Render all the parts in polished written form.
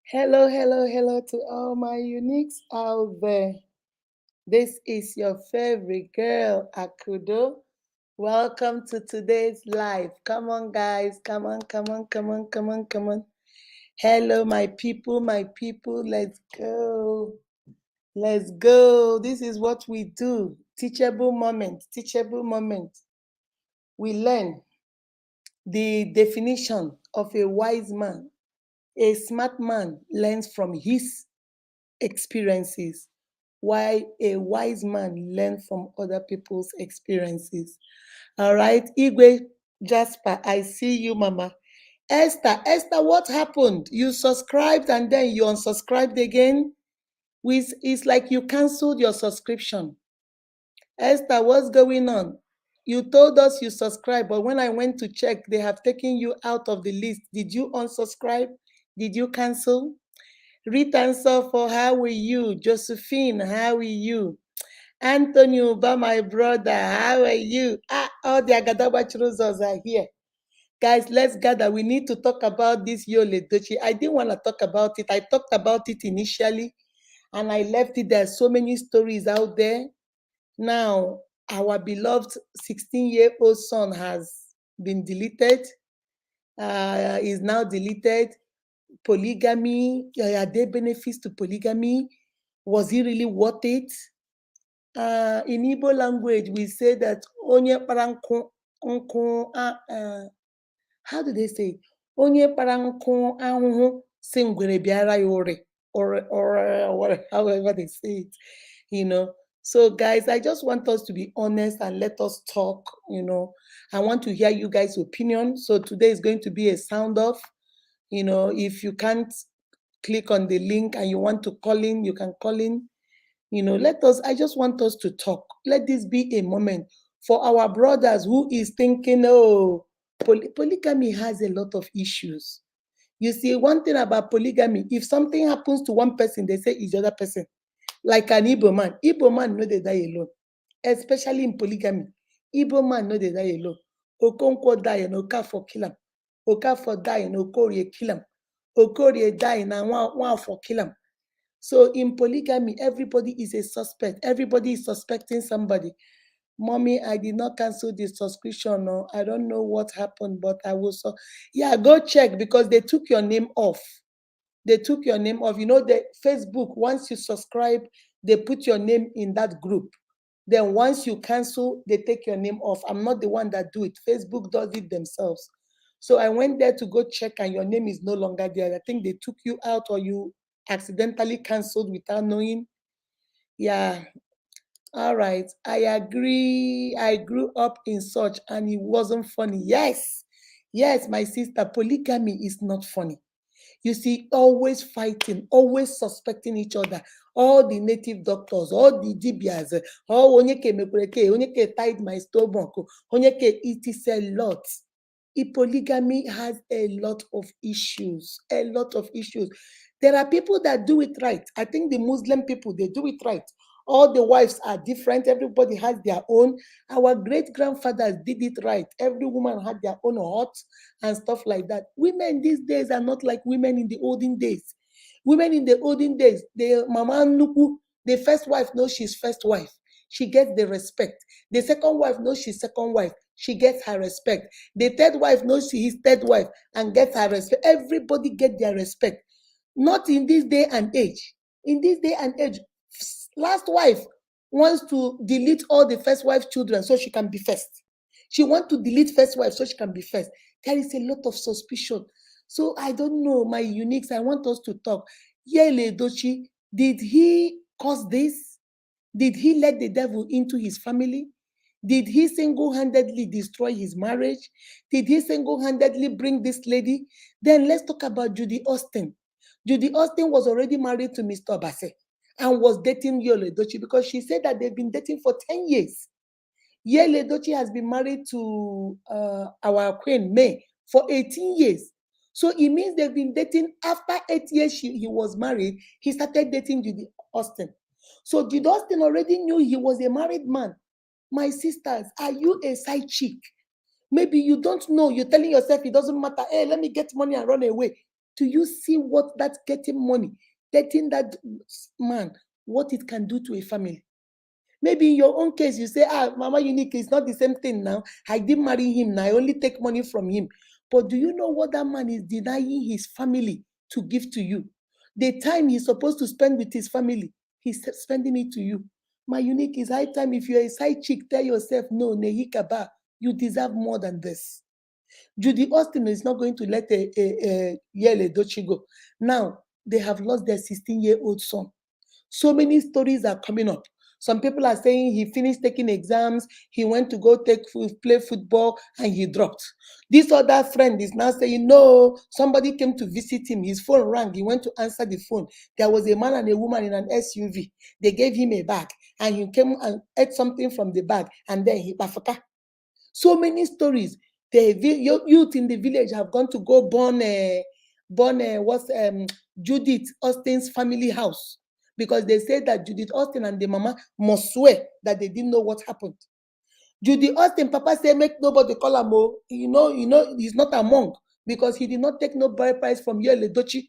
Hello, hello, hello to all my uniques out there. This is your favorite girl, Akudo. Welcome to today's live. Come on, guys. Come on, come on, come on, come on, come on. Hello, my people, my people. Let's go. Let's go. This is what we do. Teachable moment, teachable moment. We learn the definition of a wise man. A smart man learns from his experiences, while a wise man learns from other people's experiences. All right, Igwe Jasper, I see you, Mama. Esther, what happened? You subscribed and then you unsubscribed again. It's like you canceled your subscription. Esther, what's going on? You told us you subscribed, but when I went to check, they have taken you out of the list. Did you unsubscribe? Did you cancel? Rita for how are you? Josephine, how are you? Antonio, my brother, how are you? All the Agadawa Chiruzos are here. Guys, let's gather. We need to talk about this Yole Edochie. I didn't want to talk about it. I talked about it initially and I left it. There's so many stories out there. Now, our beloved 16-year-old son has been deleted, is now deleted. Polygamy, are there benefits to polygamy? Was it really worth it? In Igbo language, we say that onye kpara nkụ, how do they say? Onye kpara nkụ ahụhụ si ngwere bịara ya or however they say it, you know. So guys, I just want us to be honest and let us talk, you know. I want to hear you guys' opinion. So today is going to be a sound off. You know, if you can't click on the link and you want to call in, you can call in. You know, I just want us to talk. Let this be a moment for our brothers who is thinking, oh, polygamy has a lot of issues. You see, one thing about polygamy, if something happens to one person, they say it's the other person. Like an Igbo man. Igbo man, no, they die alone. Especially in polygamy. Igbo man, no, they die alone. Okonkwo die and Okafor kill him. Okafor die and Okorie kill him. Okorie die and one for kill him. So in polygamy, everybody is a suspect. Everybody is suspecting somebody. Mommy, I did not cancel the subscription. No, I don't know what happened, but I will. Yeah, go check because they took your name off. They took your name off. You know, the Facebook, once you subscribe, they put your name in that group. Then once you cancel, they take your name off. I'm not the one that do it. Facebook does it themselves. So I went there to go check and your name is no longer there. I think they took you out or you accidentally canceled without knowing. Yeah. All right. I agree. I grew up in such and it wasn't funny. Yes. Yes, my sister, polygamy is not funny. You see, always fighting, always suspecting each other. All the native doctors, all the DBS, all onyeke mekweke, onyeke tied my stomach, onyeke, it is a lot. Polygamy has a lot of issues, a lot of issues. There are people that do it right. I think the Muslim people, they do it right. All the wives are different. Everybody has their own. Our great grandfathers did it right. Every woman had their own hut and stuff like that. Women these days are not like women in the olden days. Women in the olden days, the mama nuku, the first wife knows she's first wife. She gets the respect. The second wife knows she's second wife. She gets her respect. The third wife knows she is third wife and gets her respect. Everybody get their respect. Not in this day and age. In this day and age, last wife wants to delete all the first wife children so she can be first. She wants to delete first wife so she can be first. There is a lot of suspicion. So I don't know, my uniques, I want us to talk. Yele Edochie, did he cause this? Did he let the devil into his family? Did he single-handedly destroy his marriage? Did he single-handedly bring this lady? Then let's talk about Judy Austin. Judy Austin was already married to Mr. Obase and was dating Yele Edochie because she said that they've been dating for 10 years. Yele Edochie has been married to our queen, May, for 18 years. So it means they've been dating after 8 years he was married, he started dating Judy Austin. So Judy Austin already knew he was a married man. My sisters, are you a side chick? Maybe you don't know. You're telling yourself it doesn't matter. Hey, let me get money and run away. Do you see what that getting money, getting that man, what it can do to a family? Maybe in your own case, you say, Mama Unique, it's not the same thing now. I didn't marry him now. I only take money from him. But do you know what that man is denying his family to give to you? The time he's supposed to spend with his family, he's spending it to you. My Unique, is high time. If you're a side chick, tell yourself, no, Nehikaba, you deserve more than this. Judy Austin is not going to let a Yale Edochie go. Now, they have lost their 16-year-old son. So many stories are coming up. Some people are saying he finished taking exams, he went to go play football, and he dropped. This other friend is now saying, no, somebody came to visit him. His phone rang. He went to answer the phone. There was a man and a woman in an SUV. They gave him a bag, and he came and ate something from the bag, and then he bafaka. So many stories. The youth in the village have gone to go burn Judith Austin's family house, because they said that Judith Austin and the mama must swear that they didn't know what happened. Judy Austin, Papa said, make nobody call him. Oh, he's not among, because he did not take no bride price from Yale Edochie.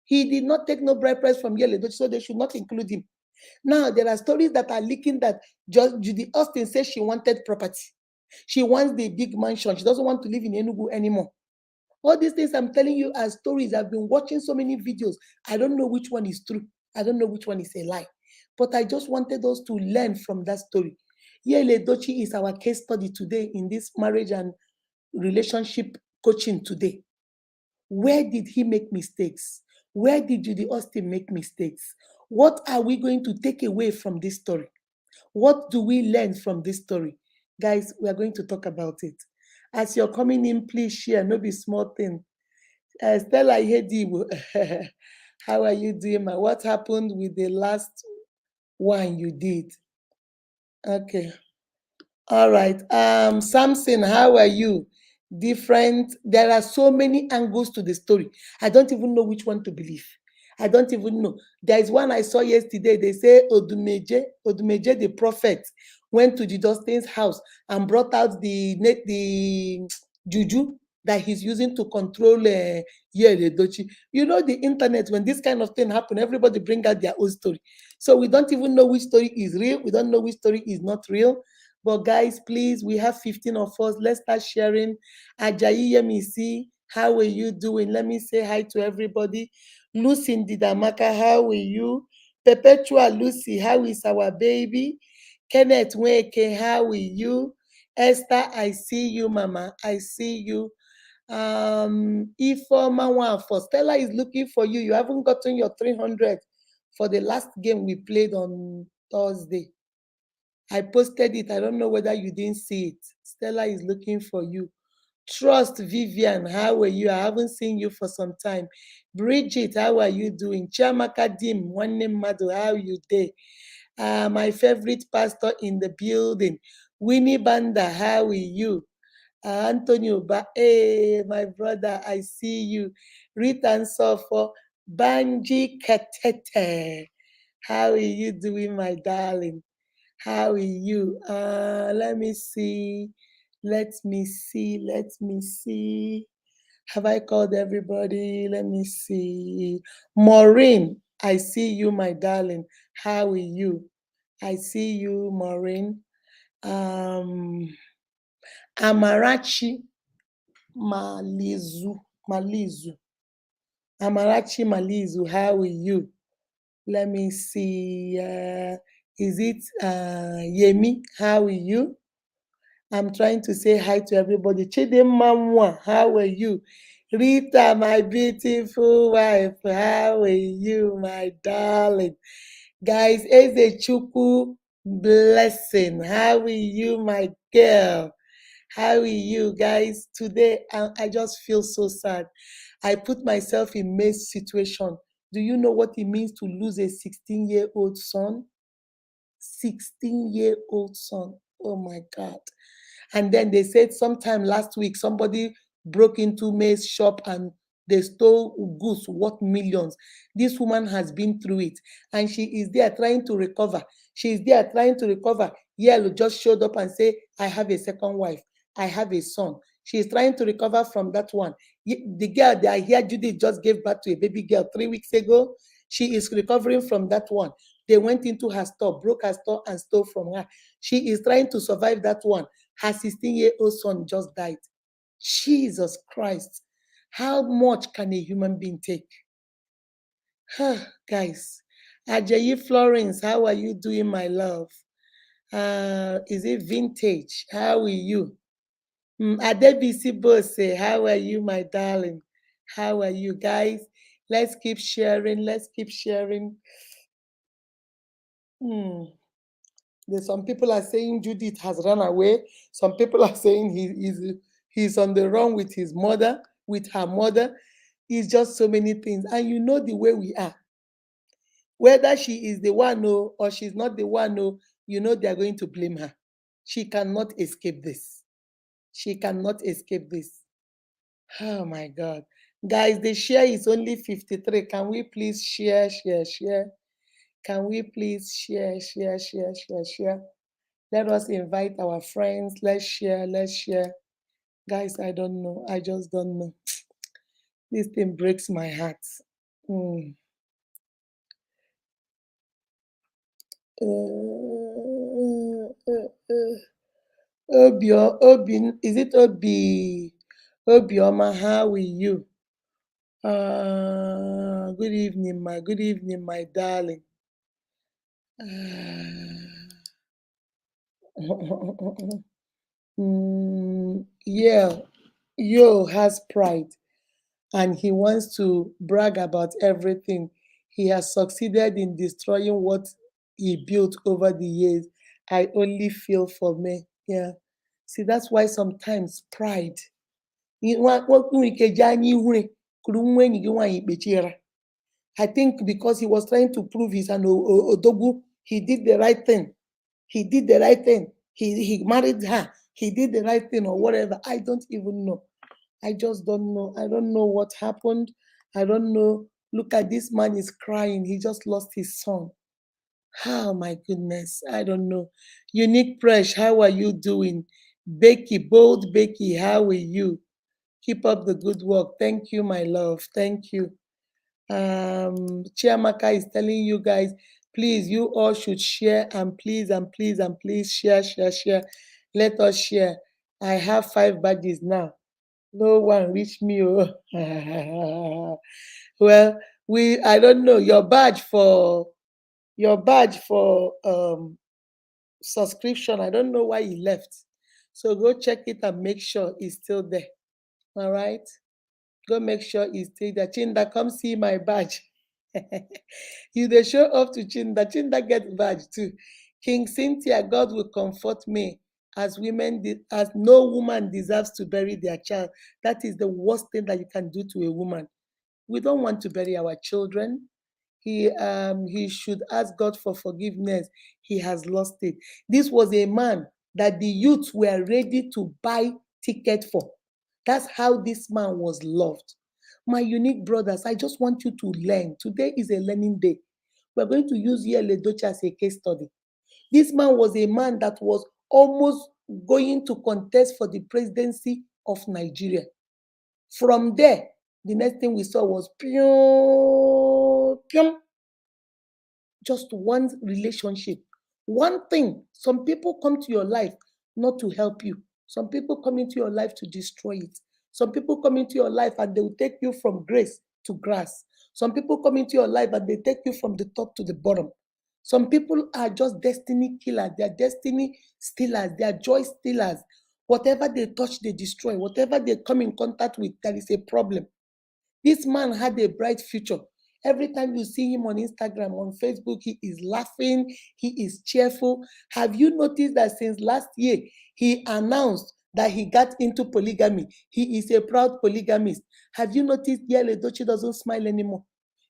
He did not take no bride price from Yale Edochie, so they should not include him. Now, there are stories that are leaking that Judy Austin says she wanted property. She wants the big mansion. She doesn't want to live in Enugu anymore. All these things I'm telling you are stories. I've been watching so many videos. I don't know which one is true. I don't know which one is a lie. But I just wanted us to learn from that story. Yele Edochie is our case study today in this marriage and relationship coaching today. Where did he make mistakes? Where did Judy Austin make mistakes? What are we going to take away from this story? What do we learn from this story? Guys, we are going to talk about it. As you're coming in, please share. No be small thing. Stella Ihedibu, how are you doing, ma? What happened with the last one you did? Okay. All right. Samson, how are you? Different. There are so many angles to the story. I don't even know which one to believe. I don't even know. There is one I saw yesterday. They say Odumeje the prophet went to the Dustin's house and brought out the juju that he's using to control Edochie. You know, the internet, when this kind of thing happen, everybody bring out their own story. So we don't even know which story is real. We don't know which story is not real. But guys, please, we have 15 of us. Let's start sharing. Ajayi Yemisi, how are you doing? Let me say hi to everybody. Lucy Ndidamaka, how are you? Perpetual Lucy, how is our baby? Kenneth Weke, how are you? Esther, I see you, Mama. I see you. Ifeoma one for Stella is looking for you. You haven't gotten your 300 for the last game we played on Thursday. I posted it. I don't know whether you didn't see it. Stella is looking for you. Trust Vivian, how are you? I haven't seen you for some time. Bridget, how are you doing? Chiamaka Dim, one name Madu, how are you day? My favorite pastor in the building. Winnie Banda, how are you? Antonio, hey, my brother, I see you. Rita and Sofo, Banji Katete. How are you doing, my darling? How are you? Let me see. Let me see. Let me see. Have I called everybody? Let me see. Maureen, I see you, my darling. How are you? I see you, Maureen. Amarachi Malizu. Amarachi Malizu, how are you? Let me see. Is it Yemi? How are you? I'm trying to say hi to everybody. Chidimamwa, how are you? Rita, my beautiful wife, how are you, my darling? Guys, Eze Chuku, blessing. How are you, my girl? How are you, guys? Today, I just feel so sad. I put myself in May's situation. Do you know what it means to lose a 16-year-old son? 16-year-old son. Oh my God. And then they said sometime last week, somebody broke into May's shop and they stole goods worth millions. This woman has been through it and she is there trying to recover. She is there trying to recover. Yellow just showed up and said, I have a second wife. I have a son. She is trying to recover from that one. The girl that I hear Judith just gave birth to a baby girl 3 weeks ago. She is recovering from that one. They went into her store, broke her store, and stole from her. She is trying to survive that one. Her 16-year-old son just died. Jesus Christ. How much can a human being take? Guys, Ajayi Florence, how are you doing, my love? Is it vintage? How are you? Adebisi Bose, how are you, my darling? How are you, guys? Let's keep sharing. Let's keep sharing. Hmm. There's some people are saying Judith has run away. Some people are saying he's on the run with his mother, with her mother. It's just so many things. And you know the way we are. Whether she is the one or she's not the one, you know they're going to blame her. She cannot escape this. She cannot escape this. Oh my God. Guys, the share is only 53. Can we please share, share, share? Can we please share, share, share, share, share? Let us invite our friends. Let's share, let's share. Guys, I don't know. I just don't know. This thing breaks my heart. Hmm. Is it Obioma? How are you? Good evening, my darling. Yeah, Yo has pride and he wants to brag about everything. He has succeeded in destroying what he built over the years. I only feel for me. Yeah. See, that's why sometimes pride. I think because he was trying to prove he's an Odogu, he did the right thing. He did the right thing. He married her. He did the right thing or whatever. I don't even know. I just don't know. I don't know what happened. I don't know. Look at this man is crying. He just lost his son. Oh my goodness. I don't know. Unique Fresh, how are you doing? Becky, bold Becky, how are you? Keep up the good work. Thank you, my love. Thank you. Chiamaka is telling you guys, please, you all should share and please share, share, share. Let us share. I have 5 badges now. No one reach me. Oh. Well, I don't know your badge for subscription. I don't know why he left. So go check it and make sure it's still there. All right. Go make sure it's still there. Chinda, come see my badge. You they show up to Chinda. Chinda get badge too. King Cynthia, God will comfort me as as no woman deserves to bury their child. That is the worst thing that you can do to a woman. We don't want to bury our children. He should ask God for forgiveness. He has lost it. This was a man that the youth were ready to buy ticket for. That's how this man was loved. My unique brothers, I just want you to learn. Today is a learning day. We're going to use Edochie as a case study. This man was a man that was almost going to contest for the presidency of Nigeria. From there, the next thing we saw was just one relationship. One thing. Some people come to your life not to help you. Some people come into your life to destroy it. Some people come into your life and they will take you from grace to grass. Some people come into your life and they take you from the top to the bottom. Some people are just destiny killers. They are destiny stealers. They are joy stealers. Whatever they touch, they destroy. Whatever they come in contact with, there is a problem. This man had a bright future. Every time you see him on Instagram, on Facebook, he is laughing, he is cheerful. Have you noticed that since last year, he announced that he got into polygamy? He is a proud polygamist. Have you noticed Edochie doesn't smile anymore?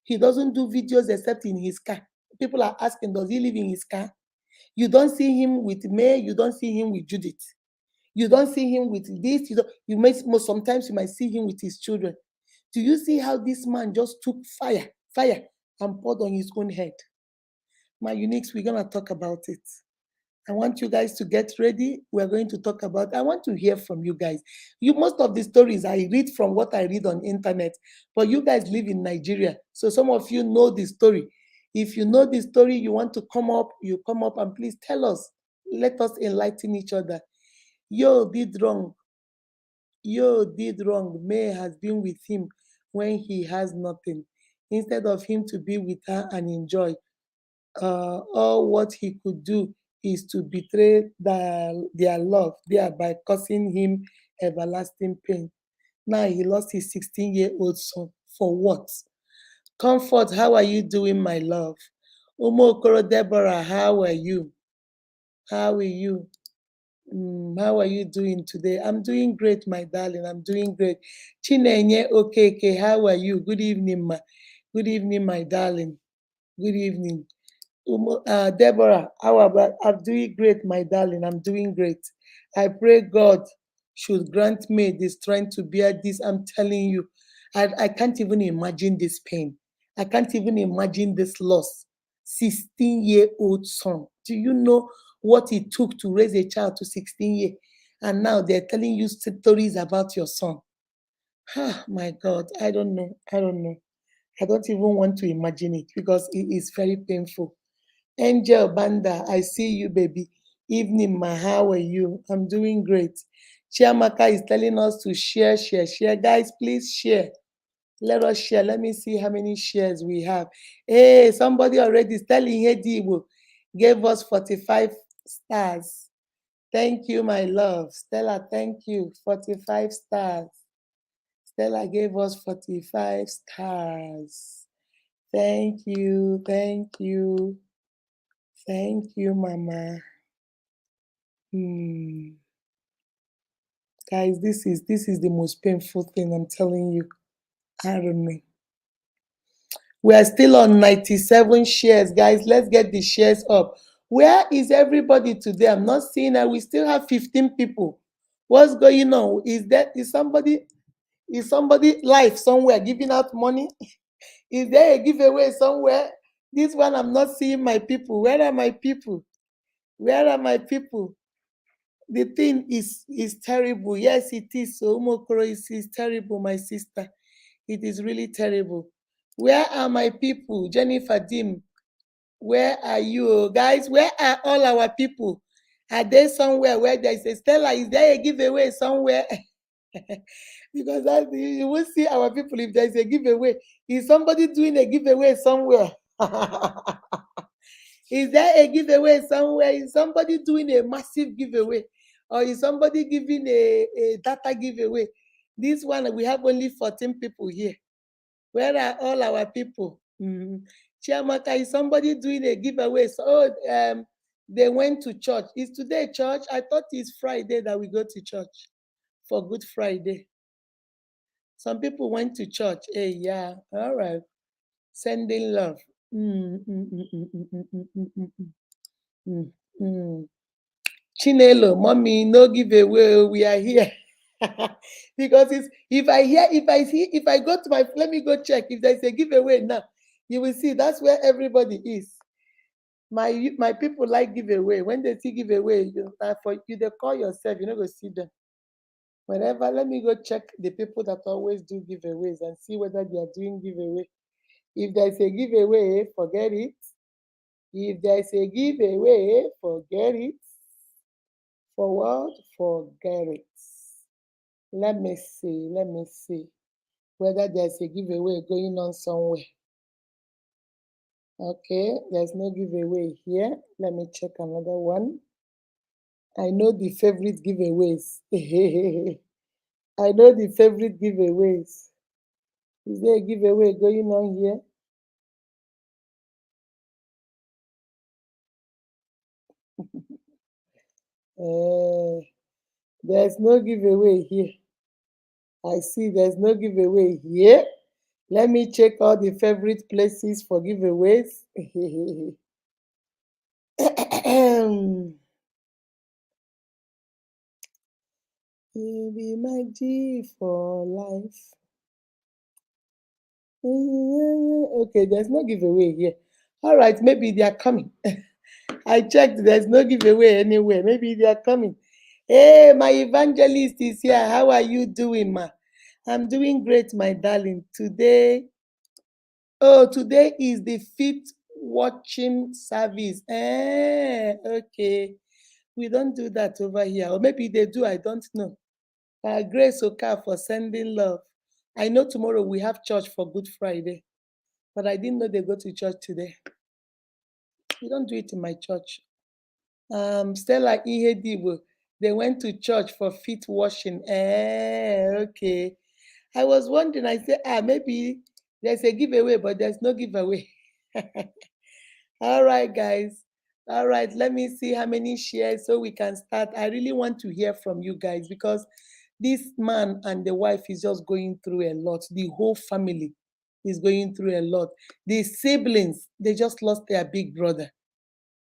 He doesn't do videos except in his car. People are asking, does he live in his car? You don't see him with May, you don't see him with Judith. You don't see him with this. Sometimes you might see him with his children. Do you see how this man just took fire, and poured on his own head? My uniques, we're gonna talk about it. I want you guys to get ready. We're going to talk about, I want to hear from you guys. Most of the stories I read from what I read on internet, but you guys live in Nigeria. So some of you know the story. If you know the story, you want to come up, you come up and please tell us. Let us enlighten each other. Yo did wrong. Yo did wrong. May has been with him when he has nothing. Instead of him to be with her and enjoy, all what he could do is to betray their love, thereby causing him everlasting pain. Now he lost his 16-year-old son. For what? Comfort, how are you doing, my love? Umokoro Deborah, how are you? How are you? How are you doing today? I'm doing great, my darling. I'm doing great. Chinenye Okeke, how are you? Good evening, ma. Good evening, my darling. Good evening. Deborah, how about? I'm doing great, my darling. I'm doing great. I pray God should grant me the strength to bear this. I'm telling you, I can't even imagine this pain. I can't even imagine this loss. 16-year-old son. Do you know what it took to raise a child to 16 years? And now they're telling you stories about your son. Ah, my God, I don't know. I don't know. I don't even want to imagine it because it is very painful. Angel Banda, I see you, baby. Evening, ma, how are you? I'm doing great. Chiamaka is telling us to share, share, share. Guys, please share. Let us share. Let me see how many shares we have. Hey, somebody already is telling Hedibo gave us 45 stars. Thank you, my love. Stella, thank you. 45 stars. Stella gave us 45 stars. Thank you. Thank you. Thank you, Mama. Guys, this is the most painful thing, I'm telling you. I don't know. We are still on 97 shares, guys. Let's get the shares up. Where is everybody today? I'm not seeing that. We still have 15 people. What's going on? Is somebody live somewhere giving out money? Is there a giveaway somewhere? This one I'm not seeing my people. Where are my people? Where are my people? The thing is terrible. Yes, it is. So Umokoro is terrible, my sister. It is really terrible. Where are my people? Jennifer Dim, where are you? Guys, where are all our people? Are they somewhere where there is a Stella? Is there a giveaway somewhere? Because you will see our people if there is a giveaway. Is somebody doing a giveaway somewhere? Is there a giveaway somewhere? Is somebody doing a massive giveaway? Or is somebody giving a data giveaway? This one, we have only 14 people here. Where are all our people? Chiamaka, is somebody doing a giveaway? So, they went to church. Is today church? I thought it's Friday that we go to church for Good Friday. Some people went to church. Hey, yeah, all right. Sending love. Mm, mm, mm, mm, mm, mm, mm, mm, mm, mm. Mm, mm. Chinelo, mommy, no giveaway. We are here. Because if I go to let me go check if there's a giveaway now. You will see that's where everybody is. My people like giveaway. When they see giveaway, for you, they call yourself, you're not going to see them. Whenever, let me go check the people that always do giveaways and see whether they are doing giveaway. If there's a giveaway, forget it. If there's a giveaway, forget it. Forward, forget it. Let me see whether there's a giveaway going on somewhere. Okay, there's no giveaway here. Let me check another one. I know the favorite giveaways. I know the favorite giveaways. Is there a giveaway going on here? There's no giveaway here. I see there's no giveaway here. Let me check all the favorite places for giveaways. You be my G for life. Okay, there's no giveaway here. All right, maybe they are coming. I checked, there's no giveaway anywhere. Maybe they are coming. Hey, my evangelist is here. How are you doing, ma? I'm doing great, my darling. Today is the fifth watching service. Okay. We don't do that over here. Or maybe they do, I don't know. Grace Oka for sending love. I know tomorrow we have church for Good Friday, but I didn't know they go to church today. We don't do it in my church. Stella Ihedibo, they went to church for feet washing. Okay. I was wondering, I said, maybe there's a giveaway, but there's no giveaway. All right, guys. All right, let me see how many shares so we can start. I really want to hear from you guys because this man and the wife is just going through a lot. The whole family is going through a lot. The siblings, they just lost their big brother.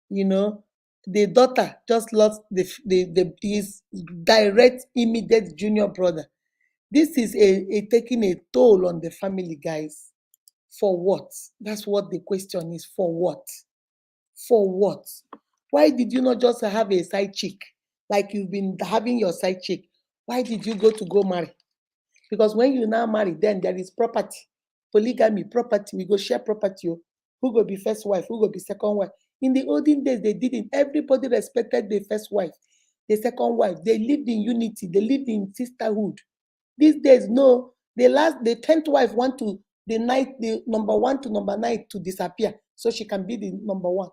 You know, the daughter just lost his direct, immediate junior brother. This is taking a toll on the family, guys. For what? That's what the question is. For what? For what? Why did you not just have a side chick like you've been having your side chick? Why did you go marry? Because when you now marry, then there is property, polygamy, property. We go share property. Oh. Who go be first wife? Who go be second wife? In the olden days, they didn't. Everybody respected the first wife, the second wife. They lived in unity. They lived in sisterhood. These days, no. The 10th wife want to the number one to number 9 to disappear so she can be the number one.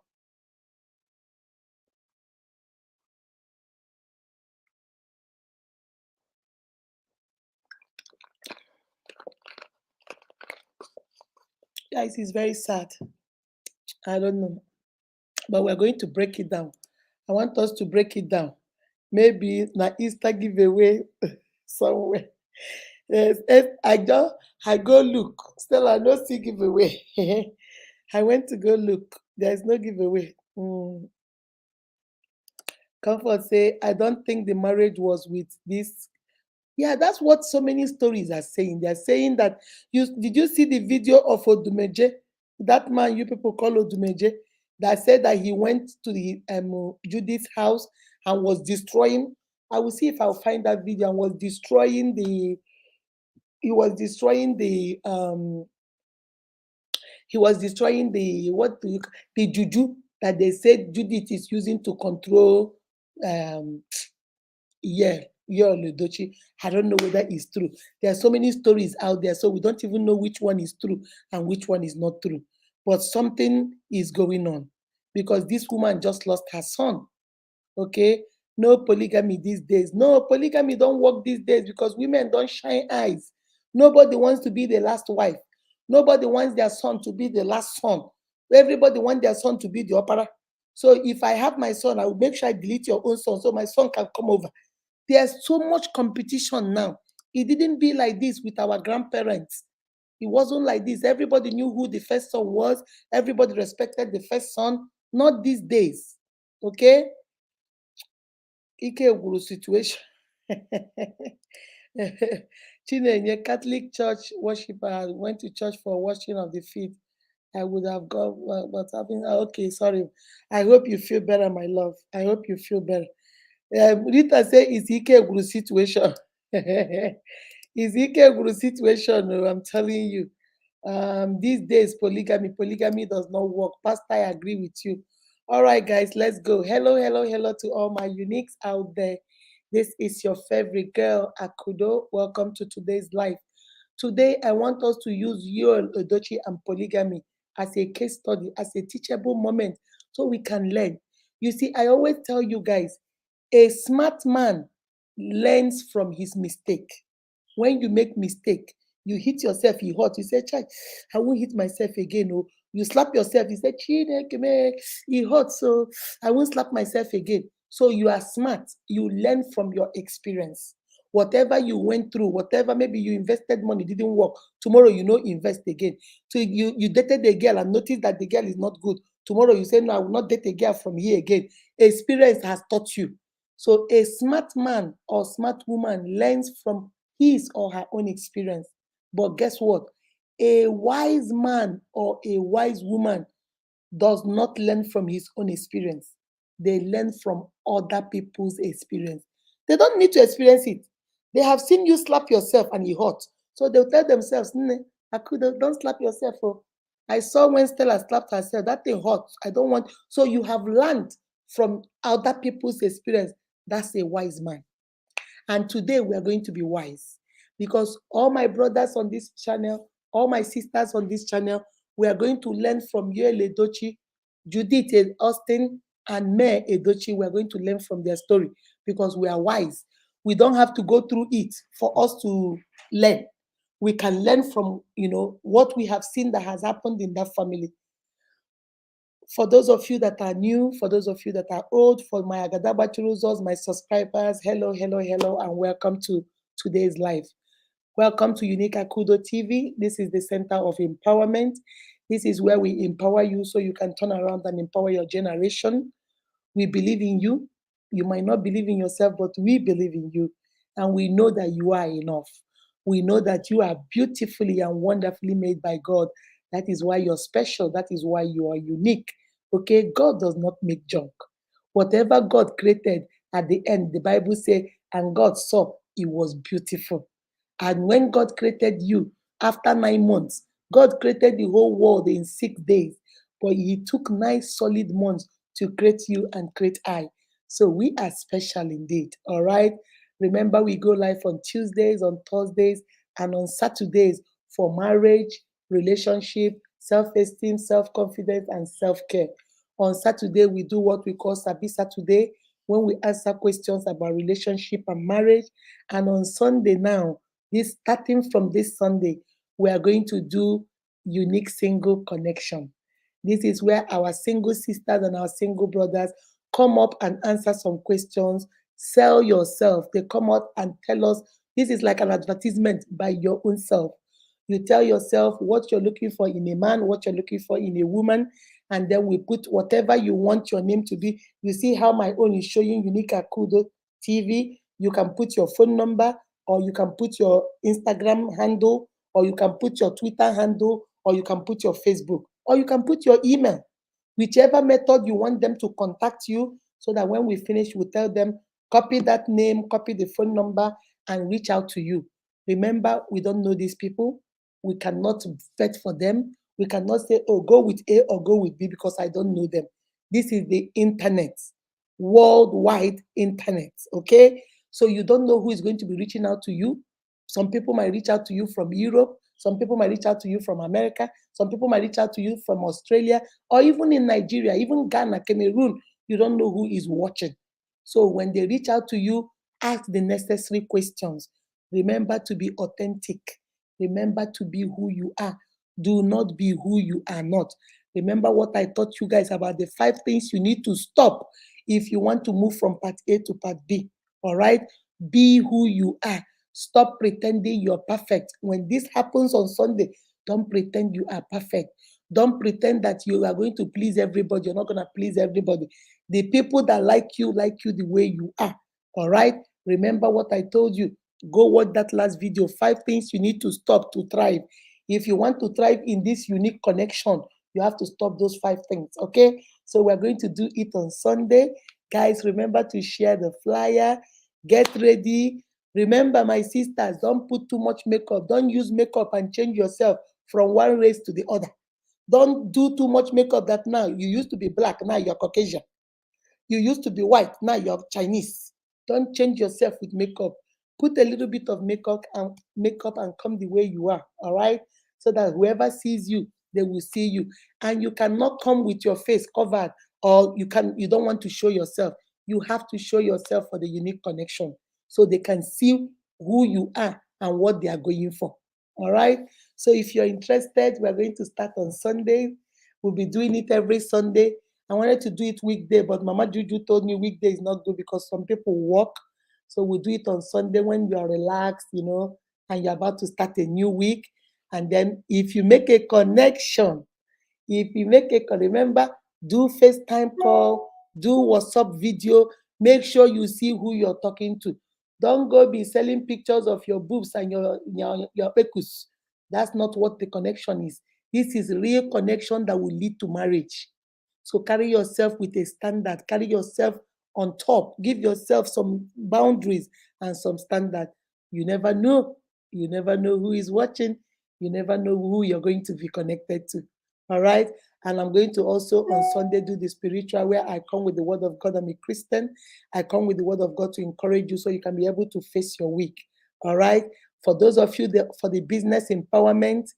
Guys, it's very sad. I don't know. But we're going to break it down. I want us to break it down. Maybe na Easter giveaway somewhere. Yes, I go look. Still, I no see giveaway. I went to go look. There's no giveaway. Comfort say, I don't think the marriage was with this. Yeah, that's what so many stories are saying. They're saying that did you see the video of Odumeje? That man you people call Odumeje, that said that he went to the Judith's house and was destroying. I will see if I'll find that video and was destroying the he was destroying the what do you the juju that they said Judith is using to control um yeah, Edochie. I don't know whether it's true. There are so many stories out there, so we don't even know which one is true and which one is not true. But something is going on because this woman just lost her son. Okay, no polygamy these days. No polygamy don't work these days because women don't shine eyes. Nobody wants to be the last wife. Nobody wants their son to be the last son. Everybody wants their son to be the opera. So if I have my son, I will make sure I delete your own son so my son can come over. There's so much competition now. It didn't be like this with our grandparents. It wasn't like this. Everybody knew who the first son was. Everybody respected the first son. Not these days. Okay? Ike Guru situation. Chinenye, Catholic Church worshiper, went to church for washing of the feet. I would have gone, but having, okay, sorry. I hope you feel better, my love. I hope you feel better. Rita say it's Ike Guru situation. It's Ike Guru situation, oh, I'm telling you. These days, polygamy does not work. Pastor, I agree with you. All right, guys, let's go. Hello, hello, hello to all my uniques out there. This is your favorite girl, Akudo. Welcome to today's live. Today, I want us to use your Edochie and polygamy as a case study, as a teachable moment, so we can learn. You see, I always tell you guys, a smart man learns from his mistake. When you make mistake, you hit yourself, you hurt. You say, "Chai, I won't hit myself again." Oh, you slap yourself. You say, "Chineke, it hurts, so I won't slap myself again." So you are smart. You learn from your experience. Whatever you went through, whatever maybe you invested money didn't work. Tomorrow you know invest again. So you dated a girl and noticed that the girl is not good. Tomorrow you say, "No, I will not date a girl from here again." Experience has taught you. So a smart man or smart woman learns from his or her own experience. But guess what? A wise man or a wise woman does not learn from his own experience. They learn from other people's experience. They don't need to experience it. They have seen you slap yourself and it hurt. So they'll tell themselves, Akudo, don't slap yourself. Oh. I saw when Stella slapped herself, that thing hurt. I don't want. So you have learned from other people's experience. That's a wise man. And today we are going to be wise because all my brothers on this channel, all my sisters on this channel, we are going to learn from Yoel Edochie, Judith Austin, and May Edochie. We are going to learn from their story because we are wise. We don't have to go through it for us to learn. We can learn from what we have seen that has happened in that family. For those of you that are new, for those of you that are old, for my Agadaba Churuzos, my subscribers, hello, hello, hello, and welcome to today's live. Welcome to Unique Akudo TV. This is the center of empowerment. This is where we empower you so you can turn around and empower your generation. We believe in you. You might not believe in yourself, but we believe in you. And we know that you are enough. We know that you are beautifully and wonderfully made by God. That is why you're special. That is why you are unique. Okay? God does not make junk. Whatever God created at the end, the Bible says, and God saw it was beautiful. And when God created you after 9 months, God created the whole world in 6 days. But He took 9 solid months to create you and create I. So we are special indeed. All right. Remember, we go live on Tuesdays, on Thursdays, and on Saturdays for marriage, relationship, self-esteem, self-confidence, and self-care. On Saturday, we do what we call Sabi Saturday, when we answer questions about relationship and marriage. And on Sunday now, starting from this Sunday, we are going to do unique single connection. This is where our single sisters and our single brothers come up and answer some questions. Sell yourself. They come out and tell us this is like an advertisement by your own self. You tell yourself what you're looking for in a man, what you're looking for in a woman, and then we put whatever you want your name to be. You see how my own is showing Unique Akudo TV. You can put your phone number, or you can put your Instagram handle, or you can put your Twitter handle, or you can put your Facebook, or you can put your email. Whichever method you want them to contact you, so that when we finish, we tell them, copy that name, copy the phone number, and reach out to you. Remember, we don't know these people. We cannot vet for them. We cannot say, oh, go with A or go with B because I don't know them. This is the internet, worldwide internet, okay? So you don't know who is going to be reaching out to you. Some people might reach out to you from Europe. Some people might reach out to you from America. Some people might reach out to you from Australia, or even in Nigeria, even Ghana, Cameroon. You don't know who is watching. So when they reach out to you, ask the necessary questions. Remember to be authentic. Remember to be who you are. Do not be who you are not. Remember what I taught you guys about the 5 things you need to stop if you want to move from part A to part B. All right? Be who you are. Stop pretending you're perfect. When this happens on Sunday, don't pretend you are perfect. Don't pretend that you are going to please everybody. You're not going to please everybody. The people that like you the way you are. All right? Remember what I told you. Go watch that last video. 5 things you need to stop to thrive. If you want to thrive in this unique connection, you have to stop those 5 things. Okay? So we're going to do it on Sunday. Guys, remember to share the flyer. Get ready. Remember, my sisters, don't put too much makeup. Don't use makeup and change yourself from one race to the other. Don't do too much makeup that now you used to be black, now you're Caucasian. You used to be white, now you're Chinese. Don't change yourself with makeup. Put a little bit of makeup and come the way you are, all right? So that whoever sees you, they will see you. And you cannot come with your face covered, or you don't want to show yourself. You have to show yourself for the unique connection so they can see who you are and what they are going for. All right? So if you're interested, we're going to start on Sunday. We'll be doing it every Sunday. I wanted to do it weekday, but Mama Juju told me weekday is not good because some people work. So we'll do it on Sunday when you are relaxed, and you're about to start a new week. And then if you make a connection, remember, do FaceTime call, do WhatsApp video, make sure you see who you're talking to. Don't go be selling pictures of your boobs and your pekus. That's not what the connection is. This is real connection that will lead to marriage. So carry yourself with a standard, carry yourself on top, give yourself some boundaries and some standard. You never know. You never know who is watching. You never know who you're going to be connected to. All right. And I'm going to also on Sunday do the spiritual where I come with the word of God. I'm a Christian. I come with the word of God to encourage you so you can be able to face your week. All right. For those of you that for the business empowerment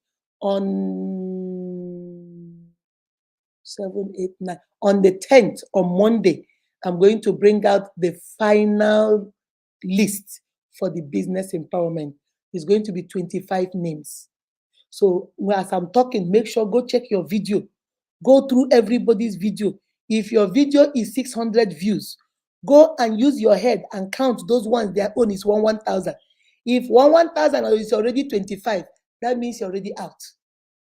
on 7, 8, 9, on the 10th, on Monday, I'm going to bring out the final list for the business empowerment. It's going to be 25 names. So as I'm talking, make sure go check your video. Go through everybody's video. If your video is 600 views, go and use your head and count those ones their own is 1,000. If 1,000 is already 25, that means you're already out.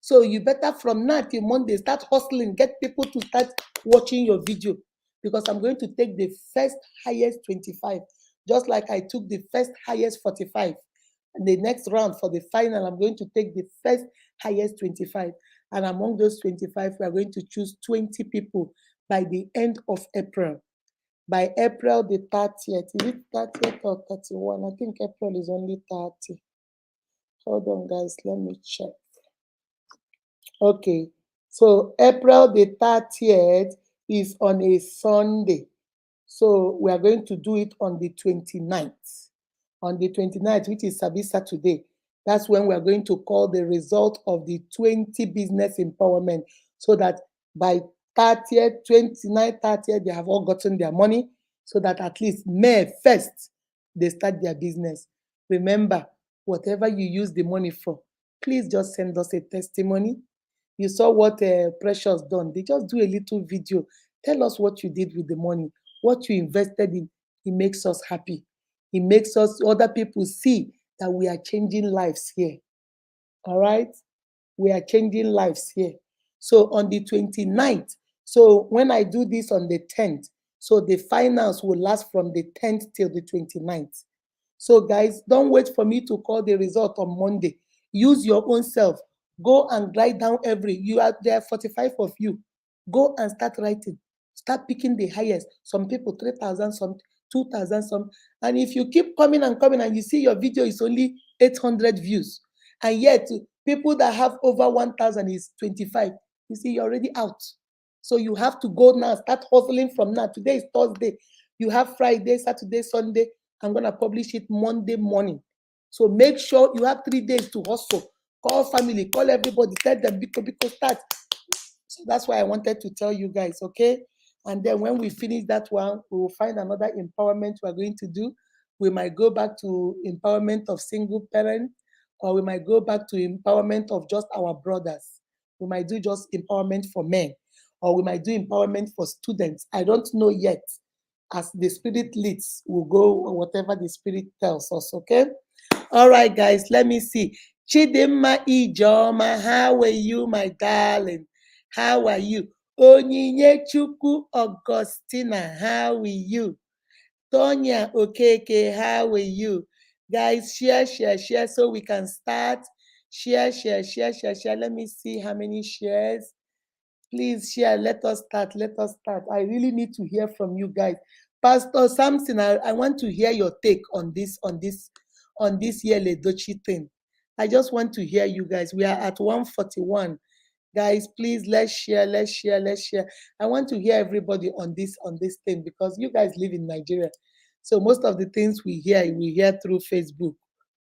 So you better from now till Monday start hustling, get people to start watching your video because I'm going to take the first highest 25, just like I took the first highest 45. And the next round for the final, I'm going to take the first highest 25. And among those 25, we are going to choose 20 people by the end of April. By April the 30th, is it 30th or 31? I think April is only 30. Hold on, guys, let me check. Okay, so April the 30th is on a Sunday. So we are going to do it on the 29th. On the 29th, which is Sabisa today, that's when we are going to call the result of the 20 business empowerment so that by 30th, 29th, 30th, they have all gotten their money so that at least May 1st, they start their business. Remember, whatever you use the money for, please just send us a testimony. You saw what Precious done. They just do a little video. Tell us what you did with the money, what you invested in. It makes us happy. It makes us other people see that we are changing lives here. All right? We are changing lives here. So on the 29th, so when I do this on the 10th, so the finals will last from the 10th till the 29th. So guys, don't wait for me to call the result on Monday. Use your own self. Go and write down you are there, 45 of you. Go and start writing. Start picking the highest. Some people 3,000, some 2,000, some. And if you keep coming and you see your video is only 800 views, and yet people that have over 1,000 is 25, you see, you're already out. So you have to go now, start hustling from now. Today is Thursday. You have Friday, Saturday, Sunday. I'm going to publish it Monday morning. So make sure you have 3 days to hustle. Call family, call everybody, tell them, because start. So that's why I wanted to tell you guys, okay? And then when we finish that one, we will find another empowerment we're going to do. We might go back to empowerment of single parents, or we might go back to empowerment of just our brothers. We might do just empowerment for men, or we might do empowerment for students. I don't know yet. As the Spirit leads, we'll go whatever the Spirit tells us, okay? All right, guys, let me see. Chidimma Ijoma, how are you, my darling? How are you? Onyinye Chukwu Augustina, how are you? Tonya Okeke, how are you? Guys, share so we can start. Share. Let me see how many shares. Please share. Let us start. I really need to hear from you guys. Pastor Samson, I want to hear your take on this year Edochie thing. I just want to hear you guys. We are at 141. Guys, please let's share. I want to hear everybody on this thing because you guys live in Nigeria. So most of the things we hear through Facebook.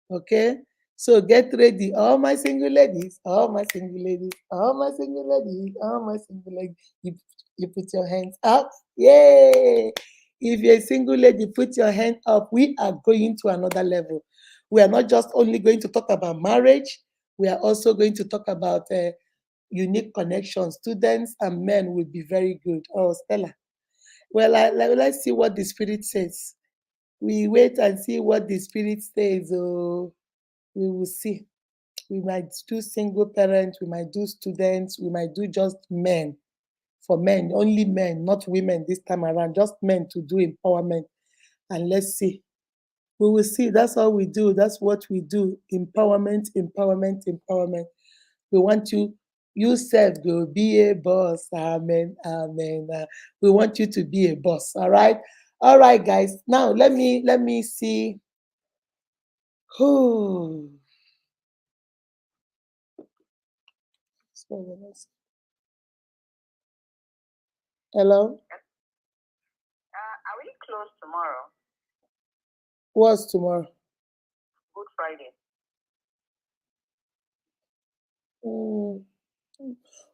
Okay? So get ready, all my single ladies, You put your hands up. Yay! If you're a single lady, put your hand up. We are going to another level. We are not just only going to talk about marriage, we are also going to talk about unique connections. Students and men will be very good. Oh, Stella. Well, let's see what the Spirit says. We wait and see what the Spirit says. Oh, we will see. We might do single parents, we might do students, we might do just men. For men, only men, not women this time around, just men to do empowerment. And let's see. We will see. That's all we do. That's what we do. Empowerment. We want you You said go be a boss. Amen. Amen. We want you to be a boss. All right. All right, guys. Now let me see who. Hello. Are we closed tomorrow? What's tomorrow? Good Friday.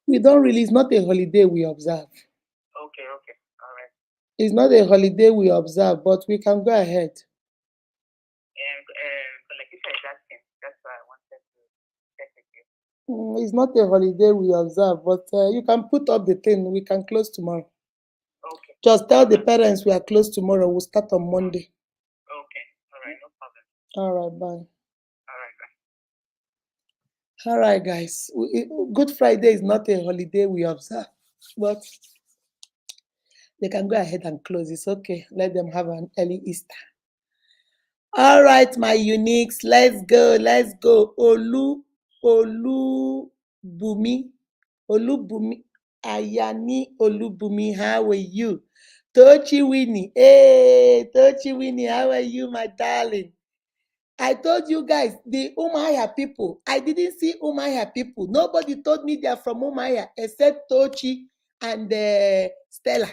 We don't really. It's not a holiday we observe. Okay, all right. It's not a holiday we observe, but we can go ahead. Like you said, that's why I wanted to check with you. It's not a holiday we observe, but you can put up the thing. We can close tomorrow. Okay. Just tell the parents we are closed tomorrow. We'll start on Monday. Okay. All right. No problem. All right. Bye. All right. Bye. All right, guys. Good Friday is not a holiday we observe, but they can go ahead and close. It's okay. Let them have an early Easter. All right, my uniques. Let's go. Let's go. Olubumi. Olubumi. Ayani Olubumi. How are you? Tochi Winnie. Hey, Tochi Winnie. How are you, my darling? I told you guys, the Umaya people, I didn't see Umaya people. Nobody told me they are from Umaya except Tochi and Stella.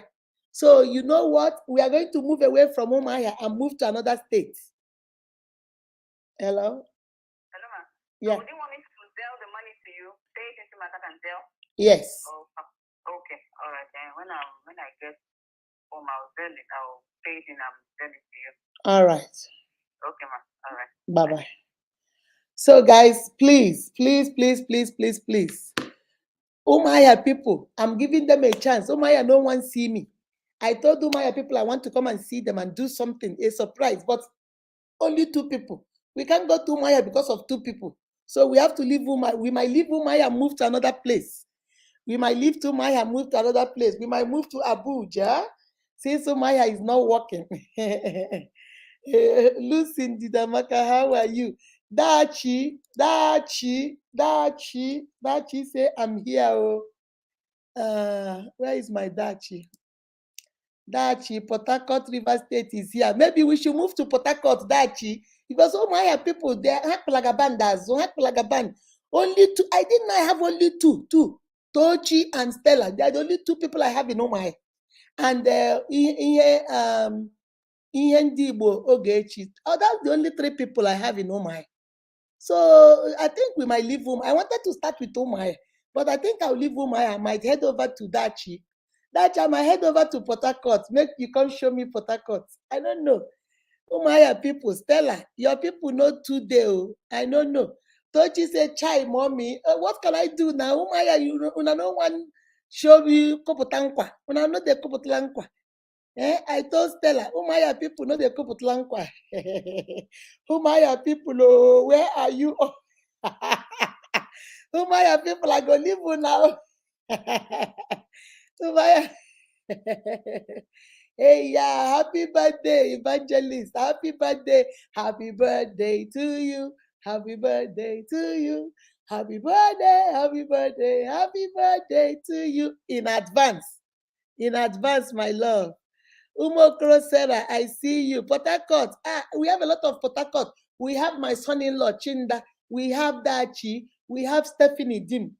So you know what? We are going to move away from Umaya and move to another state. Hello? Hello, ma. Yeah. So would you want me to sell the money to you? Pay it into my account and sell? Yes. Oh, okay. All right. Then when I get home, I'll sell it. I'll pay it and I'll sell it to you. All right. Okay, ma. All right. Bye-bye. So guys, please, please, please, please, please, please. Umaya people, I'm giving them a chance. Umaya no one see me. I told Umaya people I want to come and see them and do something, a surprise, but only 2 people. We can't go to Umaya because of 2 people. So we have to leave Umaya. We might leave Umaya and move to another place. We might leave to Umaya and move to another place. We might move to Abuja since Umaya is not working. Lucindy Damaka, how are you? Dachi say, I'm here. Oh. Where is my Dachi? Dachi, Port Harcourt, River State is here. Maybe we should move to Port Harcourt, Dachi, because oh my people, they are Hakpalagabandas, only 2. I didn't know I have only two. Tochi and Stella. They are the only 2 people I have in Omai. And ihe ndị Igbo Ogechi. Oh, that's the only 3 people I have in Omai. So I think we might leave Umai. I wanted to start with Umai, but I think I'll leave Umai. I might head over to Dachi. Dachi, I might head over to Port Harcourt. Make you come show me Port Harcourt. I don't know. Umaya people, Stella, your people know today. I don't know. Tochi say, chai, mommy, what can I do now? Umaya, you know one show me Koputankwa. Una know the Koputankwa. I told Stella, Umaya people know the Koputankwa. Umaya people, oh, where are you? Umaya people are going to leave now. Umaya. Hey, yeah, happy birthday, evangelist. Happy birthday. Happy birthday to you. Happy birthday to you. Happy birthday, happy birthday, happy birthday to you. In advance, my love. Umokro Sarah, I see you. Port Harcourt. We have a lot of Port Harcourt. We have my son-in-law, Chinda. We have Dachi. We have Stephanie Dim.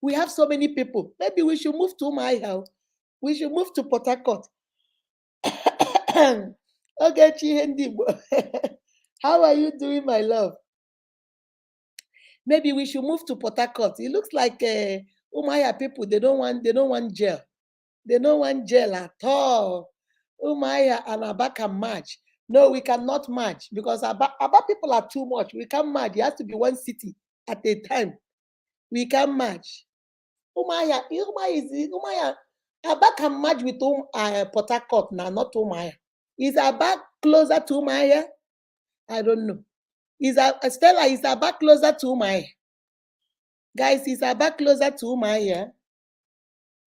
We have so many people. Maybe we should move to my house. We should move to Port Harcourt. Okay, Chihendibo. How are you doing, my love? Maybe we should move to Port Harcourt. It looks like Umaya people, they don't want jail. They don't want jail at all. Umaya and Aba can match. No, we cannot match because Aba people are too much. We can't match. It has to be one city at a time. We can't match. Umaya, Aba can match with Port Harcourt now, not Umaya. Is Aba closer to Umaya? I don't know. Stella, is Aba closer to Umaya? Guys, is Aba closer to Umaya?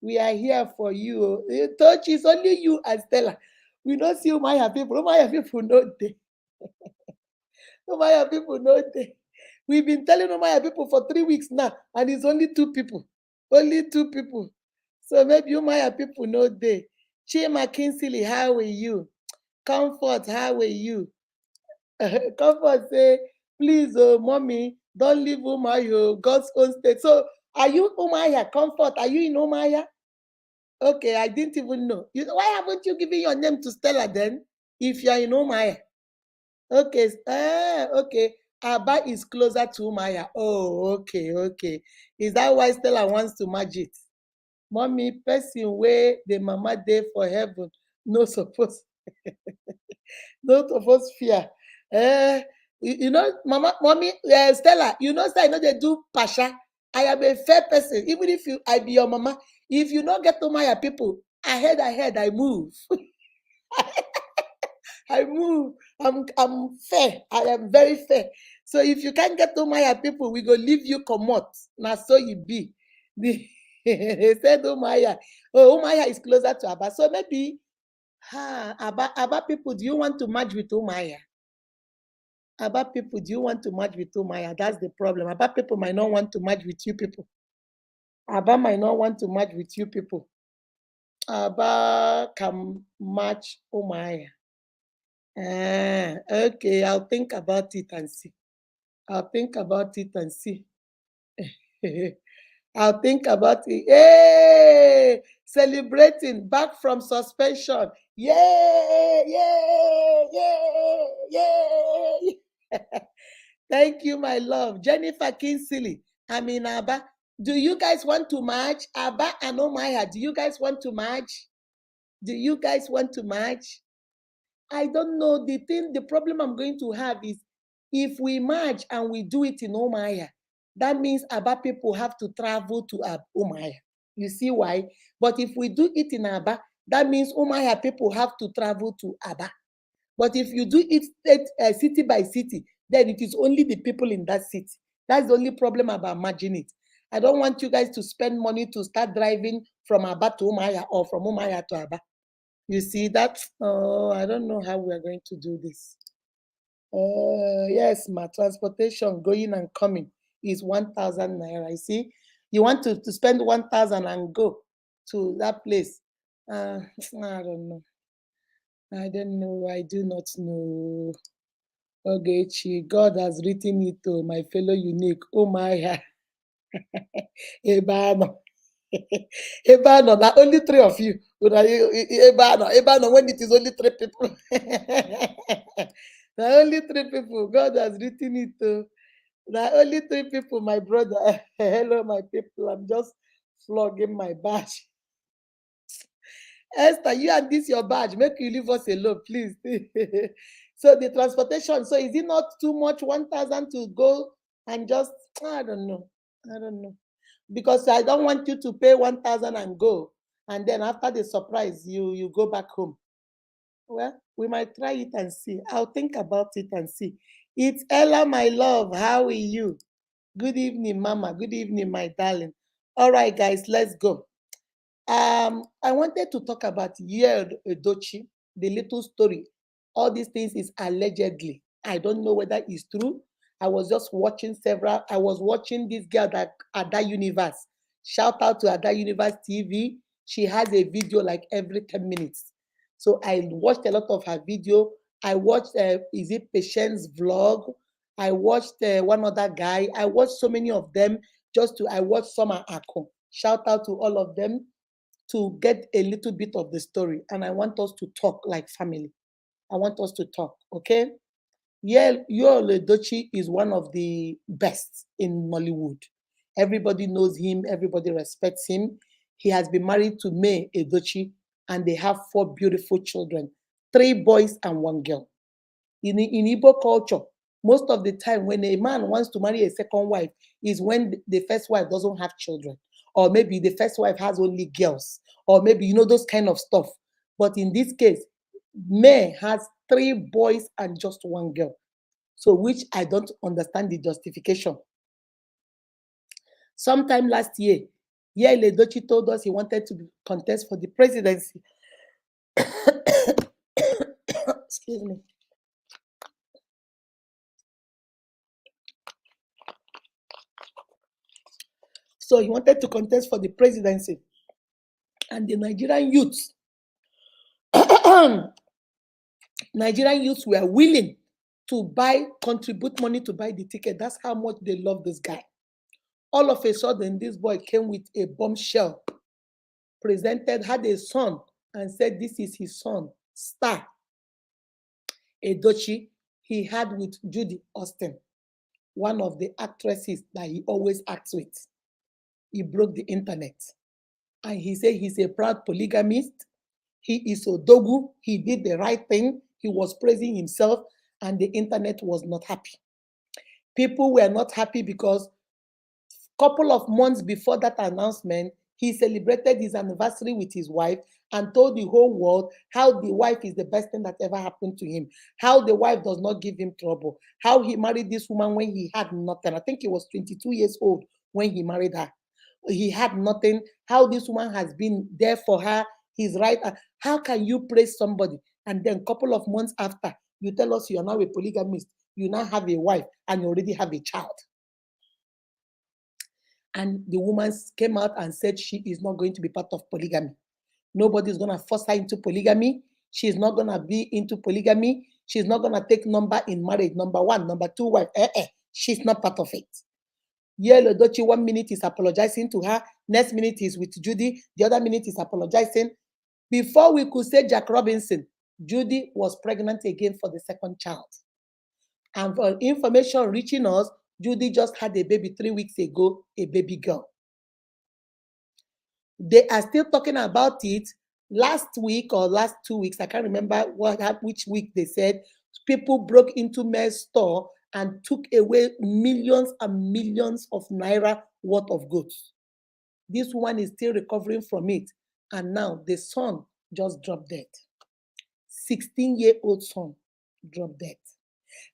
We are here for you. Touch is only you and Stella. We don't see Umaya people. Umaya people know they. Umaya people know they. We've been telling Umaya people for 3 weeks now, and it's only 2 people. Only 2 people. So maybe Umaya people know they. Chima Kinsley, how are you? Comfort, how are you? Comfort say, please, oh, mommy, don't leave Umaya, God's own state. So, are you Umaya? Comfort, are you in Umaya? Okay, I didn't even know. Why haven't you given your name to Stella then? If you are in Umaya. Okay, okay. Aba is closer to Umaya. Oh, okay, okay. Is that why Stella wants to merge it? Mommy, person where the mama day for heaven, no suppose. Not of us fear. You know, Mama, mommy, Stella, you know, say I know they do pasha. I am a fair person. Even if I be your mama, if you not get to my people, ahead, I move. I move. I'm fair. I am very fair. So if you can't get to my people, we go leave you commot. Now so you be. They said Umaya. Oh, Umaya is closer to Abba. So maybe Abba people, do you want to merge with Umaya? Aba people, do you want to merge with Umaya? That's the problem. Aba people might not want to merge with you people. Aba might not want to merge with you people. Aba can match Umaya. Okay, I'll think about it and see. I'll think about it and see. I'll think about it. Hey, celebrating back from suspension. Yay, yay, yay, yay. Thank you, my love. Jennifer Kinsley. I mean, Abba. Do you guys want to match? Abba and Omaya, do you guys want to match? Do you guys want to match? I don't know. The problem I'm going to have is if we merge and we do it in Omaya, that means Aba people have to travel to Omaya. You see why? But if we do it in Aba, that means Omaya people have to travel to Aba. But if you do it city by city, then it is only the people in that city. That's the only problem about merging it. I don't want you guys to spend money to start driving from Aba to Umaya or from Umaya to Aba. You see that? Oh, I don't know how we are going to do this. Yes, my transportation going and coming is 1,000 naira. You see, you want to spend 1,000 and go to that place. I don't know. I don't know. I do not know. Ogechi, God has written it to my fellow unique. Oh my, Ebano. Ebano, now only 3 of you. Ebano, when it is only 3 people. Now only 3 people. God has written it to. Now only 3 people, my brother. Hello, my people. I'm just flogging my badge. Esther, you and this your badge. Make you leave us alone, please. So the transportation. So is it not too much? 1,000 to go and just I don't know. I don't know. Because I don't want you to pay 1,000 and go. And then after the surprise, you go back home. Well, we might try it and see. I'll think about it and see. It's Ella, my love. How are you? Good evening, Mama. Good evening, my darling. All right, guys, let's go. I wanted to talk about Edochie, the little story. All these things is allegedly. I don't know whether it's true. I was just watching several. I was watching this girl that Ada Universe. Shout out to Ada Universe TV. She has a video like every 10 minutes. So I watched a lot of her video. I watched is it Patience vlog. I watched one other guy. I watched so many of them. I watched Summer Akon. Shout out to all of them to get a little bit of the story. And I want us to talk like family. I want us to talk, okay? Yeah, Yul Edochie is one of the best in Nollywood. Everybody knows him, everybody respects him. He has been married to May Edochie, and they have 4 beautiful children, 3 boys and 1 girl. In Igbo culture, most of the time when a man wants to marry a second wife is when the first wife doesn't have children, or maybe the first wife has only girls, or maybe those kind of stuff. But in this case, May has 3 boys and just 1 girl. So which I don't understand the justification. Sometime last year, Edochie told us he wanted to contest for the presidency. Excuse me. So he wanted to contest for the presidency. And the Nigerian youths were willing to contribute money to buy the ticket. That's how much they love this guy. All of a sudden, this boy came with a bombshell, had a son, and said this is his son, Star Edochie, he had with Judy Austin, one of the actresses that he always acts with. He broke the internet. And he said he's a proud polygamist. He is Odogu. He did the right thing. He was praising himself, and the internet was not happy. People were not happy because a couple of months before that announcement, he celebrated his anniversary with his wife and told the whole world how the wife is the best thing that ever happened to him, how the wife does not give him trouble, how he married this woman when he had nothing. I think he was 22 years old when he married her. He had nothing, how this woman has been there for her. He's right. How can you praise somebody and then a couple of months after you tell us you're now a polygamist, you now have a wife and you already have a child? And the woman came out and said she is not going to be part of polygamy. Nobody's going to force her into polygamy. She's not going to be into polygamy. She's not going to take number in marriage, number one, number two wife. She's not part of it. Edochie, 1 minute is apologizing to her, next minute is with Judy, the other minute is apologizing. Before we could say Jack Robinson, Judy was pregnant again for the second child. And for information reaching us, Judy just had a baby 3 weeks ago, a baby girl. They are still talking about it. Last week or last 2 weeks, I can't remember which week they said, people broke into May's store and took away millions and millions of naira worth of goods. This one is still recovering from it. And now the son just dropped dead. 16-year-old son dropped dead.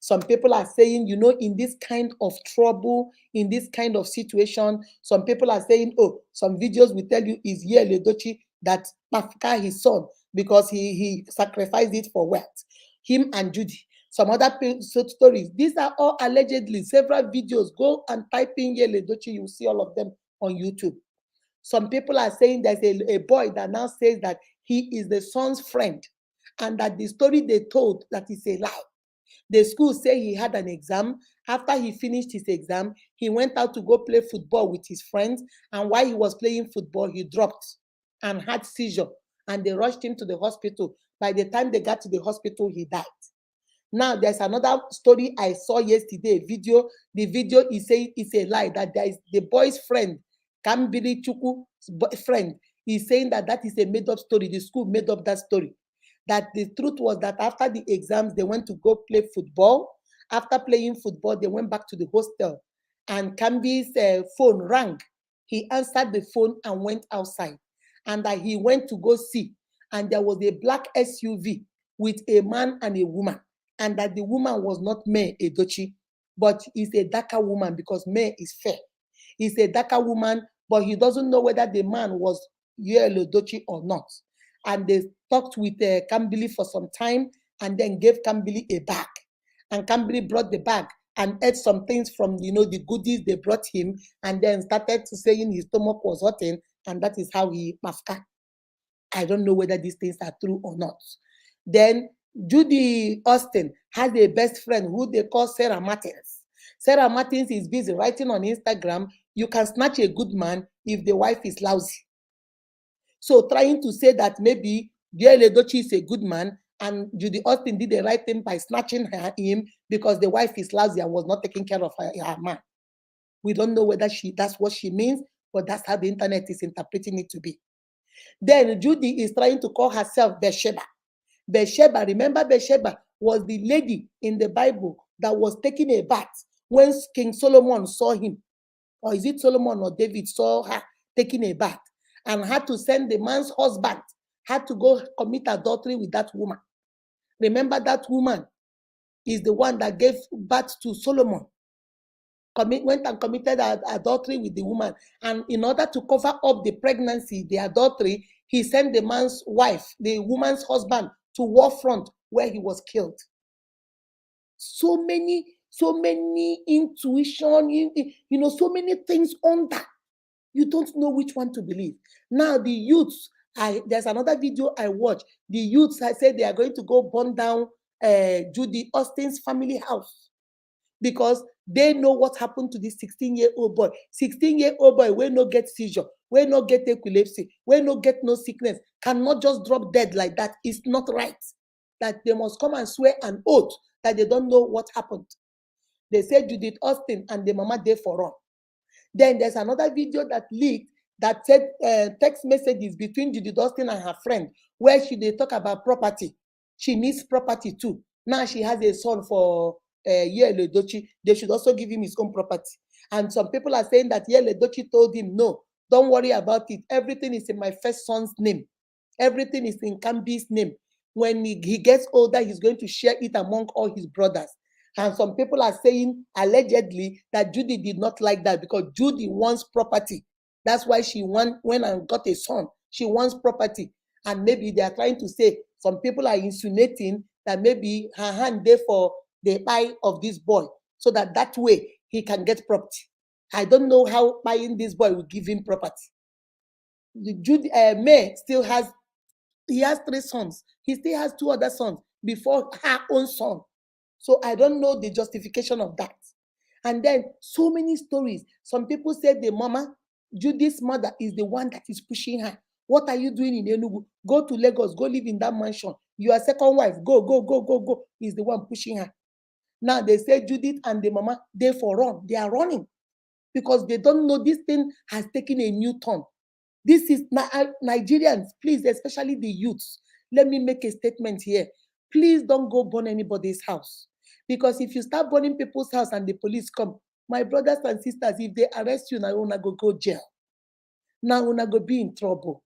Some people are saying, in this kind of trouble, in this kind of situation, some people are saying, some videos will tell you is Edochie that Mafka his son because he sacrificed it for wealth. Him and Judy. Some other stories. These are all allegedly several videos. Go and type in Edochie, you'll see all of them on YouTube. Some people are saying there's a boy that now says that he is the son's friend and that the story they told that is a lie. The school say he had an exam. After he finished his exam, he went out to go play football with his friends. And while he was playing football, he dropped and had seizure. And they rushed him to the hospital. By the time they got to the hospital, he died. Now, there's another story I saw yesterday, video. The video is saying it's a lie, that there is the boy's friend, Kambili Chuku's friend, is saying that is a made-up story. The school made up that story. That the truth was that after the exams, they went to go play football. After playing football, they went back to the hostel. And Kambi's phone rang. He answered the phone and went outside. And that he went to go see. And there was a black SUV with a man and a woman. And that the woman was not May Edochie, but is a darker woman because May is fair. He's a darker woman, but he doesn't know whether the man was Edochie or not. And they talked with Kambili for some time and then gave Kambili a bag. And Kambili brought the bag and ate some things from, the goodies they brought him, and then started saying his stomach was hurting, and that is how he mafka. I don't know whether these things are true or not. Then Judy Austin has a best friend who they call Sarah Martins. Sarah Martins is busy writing on Instagram, you can snatch a good man if the wife is lousy. So trying to say that maybe Edochie is a good man and Judy Austin did the right thing by snatching him because the wife is lousy and was not taking care of her man. We don't know whether that's what she means, but that's how the internet is interpreting it to be. Then Judy is trying to call herself Bathsheba. Bathsheba, remember Bathsheba was the lady in the Bible that was taking a bath when King Solomon saw him. Or is it Solomon or David saw her taking a bath and had to send the man's husband, had to go commit adultery with that woman. Remember that woman is the one that gave birth to Solomon. Went and committed adultery with the woman. And in order to cover up the pregnancy, the adultery, he sent the man's wife, the woman's husband, to war front where he was killed. So many intuition, so many things on that. You don't know which one to believe. Now the youths, there's another video I watched. The youths, I said they are going to go burn down Judy Austin's family house because they know what happened to this 16-year-old boy. 16-year-old boy will not get seizure, will not get epilepsy, will not get no sickness, cannot just drop dead like that. It's not right. That they must come and swear an oath that they don't know what happened. They said Judith Austin and the mama there for run. Then there's another video that leaked that said text messages between Judith Austin and her friend where they talk about property. She needs property too. Now she has a son for Edochie. They should also give him his own property. And some people are saying that Edochie told him, no, don't worry about it. Everything is in my first son's name. Everything is in Kambi's name. When he gets older, he's going to share it among all his brothers. And some people are saying allegedly that Judy did not like that because Judy wants property. That's why she went and got a son. She wants property. And maybe they are trying to say, some people are insinuating that maybe her hand there for the buy of this boy so that way he can get property. I don't know how buying this boy will give him property. Judy May still has, he has 3 sons. He still has 2 other sons before her own son. So I don't know the justification of that. And then so many stories. Some people say the mama, Judy's mother, is the one that is pushing her. What are you doing in Enugu? Go to Lagos, go live in that mansion. Your second wife, go, is the one pushing her. Now they say Judith and the mama, they for run. They are running because they don't know this thing has taken a new turn. This is Nigerians, please, especially the youths. Let me make a statement here. Please don't go burn anybody's house. Because if you start burning people's house and the police come, my brothers and sisters, if they arrest you, now you're going to go jail. Now you're going to be in trouble.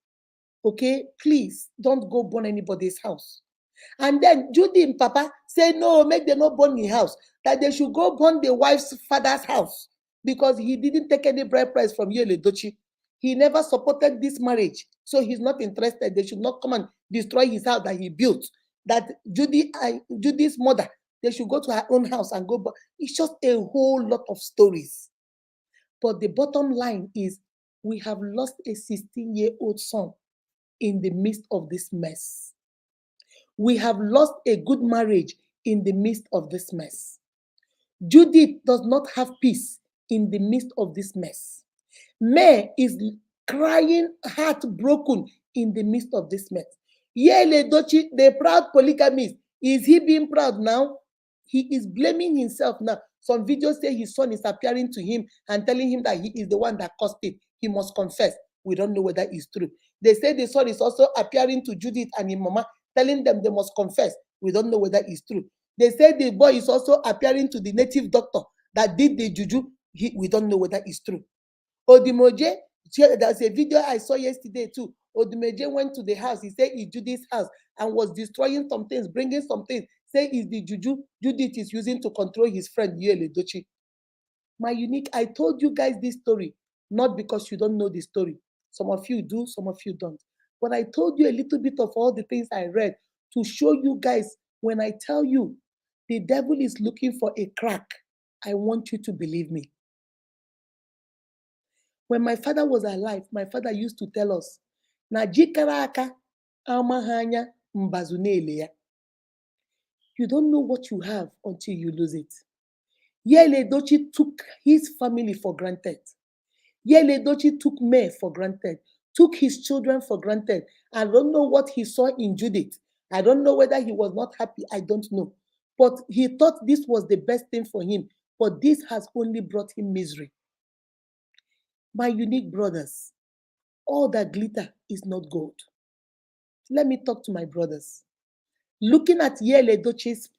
Okay? Please don't go burn anybody's house. And then Judy and Papa say, no, make them not burn the house. That they should go burn the wife's father's house. Because he didn't take any bride price from Edochie. He never supported this marriage. So he's not interested. They should not come and destroy his house that he built. That Judy's mother, they should go to her own house and go. It's just a whole lot of stories. But the bottom line is we have lost a 16-year-old son in the midst of this mess. We have lost a good marriage in the midst of this mess. Judith does not have peace in the midst of this mess. May is crying, heartbroken in the midst of this mess. Edochie, the proud polygamist, is he being proud now? He is blaming himself now. Some videos say his son is appearing to him and telling him that he is the one that caused it. He must confess. We don't know whether it's true. They say the son is also appearing to Judith and his mama, telling them they must confess. We don't know whether it's true. They say the boy is also appearing to the native doctor that did the juju. We don't know whether it's true. Odimoje, there's a video I saw yesterday too. Odimoje went to the house. He said it's Judith's house and was destroying some things, bringing some things. Say it's the juju Judith is using to control his friend Edochie. My unique, I told you guys this story, not because you don't know the story. Some of you do, some of you don't. But I told you a little bit of all the things I read to show you guys when I tell you the devil is looking for a crack. I want you to believe me. When my father was alive, my father used to tell us, na jikaraka amahanya mbazunele ya. You don't know what you have until you lose it. Edochie took his family for granted. Edochie took me for granted, took his children for granted. I don't know what he saw in Judith. I don't know whether he was not happy. I don't know. But he thought this was the best thing for him. But this has only brought him misery. My unique brothers, all that glitter is not gold. Let me talk to my brothers. Looking at Edochie's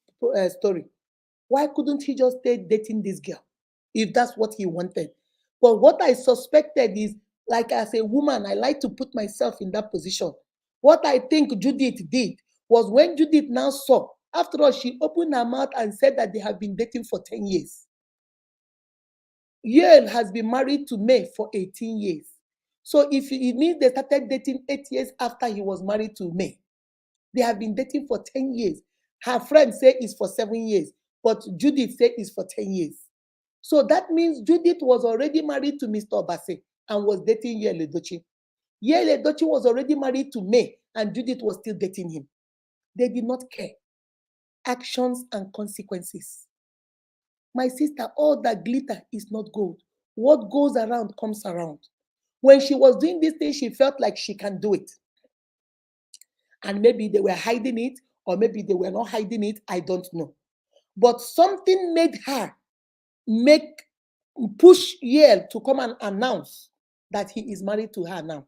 story, why couldn't he just stay dating this girl if that's what he wanted? But what I suspected is, like as a woman, I like to put myself in that position. What I think Judith did was when Judith now saw, after all, she opened her mouth and said that they have been dating for 10 years. Yael has been married to May for 18 years. So if it means they started dating 8 years after he was married to May, they have been dating for 10 years. Her friends say it's for 7 years, but Judith say it's for 10 years. So that means Judith was already married to Mr. Obase and was dating Yul Edochie. Yul Edochie was already married to May, and Judith was still dating him. They did not care. Actions and consequences. My sister, all that glitter is not gold. What goes around comes around. When she was doing this thing, she felt like she can do it. And maybe they were hiding it, or maybe they were not hiding it. I don't know. But something made her make push Yale to come and announce that he is married to her now.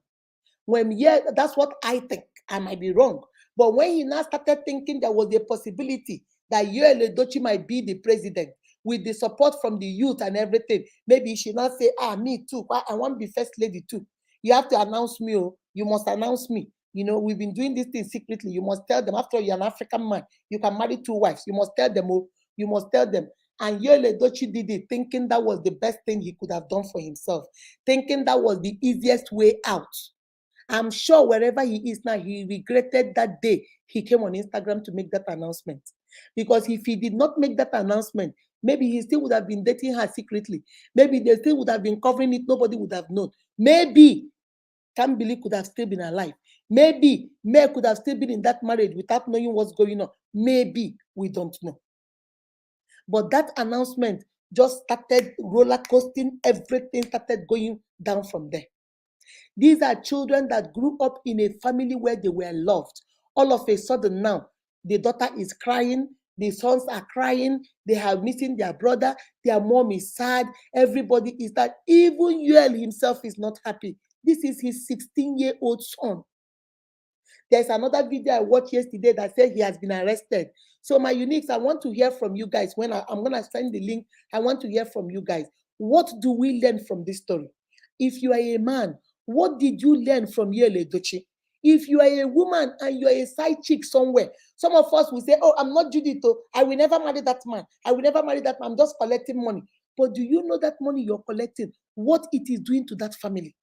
When Yale, that's what I think. I might be wrong. But when he now started thinking there was a possibility that Yul Edochie might be the president with the support from the youth and everything, maybe he should not say, me too. I want to be first lady too. You have to announce me. Oh, you must announce me. We've been doing this thing secretly. You must tell them. After all, you're an African man, you can marry two wives. You must tell them. Oh, you must tell them. And Yul Edochie did it, thinking that was the best thing he could have done for himself, thinking that was the easiest way out. I'm sure wherever he is now, he regretted that day he came on Instagram to make that announcement. Because if he did not make that announcement, maybe he still would have been dating her secretly. Maybe they still would have been covering it. Nobody would have known. Maybe Kambili could have still been alive. Maybe May could have still been in that marriage without knowing what's going on. Maybe, we don't know. But that announcement just started roller coasting. Everything started going down from there. These are children that grew up in a family where they were loved. All of a sudden now, the daughter is crying, the sons are crying, they are missing their brother, their mom is sad, everybody is that. Even Yul himself is not happy. This is his 16-year-old son. There's another video I watched yesterday that said he has been arrested. So my uniques, I want to hear from you guys. When I'm going to send the link, I want to hear from you guys. What do we learn from this story? If you are a man, what did you learn from Yul Edochie? If you are a woman and you are a side chick somewhere, some of us will say, oh, I'm not Judith. I will never marry that man. I will never marry that man. I'm just collecting money. But do you know that money you're collecting, what it is doing to that family?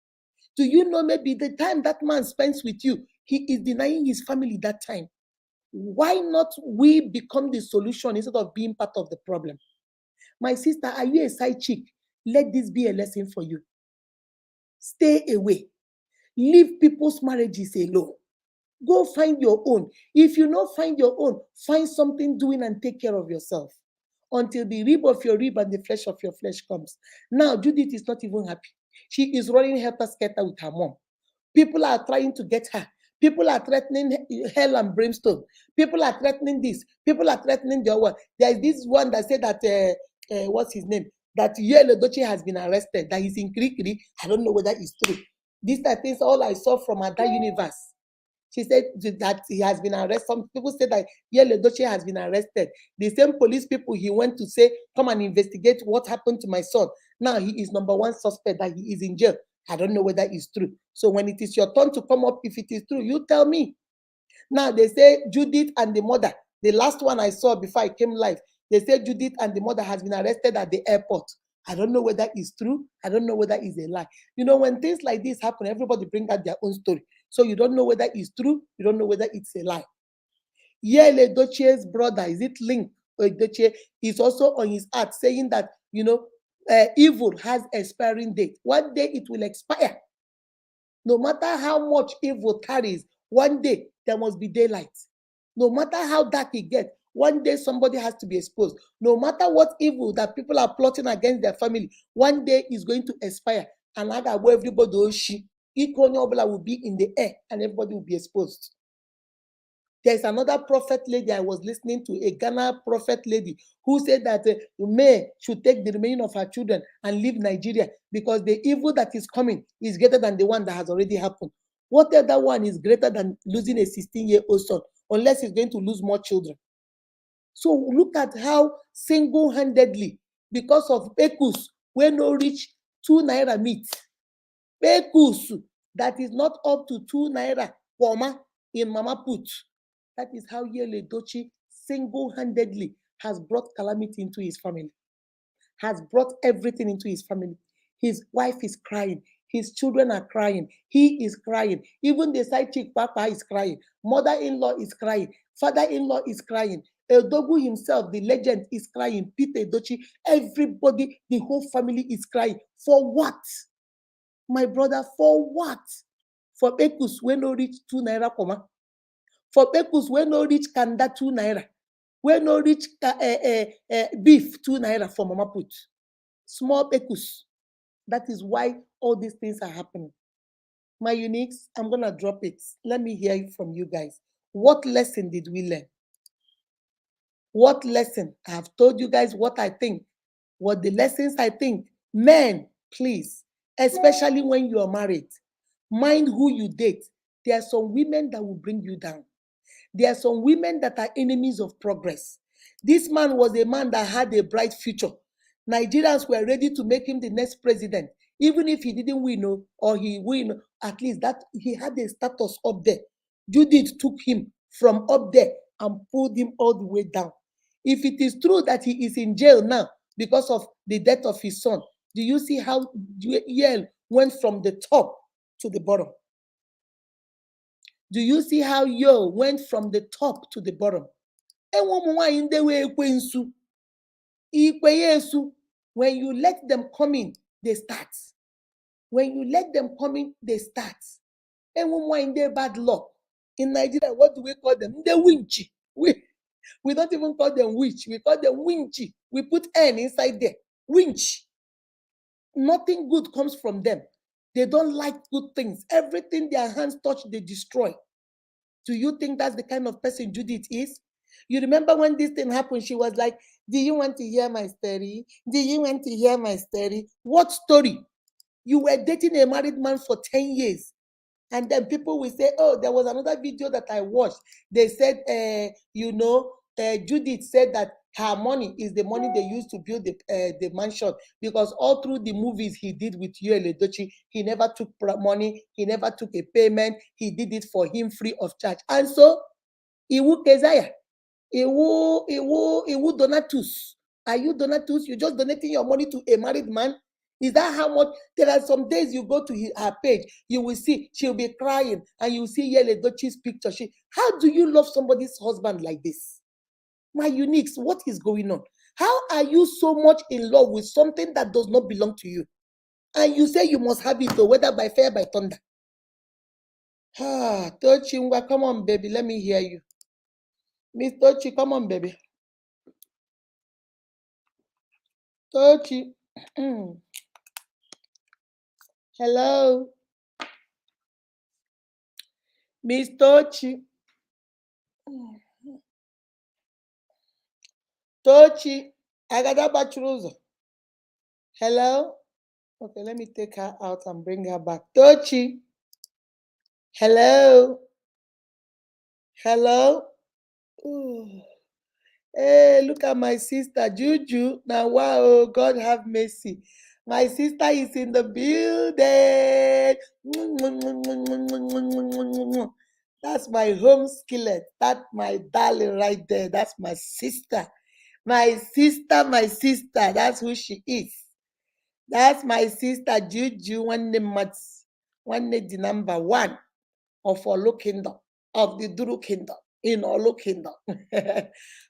Do you know maybe the time that man spends with you, he is denying his family that time? Why not we become the solution instead of being part of the problem? My sister, are you a side chick? Let this be a lesson for you. Stay away. Leave people's marriages alone. Go find your own. If you don't find your own, find something doing and take care of yourself until the rib of your rib and the flesh of your flesh comes. Now, Judith is not even happy. She is running helter-skelter with her mom. People are trying to get her. People are threatening hell and brimstone. People are threatening this. People are threatening the other. There is this one that said that, what's his name? That Yul Edochie has been arrested, that he's in Kirikiri. I don't know whether it's true. These are things all I saw from Ada Universe. She said that he has been arrested. Some people say that Yul Edochie has been arrested. The same police people he went to say, come and investigate what happened to my son. Now he is number one suspect, that he is in jail. I don't know whether it's true. So when it is your turn to come up, if it is true, you tell me. Now they say Judith and the mother, the last one I saw before I came live, they say Judith and the mother has been arrested at the airport. I don't know whether it's true. I don't know whether it's a lie. When things like this happen, everybody bring out their own story. So you don't know whether it's true. You don't know whether it's a lie. Yul Edochie's brother, is it Link Edochie, is also on his art saying that, evil has expiring date. One day it will expire. No matter how much evil carries, one day there must be daylight. No matter how dark it gets, one day somebody has to be exposed. No matter what evil that people are plotting against their family, one day is going to expire. And like where everybody will be in the air and everybody will be exposed. There's another prophet lady I was listening to, a Ghana prophet lady, who said that May should take the remaining of her children and leave Nigeria because the evil that is coming is greater than the one that has already happened. What other one is greater than losing a 16-year-old son, unless he's going to lose more children? So look at how single-handedly, because of Pekus, we no reach 2 naira meat. Pekus that is not up to 2 naira in Mama Put. That is how Yul Edochie single-handedly has brought calamity into his family, has brought everything into his family. His wife is crying. His children are crying. He is crying. Even the side chick Papa is crying. Mother-in-law is crying. Father-in-law is crying. Edogu himself, the legend, is crying. Peter Edochie, everybody, the whole family is crying. For what? My brother, for what? For pekus when no reach 2 naira comma. For pekus when no reach kanda 2 naira. When no reach beef 2 naira for mama put. Small pekus. That is why all these things are happening. My uniques, I'm gonna drop it. Let me hear it from you guys. What lesson did we learn? What lesson? I have told you guys what I think. What the lessons I think. Men, please, especially when you are married, mind who you date. There are some women that will bring you down. There are some women that are enemies of progress. This man was a man that had a bright future. Nigerians were ready to make him the next president, even if he didn't win or he win. At least that he had a status up there. Judith took him from up there and pulled him all the way down. If it is true that he is in jail now because of the death of his son, do you see how Yale went from the top to the bottom? Do you see how Yo went from the top to the bottom? When you let them come in, they start. When you let them come in, they start. And when they bad luck. In Nigeria, what do we call them? The winchy. We don't even call them witch. We call them winchy. We put N inside there. Winch. Nothing good comes from them. They don't like good things. Everything their hands touch, they destroy. Do you think that's the kind of person Judith is? You remember when this thing happened, she was like, do you want to hear my story? Do you want to hear my story? What story? You were dating a married man for 10 years. And then people will say, oh, there was another video that I watched. They said, Judith said that her money is the money they used to build the mansion, because all through the movies he did with Edochie, he never took money, he never took a payment, he did it for him free of charge. And so, Iwu Keziah, Iwu Donatus. Are you Donatus? You're just donating your money to a married man? Is that how much? There are some days you go to her page, you will see she'll be crying, and you see Yele Dochi's picture. How do you love somebody's husband like this? My uniques, what is going on? How are you so much in love with something that does not belong to you? And you say you must have it, though, whether by fire, by thunder. Tochingwa, come on, baby, let me hear you. Miss Tochi, come on, baby. Tochi. Hello. Miss Tochi. Tochi. Agada Bachuruzo. Hello. Okay, let me take her out and bring her back. Tochi. Hello. Hello. Ooh. Hey, look at my sister Juju. Now, wow, God have mercy. My sister is in the building. That's my home skillet. That's my darling right there. That's my sister. My sister, my sister. That's who she is. That's my sister Juju. One name Mats. One name the number one of Olu Kingdom, of the Duru Kingdom, in Olu Kingdom.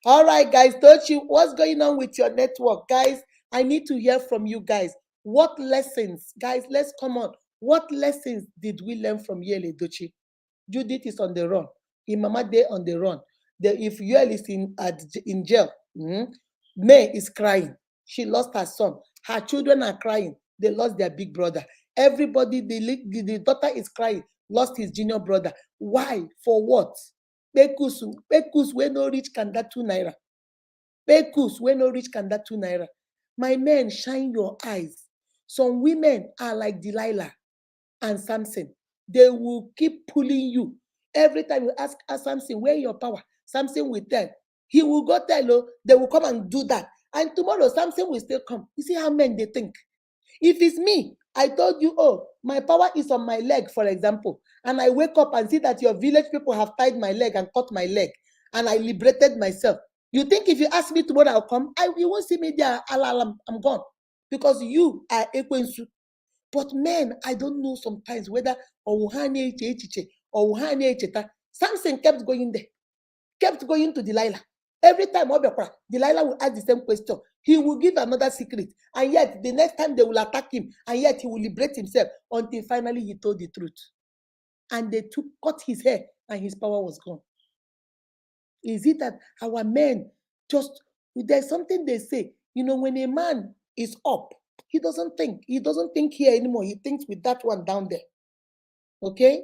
All right, guys, Tochi, what's going on with your network? Guys, I need to hear from you guys. What lessons, guys, let's come on. What lessons did we learn from Yele Edochie? Judith is on the run. Imama Day on the run. If Yele is in jail, May is crying. She lost her son. Her children are crying. They lost their big brother. Everybody, the daughter is crying, lost his junior brother. Why? For what? Pekus when no reach kanda 2 naira. Pekus when no reach kanda 2 naira. My men, shine your eyes. Some women are like Delilah and Samson. They will keep pulling you. Every time you ask Samson, where your power? Samson will tell. He will go tell, they will come and do that. And tomorrow, Samson will still come. You see how men they think. If it's me, I told you, oh, my power is on my leg, for example, and I wake up and see that your village people have tied my leg and cut my leg, and I liberated myself. You think if you ask me tomorrow, I'll come? You won't see me there. I'm gone. Because you are Ekwensu. But men, I don't know sometimes whether Samson kept going there, kept going to Delilah. Every time Delilah will ask the same question. He will give another secret. And yet, the next time they will attack him, and yet he will liberate himself until finally he told the truth. And they cut his hair, and his power was gone. Is it that our men just, there's something they say, when a man is up, he doesn't think. He doesn't think here anymore. He thinks with that one down there. Okay?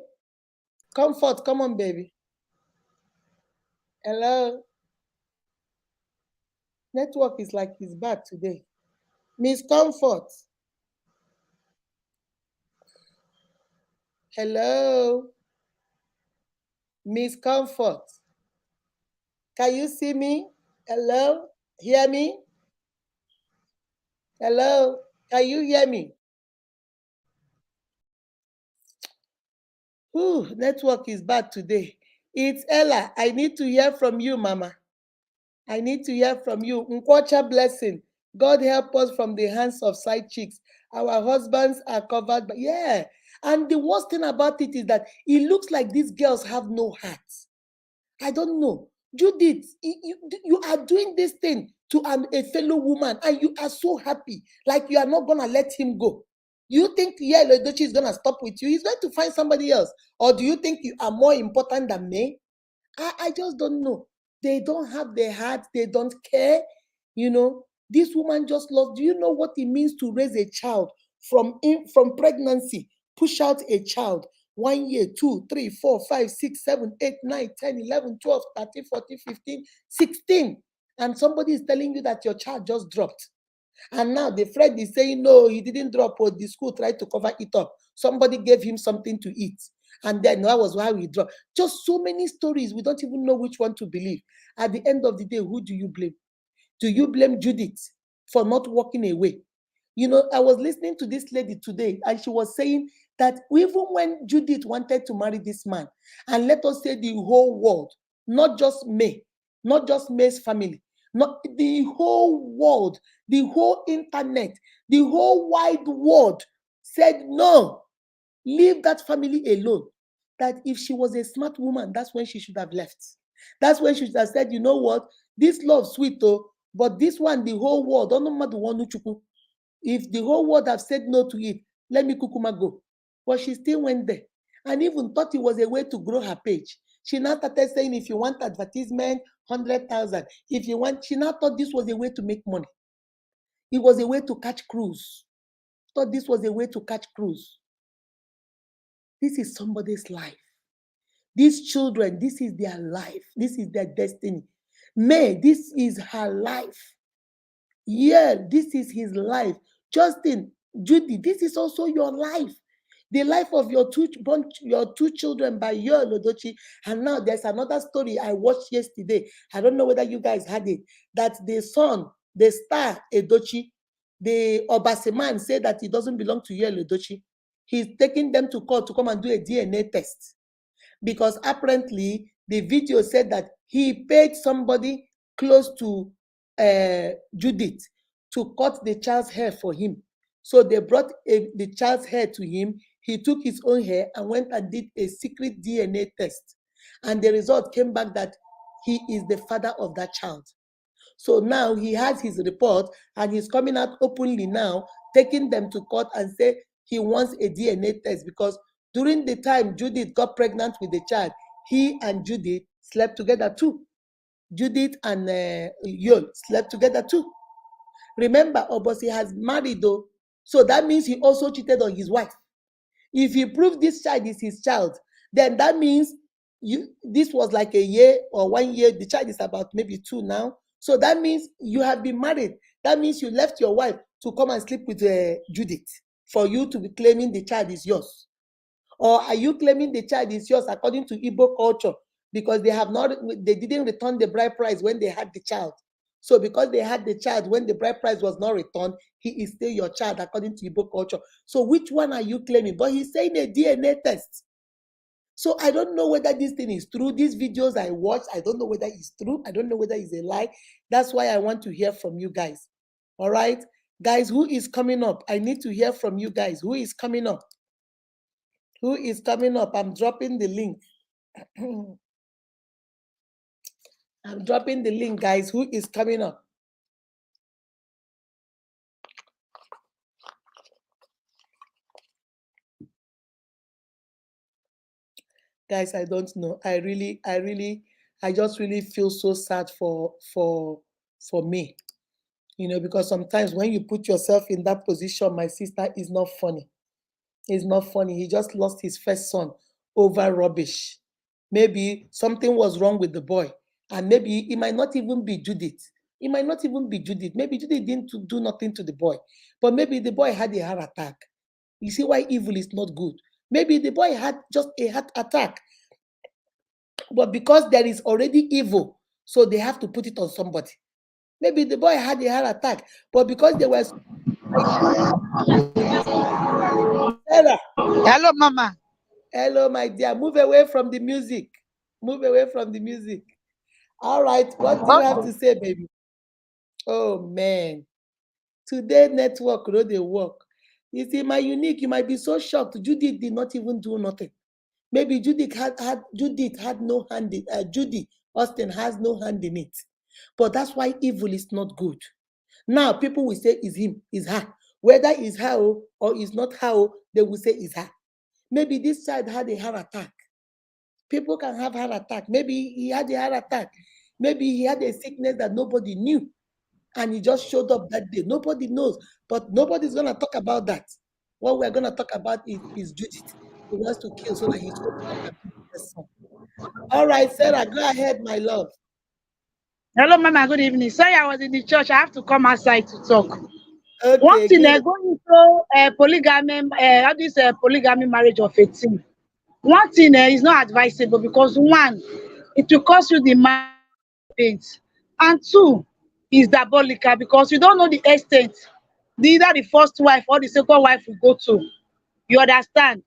Comfort, come on, baby. Hello? Network is like it's bad today. Miss Comfort. Hello? Miss Comfort. Can you see me? Hello? Hear me? Hello? Can you hear me? Ooh, network is bad today. It's Ella. I need to hear from you, Mama. I need to hear from you. Nkwacha blessing. God help us from the hands of side chicks. Our husbands are covered. But yeah. And the worst thing about it is that it looks like these girls have no hearts. I don't know. Judith, you are doing this thing to a fellow woman and you are so happy. Like you are not going to let him go. You think Edochie is going to stop with you? He's going to find somebody else. Or do you think you are more important than me? I just don't know. They don't have their heart. They don't care. This woman just lost. Do you know what it means to raise a child from pregnancy? Push out a child 1 year, 2, 3, 4, 5, 6, 7, 8, 9, 10, 11, 12, 13, 14, 15, 16. And somebody is telling you that your child just dropped. And now the friend is saying, no, he didn't drop, or the school tried to cover it up. Somebody gave him something to eat. And then that was why we dropped. Just so many stories. We don't even know which one to believe. At the end of the day, who do you blame? Do you blame Judith for not walking away? I was listening to this lady today, and she was saying that even when Judith wanted to marry this man, and let us say the whole world, not just May, not just May's family, not the whole world, the whole internet, the whole wide world said, no, leave that family alone. That if she was a smart woman, that's when she should have left. That's when she should have said, you know what, this love sweet, oh, but this one, the whole world, don't know matter one. If the whole world have said no to it, let me kukuma go. But she still went there and even thought it was a way to grow her page. She now started saying, if you want advertisement, 100,000. If you want, she now thought this was a way to make money. It was a way to catch cruise. Thought this was a way to catch cruise. This is somebody's life. These children, this is their life. This is their destiny. May, this is her life. Yeah, this is his life. Justin, Judy, this is also your life. The life of your two children by your Edochie. And now there's another story I watched yesterday. I don't know whether you guys had it. That the son, the star Edochie, the Obaseman said that he doesn't belong to your Edochie. He's taking them to court to come and do a DNA test. Because apparently the video said that he paid somebody close to Judith to cut the child's hair for him. So they brought the child's hair to him. He took his own hair and went and did a secret DNA test. And the result came back that he is the father of that child. So now he has his report and he's coming out openly now, taking them to court and say he wants a DNA test because during the time Judith got pregnant with the child, he and Judith slept together too. Judith and Yul slept together too. Remember, Obosi has married though, so that means he also cheated on his wife. If he proved this child is his child, then that means this was like a year or 1 year. The child is about maybe 2 now. So that means you have been married. That means you left your wife to come and sleep with Judith for you to be claiming the child is yours. Or are you claiming the child is yours according to Igbo culture because they didn't return the bride price when they had the child. So because they had the child when the bride price was not returned, he is still your child according to Igbo culture. So which one are you claiming? But he's saying a DNA test. So I don't know whether this thing is true. These videos I watched, I don't know whether it's true. I don't know whether it's a lie. That's why I want to hear from you guys. All right? Guys, who is coming up? I need to hear from you guys. Who is coming up? Who is coming up? I'm dropping the link. I'm dropping the link, guys. Who is coming up? Guys, I don't know. I just really feel so sad for me. Because sometimes when you put yourself in that position, my sister, is not funny. It's not funny. He just lost his first son over rubbish. Maybe something was wrong with the boy, and maybe it might not even be Judith. It might not even be Judith. Maybe Judith didn't do nothing to the boy, but maybe the boy had a heart attack. You see why evil is not good. Maybe the boy had just a heart attack, but because there is already evil, so they have to put it on somebody. Maybe the boy had a heart attack, but because they were Sarah, Hello, Mama. hello, my dear. Move away from the music. Move away from the music. All right. What do you have Okay. to say, baby? Oh, man. Today, network, they work. You see, my unique, you might be so shocked. Judith did not even do nothing. Maybe Judith had no hand in Judy Austin has no hand in it. But that's why evil is not good. Now people will say is him, is her. Whether it's her or is not her, they will say is her. Maybe this child had a heart attack. People can have heart attack. Maybe he had a heart attack. Maybe he had a sickness that nobody knew, and he just showed up that day. Nobody knows, but nobody's gonna talk about that. What we're gonna talk about is Judith. He wants to kill so that his own son can be the best son. All right, Sarah, go ahead, my love. Hello, Mama. Good evening. Sorry, I was in the church. I have to come outside to talk. One Okay, thing, good. going into polygamy, all this polygamy marriage of 18. One thing is not advisable because one, it will cost you the pains, and two, is diabolical because you don't know the extent either the first wife or the second wife will go to. You understand?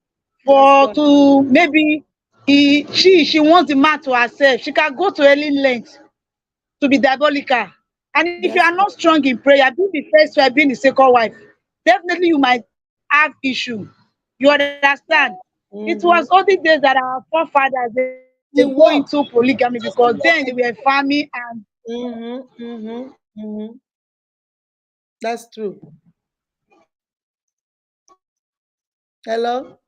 That's For right. to maybe she wants the man to herself. She can go to any length to be diabolical. And if you are That's not right. strong in prayer, being the first wife, being the second wife, definitely you might have issue. You understand? It was Mm-hmm. all the days that our forefathers they go into It worked. polygamy because Just then to they let were them. farming and Mm-hmm. Mm-hmm. Mm-hmm. That's true. Hello?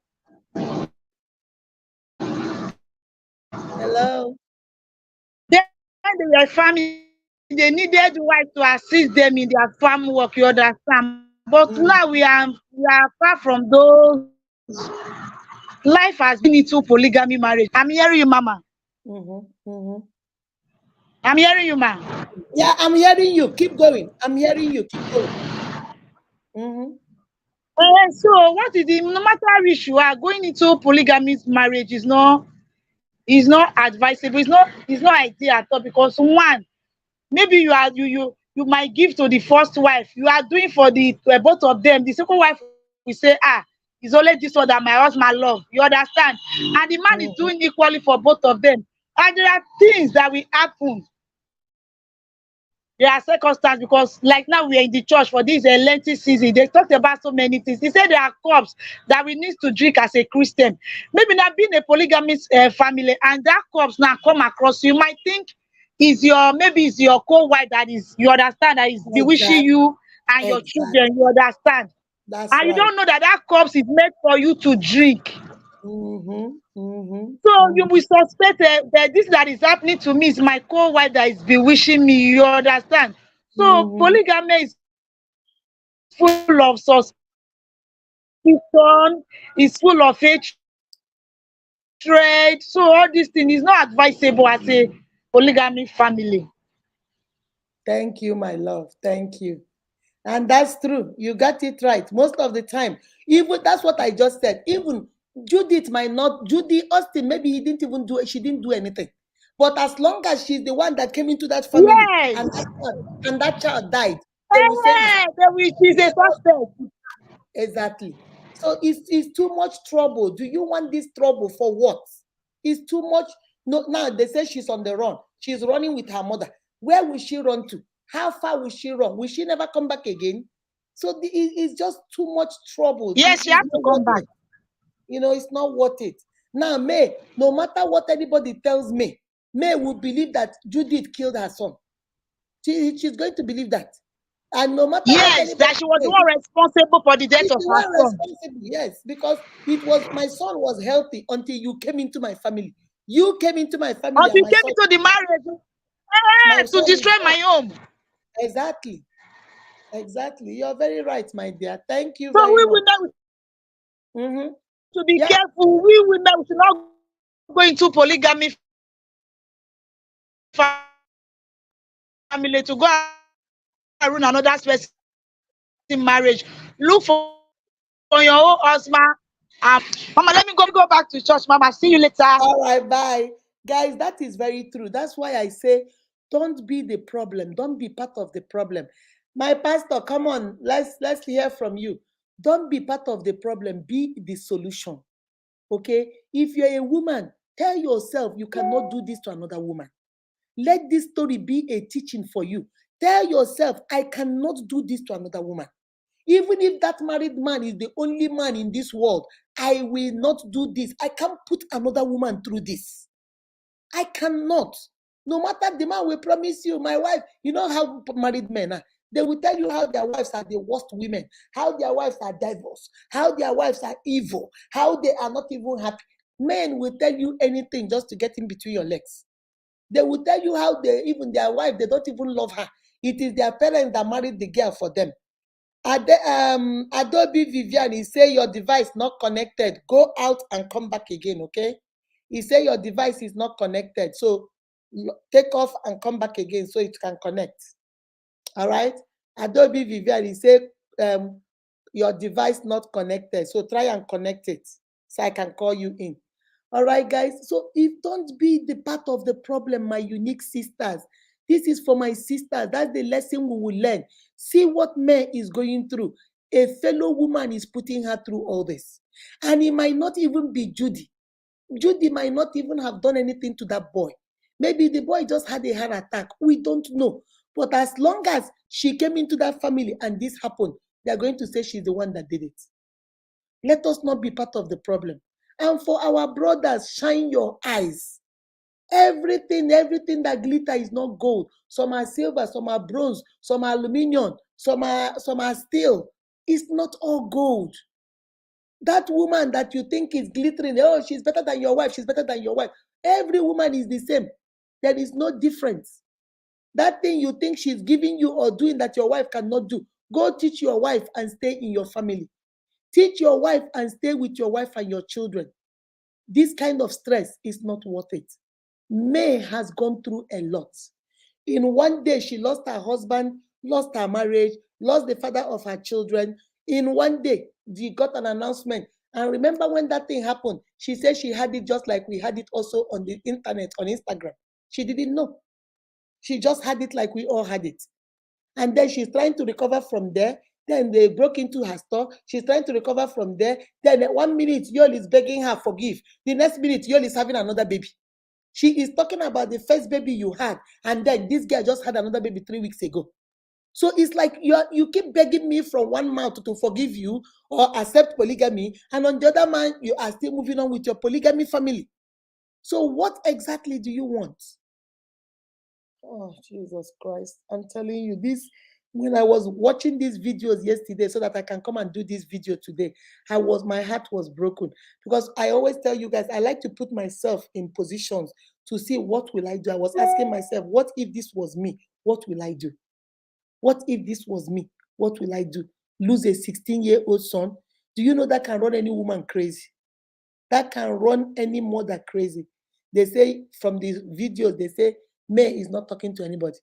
Hello? then they were farming. They needed wife to assist them in their farm work. You understand? But now Mm-hmm. we are far from those. Life has been into polygamy marriage. I'm hearing you, Mama. Mm-hmm. Mm-hmm. I'm hearing you, Ma. Yeah, I'm hearing you. Keep going. I'm hearing you. Keep going. Mm-hmm. So what is the no matter which you are going into polygamous marriage is not advisable. It's not ideal at all because one, maybe you might give to the first wife. You are doing for the both of them. The second wife will say, it's only this one that my husband love. You understand? And the man is doing Mm-hmm. equally for both of them. And there are things that will happen. There are circumstances because like now we are in the church for this Lenten season. They talked about so many things. He said there are cups that we need to drink as a Christian. Maybe now being a polygamous family and that cups now come across you might think is your maybe it's your co-wife that is you understand that is bewitching Exactly. you and your children. Exactly. You understand, That's and you right. don't know that that cups is made for you to drink. Mm-hmm. Mm-hmm. So you will Mm-hmm. suspect that this that is happening to me is my co-wife that is bewitching me. You understand? So Mm-hmm. polygamy is full of suspicion, is full of hatred. So all these things is not advisable as a polygamy family. Thank you, my love. Thank you. And that's true. You got it right. Most of the time, even that's what I just said. Even Judith might not, Judy Austin, maybe she didn't do anything. But as long as she's the one that came into that family Yes. and that child died, they will say it's She's a suspect. exactly. So it's too much trouble. Do you want this trouble for what? It's too much. No, now they say she's on the run. She's running with her mother. Where will she run to? How far will she run? Will she never come back again? So it's just too much trouble. Yes, she It's has not to worth come back. it. It's not worth it. Now, May, no matter what anybody tells me, May will believe that Judith killed her son. She's going to believe that. And no matter what Yes, anybody that she was the says, one responsible for the death she's of the her one son. responsible. Yes, because it was my son was healthy until you came into my family. You came into my family Until and you my came son, into the marriage my to son is destroy gone. my home. Exactly. Exactly. You're very right, my dear. Thank you So very we much. women Mm-hmm. should be Yeah. careful. We women we should not go into polygamy family to go and ruin another person's marriage. Look for your own husband. Mama, let me go back to church. Mama, see you later. All right, bye. Guys, that is very true. That's why I say don't be the problem. Don't be part of the problem. My pastor, come on, let's hear from you. Don't be part of the problem. Be the solution. Okay? If you're a woman, tell yourself you cannot do this to another woman. Let this story be a teaching for you. Tell yourself, I cannot do this to another woman. Even if that married man is the only man in this world, I will not do this. I can't put another woman through this. I cannot. No matter the man will promise you, my wife, you know how married men are. They will tell you how their wives are the worst women, how their wives are divorced, how their wives are evil, how they are not even happy. Men will tell you anything just to get in between your legs. They will tell you how even their wife, they don't even love her. It is their parents that married the girl for them. Adobe Vivian, he say your device not connected. Go out and come back again, okay? He say your device is not connected. So take off and come back again so it can connect. All right? Adobe Vivian, he say your device not connected. So try and connect it so I can call you in. All right, guys. So if don't be the part of the problem, my unique sisters. This is for my sisters. That's the lesson we will learn. See what May is going through. A fellow woman is putting her through all this. And it might not even be Judy. Judy might not even have done anything to that boy. Maybe the boy just had a heart attack. We don't know. But as long as she came into that family and this happened, they're going to say she's the one that did it. Let us not be part of the problem. And for our brothers, shine your eyes. Everything that glitter is not gold. Some are silver, some are bronze, some are aluminium, some are steel. It's not all gold. That woman that you think is glittering, oh, she's better than your wife, she's better than your wife. Every woman is the same. There is no difference. That thing you think she's giving you or doing that your wife cannot do, go teach your wife and stay in your family. Teach your wife and stay with your wife and your children. This kind of stress is not worth it. May has gone through a lot. In one day, she lost her husband, lost her marriage, lost the father of her children. In one day, she got an announcement. And remember when that thing happened, she said she had it just like we had it also on the internet, on Instagram. She didn't know. She just had it like we all had it. And then she's trying to recover from there. Then they broke into her store. She's trying to recover from there. Then 1 minute, Yol is begging her forgive. The next minute, Yol is having another baby. She is talking about the first baby you had, and then this girl just had another baby 3 weeks ago. So it's like you keep begging me from one mouth to forgive you or accept polygamy, and on the other hand, you are still moving on with your polygamy family. So what exactly do you want? Oh, Jesus Christ. I'm telling you, this when I was watching these videos yesterday so that I can come and do this video today, my heart was broken. Because I always tell you guys, I like to put myself in positions to see what will I do. I was asking myself, what if this was me? What will I do? What if this was me? What will I do? Lose a 16-year-old son? Do you know that can run any woman crazy? That can run any mother crazy. They say from the videos, they say May is not talking to anybody.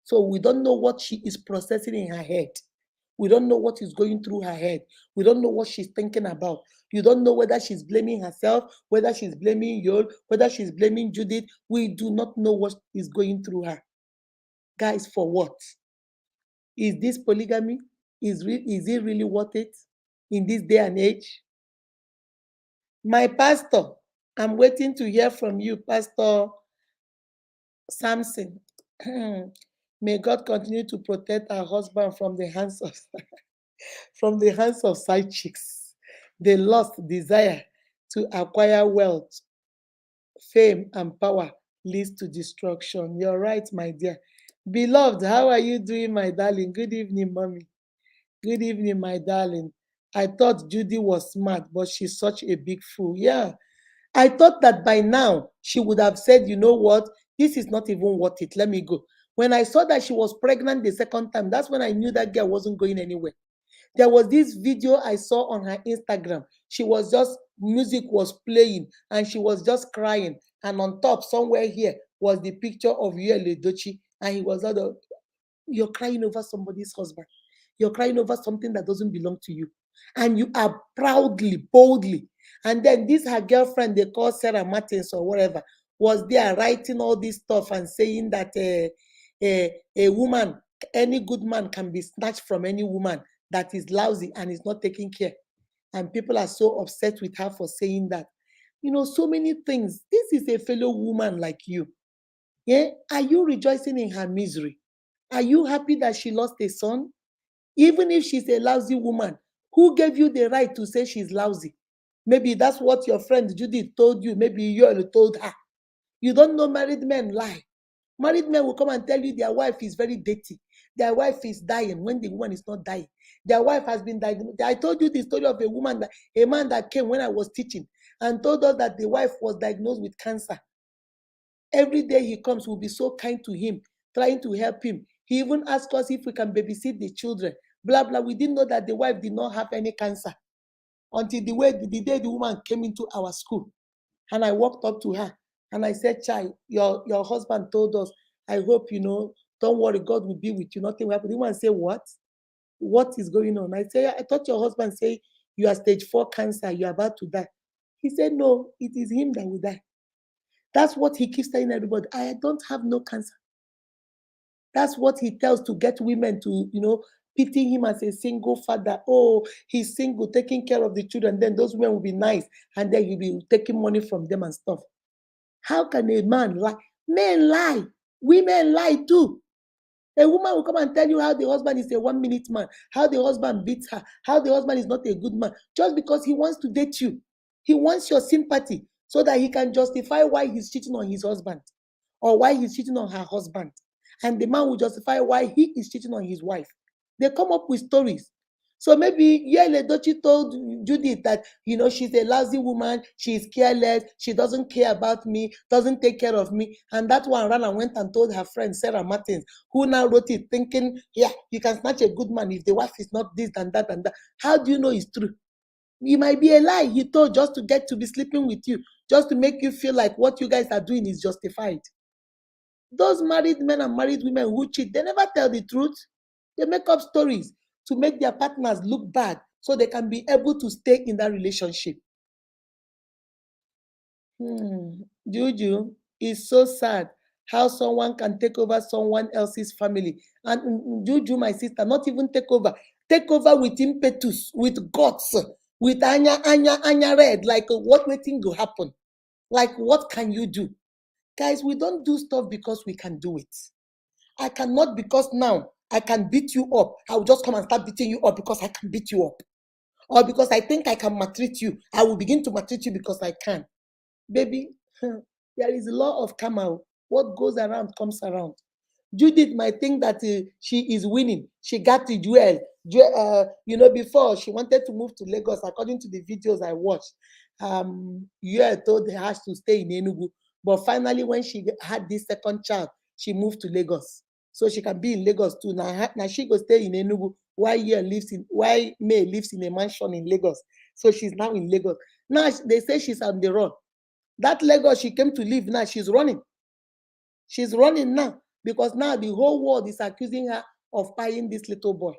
So we don't know what she is processing in her head. We don't know what is going through her head. We don't know what she's thinking about. You don't know whether she's blaming herself, whether she's blaming Yol, whether she's blaming Judith. We do not know what is going through her. Guys, for what? Is this polygamy? Is it really worth it in this day and age? My pastor, I'm waiting to hear from you, Pastor Samson. May God continue to protect our husband from the hands of side chicks. The lust desire to acquire wealth, fame, and power leads to destruction. You're right, my dear. Beloved, how are you doing, my darling? Good evening, mommy. Good evening, my darling. I thought Judy was smart, but she's such a big fool. Yeah, I thought that by now she would have said, you know what, this is not even worth it. Let me go. When I saw that she was pregnant the second time, that's when I knew that girl wasn't going anywhere. There was this video I saw on her Instagram. She was just, music was playing and she was just crying. And on top, somewhere here, was the picture of Edochie. And he was out of, you're crying over somebody's husband. You're crying over something that doesn't belong to you. And you are proudly, boldly. And then this her girlfriend, they call Sarah Martins or whatever, was there writing all this stuff and saying that a woman, any good man can be snatched from any woman that is lousy and is not taking care. And people are so upset with her for saying that. You know, so many things. This is a fellow woman like you. Yeah? Are you rejoicing in her misery? Are you happy that she lost a son? Even if she's a lousy woman, who gave you the right to say she's lousy? Maybe that's what your friend Judith told you. Maybe you told her. You don't know married men lie. Married men will come and tell you their wife is very dirty. Their wife is dying when the woman is not dying. Their wife has been diagnosed. I told you the story of a man that came when I was teaching and told us that the wife was diagnosed with cancer. Every day he comes, we'll be so kind to him, trying to help him. He even asked us if we can babysit the children. Blah, blah. We didn't know that the wife did not have any cancer until the day the woman came into our school. And I walked up to her and I said, Child, your husband told us, I hope, don't worry, God will be with you. Nothing will happen. The woman said, What? What is going on? I said, I thought your husband said you are stage 4 cancer, you're about to die. He said, No, it is him that will die. That's what he keeps telling everybody. I don't have no cancer. That's what he tells to get women to, pity him as a single father. Oh, he's single, taking care of the children. Then those women will be nice. And then he'll be taking money from them and stuff. How can a man lie? Men lie. Women lie too. A woman will come and tell you how the husband is a 1-minute man, how the husband beats her, how the husband is not a good man, just because he wants to date you. He wants your sympathy so that he can justify why he's cheating on his husband or why he's cheating on her husband. And the man will justify why he is cheating on his wife. They come up with stories. So maybe Edochie told Judith that, she's a lousy woman, she's careless, she doesn't care about me, doesn't take care of me. And that one ran and went and told her friend Sarah Martins, who now wrote it thinking, yeah, you can snatch a good man if the wife is not this and that and that. How do you know it's true? It might be a lie he told just to get to be sleeping with you, just to make you feel like what you guys are doing is justified. Those married men and married women who cheat, they never tell the truth. They make up stories to make their partners look bad so they can be able to stay in that relationship. Juju, it's so sad how someone can take over someone else's family. And Juju, my sister, not even take over with impetus, with guts, with anya red. Like what waiting to happen? Like what can you do? Guys, we don't do stuff because we can do it. I cannot, because now I can beat you up. I'll just come and start beating you up because I can beat you up. Or because I think I can maltreat you. I will begin to maltreat you because I can. Baby, there is a law of karma. What goes around comes around. Judith might think that she is winning. She got the jewel. Before she wanted to move to Lagos, according to the videos I watched, told her to stay in Enugu. But finally, when she had this second child, she moved to Lagos. So she can be in Lagos too. Now she go stay in Enugu while May lives in a mansion in Lagos. So she's now in Lagos. Now they say she's on the run. That Lagos she came to live, now she's running. She's running now because now the whole world is accusing her of buying this little boy.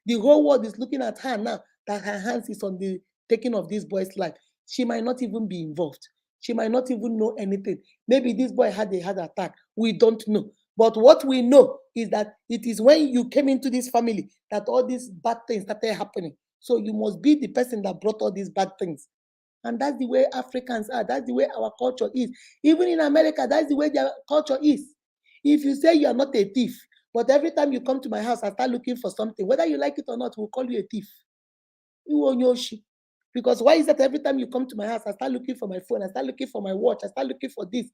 The whole world is looking at her now that her hands is on the taking of this boy's life. She might not even be involved. She might not even know anything. Maybe this boy had a heart attack. We don't know. But what we know is that it is when you came into this family that all these bad things started happening. So you must be the person that brought all these bad things. And that's the way Africans are. That's the way our culture is. Even in America, that's the way their culture is. If you say you are not a thief, but every time you come to my house, I start looking for something, whether you like it or not, we'll call you a thief. Because why is that every time you come to my house, I start looking for my phone, I start looking for my watch, I start looking for this.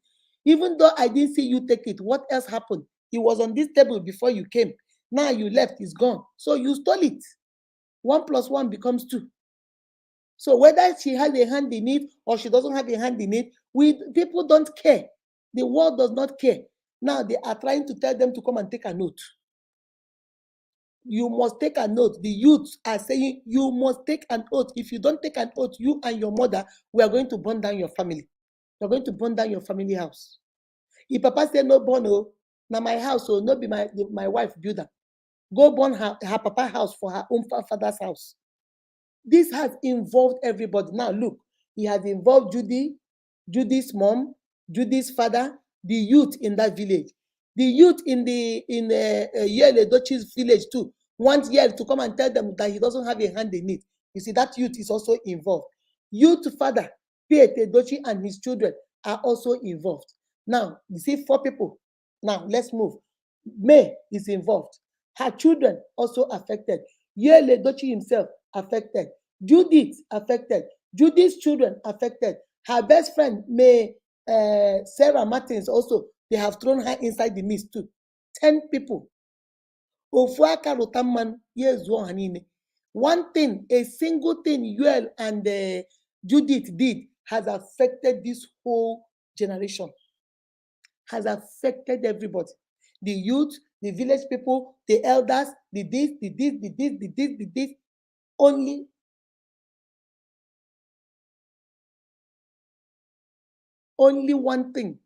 Even though I didn't see you take it, what else happened? It was on this table before you came. Now you left, it's gone. So you stole it. 1 plus 1 becomes 2. So whether she has a hand in it or she doesn't have a hand in it, people don't care. The world does not care. Now they are trying to tell them to come and take a note. You must take an oath. The youths are saying you must take an oath. If you don't take an oath, you and your mother, we are going to burn down your family. We're going to burn down your family house. If Papa say no burn, oh, now my house, oh, not be my wife builder. Go burn her Papa house for her own father's house. This has involved everybody. Now look, he has involved Judy's mom, Judy's father, the youth in that village. The youth in Edochie's village too want Yale to come and tell them that he doesn't have a hand in it. You see, that youth is also involved. Youth father, Edochie and his children are also involved. Now, you see 4 people. Now, let's move. May is involved. Her children also affected. Yale Edochie himself affected. Judith affected. Judith's children affected. Her best friend, Sarah Martins, also, they have thrown her inside the mist too. 10 people. One thing, a single thing Yuel and Judith did has affected this whole generation. Has affected everybody. The youth, the village people, the elders, the this. Only one thing,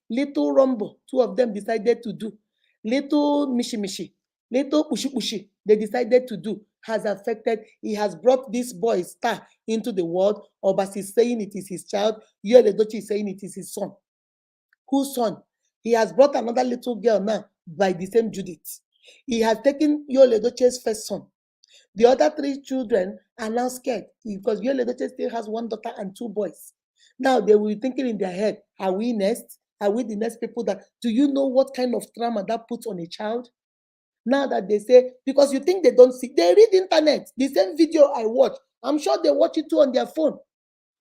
little rumble, 2 of them decided to do. Little mishi, little pushi, they decided to do, has affected. He has brought this boy star into the world. Obas is saying it is his child. Yul Edochie is saying it is his son. Whose son? He has brought another little girl now by the same Judith. He has taken Yul Edochie's first son. The other 3 children are now scared because Yul Edochie still has 1 daughter and 2 boys. Now they will be thinking in their head, are we next? Are we the next people that, do you know what kind of trauma that puts on a child? Now that they say, because you think they don't see, they read internet. The same video I watch, I'm sure they watch it too on their phone.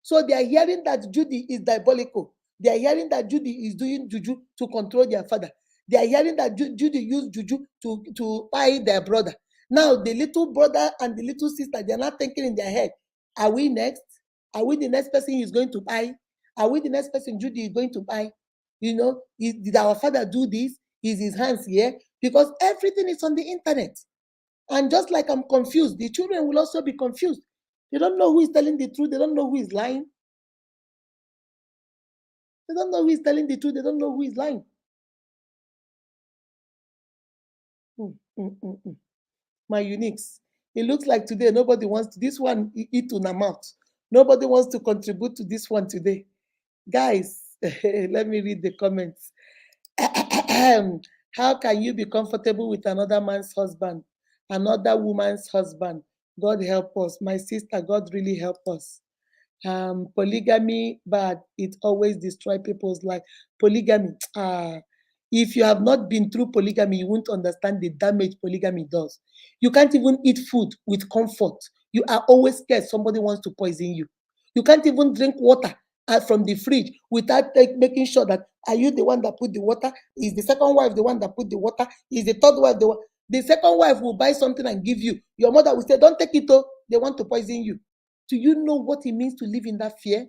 So they are hearing that Judy is diabolical. They are hearing that Judy is doing juju to control their father. They are hearing that Judy used juju to buy their brother. Now the little brother and the little sister, they are not thinking in their head, are we next? Are we the next person he's going to buy? Are we the next person Judy is going to buy? You know, did our father do this? Is his hands here? Because everything is on the internet. And just like I'm confused, the children will also be confused. They don't know who is telling the truth. They don't know who is lying. They don't know who is telling the truth. They don't know who is lying. My uniques. It looks like today nobody wants to, this one eat on a mouth. Nobody wants to contribute to this one today. Guys, let me read the comments. How can you be comfortable with another man's husband, another woman's husband? God help us. My sister, God really help us. Polygamy bad. It always destroys people's life. Polygamy, if you have not been through polygamy, you won't understand the damage polygamy does. You can't even eat food with comfort. You are always scared somebody wants to poison you. You can't even drink water from the fridge without making sure that, are you the one that put the water? Is the second wife the one that put the water? Is the third wife the one? The second wife will buy something and give you. Your mother will say, don't take it, oh, they want to poison you. Do you know what it means to live in that fear?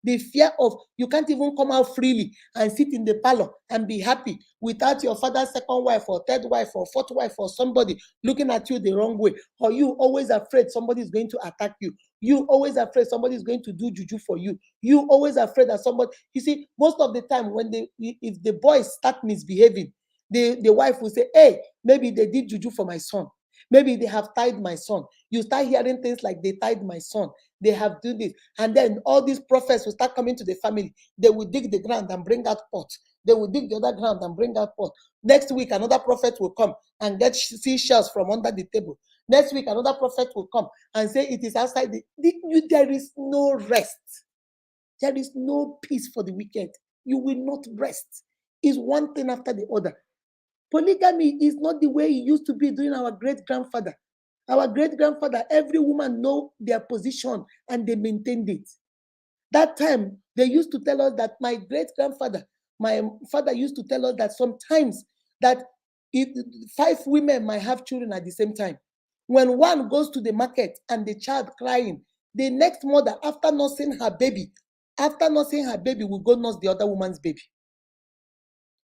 The fear of you can't even come out freely and sit in the parlor and be happy without your father's second wife or third wife or fourth wife or somebody looking at you the wrong way. Or you always afraid somebody is going to attack you. You always afraid somebody is going to do juju for you. You always afraid that somebody, you see, most of the time when if the boys start misbehaving, the wife will say, hey, maybe they did juju for my son. Maybe they have tied my son. You start hearing things like they tied my son. They have done this. And then all these prophets will start coming to the family. They will dig the ground and bring out pot. They will dig the other ground and bring out pot. Next week, another prophet will come and get seashells from under the table. Next week, another prophet will come and say it is outside. There is no rest. There is no peace for the wicked. You will not rest. It's one thing after the other. Polygamy is not the way it used to be during our great-grandfather. Our great-grandfather, every woman know their position and they maintained it. That time, they used to tell us that my great-grandfather, my father used to tell us that sometimes that 5 women might have children at the same time. When one goes to the market and the child crying, the next mother, after nursing her baby, will go nurse the other woman's baby.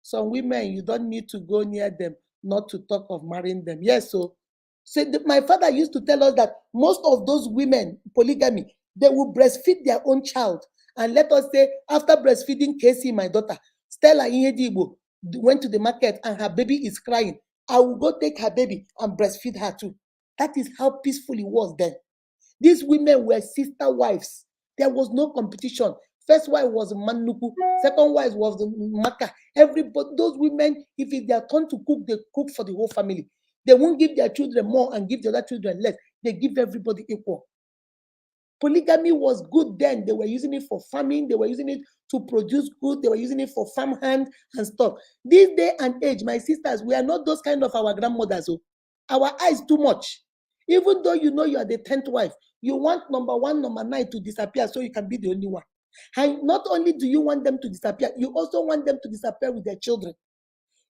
Some women, you don't need to go near them, not to talk of marrying them. Yes, so my father used to tell us that most of those women, polygamy, they will breastfeed their own child. And let us say, after breastfeeding Casey, my daughter, Stella Ihedibo, went to the market and her baby is crying, I will go take her baby and breastfeed her too. That is how peaceful it was then. These women were sister wives. There was no competition. First wife was Manuku, second wife was Maka. Everybody, those women, if it's their turn to cook, they cook for the whole family. They won't give their children more and give the other children less. They give everybody equal. Polygamy was good then. They were using it for farming. They were using it to produce good. They were using it for farmhand and stuff. This day and age, my sisters, we are not those kind of our grandmothers. Oh. Our eyes too much. Even though you know you are the 10th wife, you want number 1, number 9 to disappear so you can be the only one. And not only do you want them to disappear, you also want them to disappear with their children.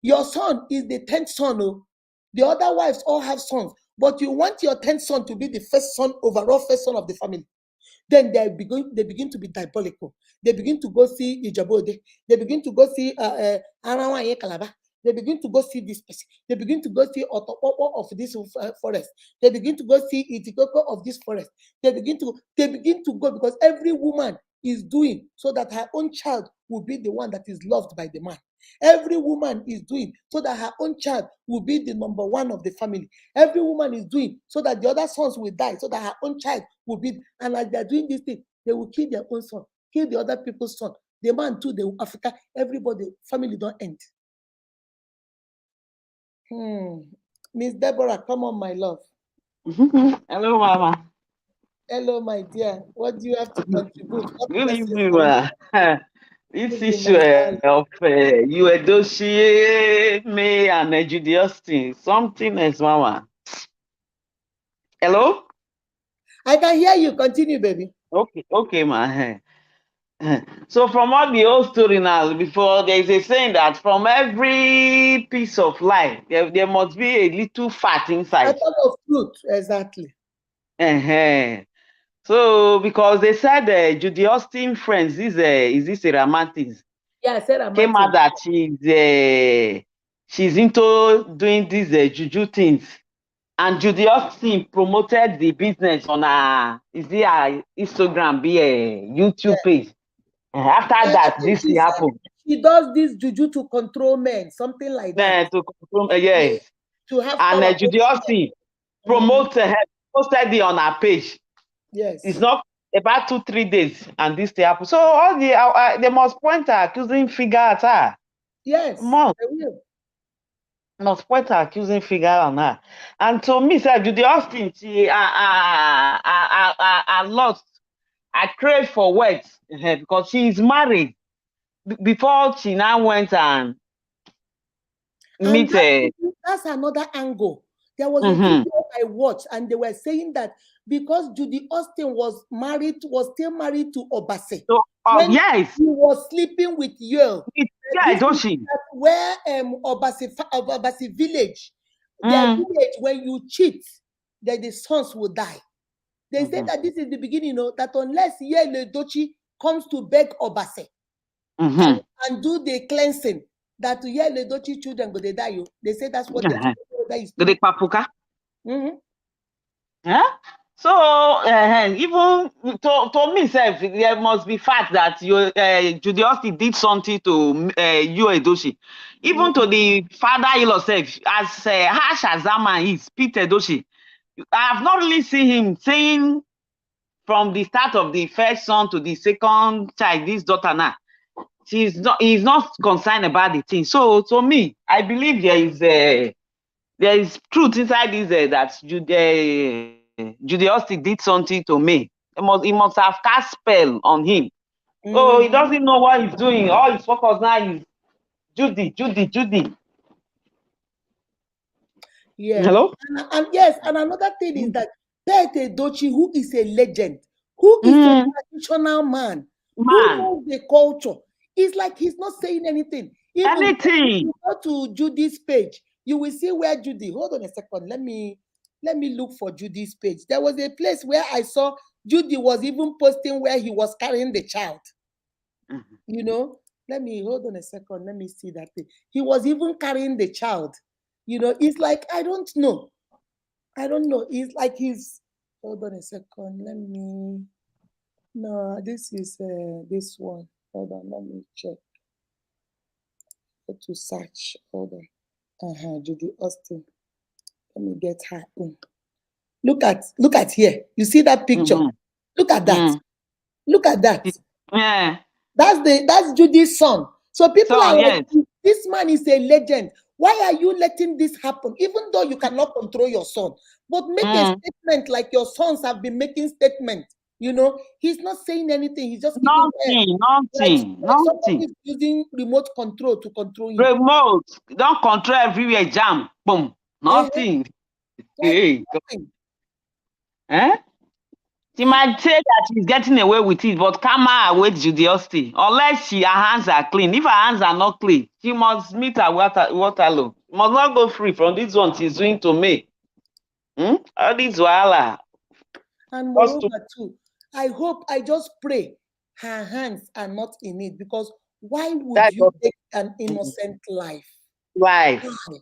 Your son is the 10th son. Oh. The other wives all have sons, but you want your 10th son to be the first son, overall first son of the family. Then they begin to be diabolical. They begin to go see Ijabode. They begin to go see Arawaye Kalaba. They begin to go see this person. They begin to go see Otopopo of this forest. They begin to go see Itikoko of this forest. They begin to go because every woman is doing so that her own child will be the one that is loved by the man. Every woman is doing so that her own child will be the number 1 of the family. Every woman is doing so that the other sons will die, so that her own child will be. And as they're doing this thing, they will kill their own son, kill the other people's son. The man too, the Africa, everybody, family don't end. Miss Deborah, come on, my love. Hello, Mama. Hello, my dear. What do you have to contribute? What Good message evening, are you? ma. This Good evening, issue my darling. of you, Edochie, me, and Judy Austin, something else, Mama. Hello? I can hear you. Continue, baby. Okay, ma. So from all the old story now, before there is a saying that from every piece of life, there must be a little fat I inside. thought of truth, exactly. So because they said Judy Austin friends is this a romantic? Yeah, Sarah Came out Martin. that she's into doing these juju things, and Judy Austin promoted the business on her Instagram, be a YouTube page. After I that, think this she said happened. she does this juju to control men, something like that. To confirm, yes, To have and power Judy over Austin men. posted it on her page. Yes. It's not about 2-3 days, and this thing happened. So all they must point her accusing figure at her. Yes, Must I will. point her accusing figure on her. And to me, sir, Judy Austin, she I lost. I crave for words because she is married. Before she now went and And meet. that's another angle. There was a video I watched, and they were saying that because Judy Austin was still married to Obase, So when yes, he was sleeping with Yale, yeah, this is Edochie. where Obase village, their village, when you cheat, then the sons will die. They say that this is the beginning, that unless Yale Edochie comes to beg Obase and do the cleansing, that Yale Edochie children go they die. They say that's what the is The Papuka. Mm-hmm. Yeah. So even to me, self, there must be fact that Judy Austin did something to you, Edochie. Even to the father-in-law self, as harsh as that man is, Pete Edochie. I have not really seen him saying from the start of the first son to the second child, this daughter now. He's not concerned about the thing. So to me, I believe there is truth inside this that Judy Austin did something to me. He must have cast spell on him. Oh, he doesn't know what he's doing. All his focus now is Judy. Yeah. Hello? And yes, and another thing is that Pete Edochie, who is a legend, who is a traditional man, Who Man. knows the culture? It's like he's not saying anything. Even if Anything. you go to Judy's page, you will see where Judy. Hold on a second. Let me look for Judy's page. There was a place where I saw Judy was even posting where he was carrying the child. Mhm. You know, let me hold on a second. Let me see that thing. He was even carrying the child. You know, it's like I don't know. I don't know. It's like he's. Hold on a second. Let me. No, this is this one. Hold on. Let me check. Go to search. Hold on. Judy Austin. Let me get her in. Look at here. You see that picture? Mhm. Look at that. Mm. Look at that. Yeah. That's Judy's son. So people So are like, yes. this man is a legend. Why are you letting this happen? Even though you cannot control your son, but make a Mm. statement like your sons have been making statements. You know, he's not saying anything. He's just keeping quiet. Nothing. Like, Nothing. like Nothing. somebody is using remote control to control him. Remote. Don't control everywhere. Jam. Boom. Nothing. Like Hey. nothing. Eh? She might say that she's getting away with it, but karma awaits Judy Austin. Unless her hands are clean. If her hands are not clean, she must meet her waterloo. Must not go free from this one she's doing to me. All this wahala. And Just to moreover, too, I just pray her hands are not in it, because why would that you take an innocent life? life. Why?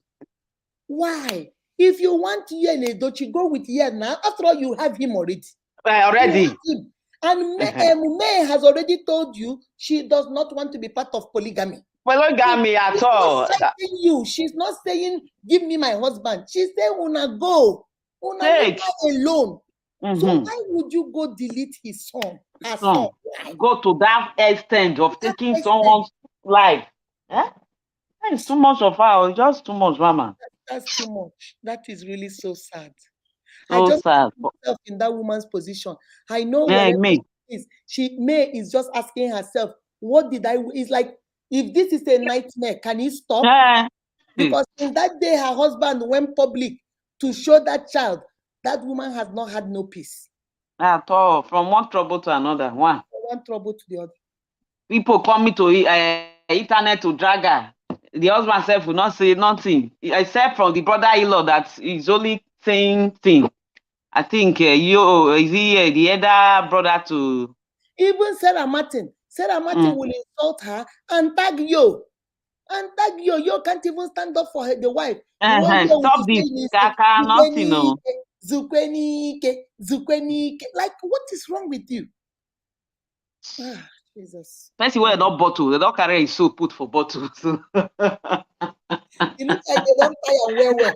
Why? If you want Edochie, go with now. After all, you have him already. You Already. have him. And Uh-huh. May has already told you she does not want to be part of polygamy. Polygamy at She's not all. citing you. She's not saying, give me my husband. She's saying, Una go. Una leave Take. her alone. So Mm-hmm. why would you go delete his son, her son? Son, Why? go to that extent of That taking extent, someone's life. Eh? That is too much of her. Just too much, mama. that's too much. That is really so sad. I So just sad. put myself in that woman's position. I know Eh, wherever me. she is, May is just asking herself, what did I? It's like, if this is a nightmare, can it stop? Eh. Because since that day her husband went public to show that child, that woman has not had no peace. At all. From one trouble to another. One. From one trouble to the other. People coming to internet to drag her. The husband self will not say nothing, except from the brother-in-law that is only saying thing. I think is he the other brother to Even Sarah Martin will insult her and tag Yo. And tag Yo. Yo can't even stand up for the wife. What Yo will stop be this saying is kaka nothing. No. Zukwenike. Like, what is wrong with you? Ah, Jesus. Person wey don bottle, they don't carry his soap put for bottle. So. You look like they don't tie and well.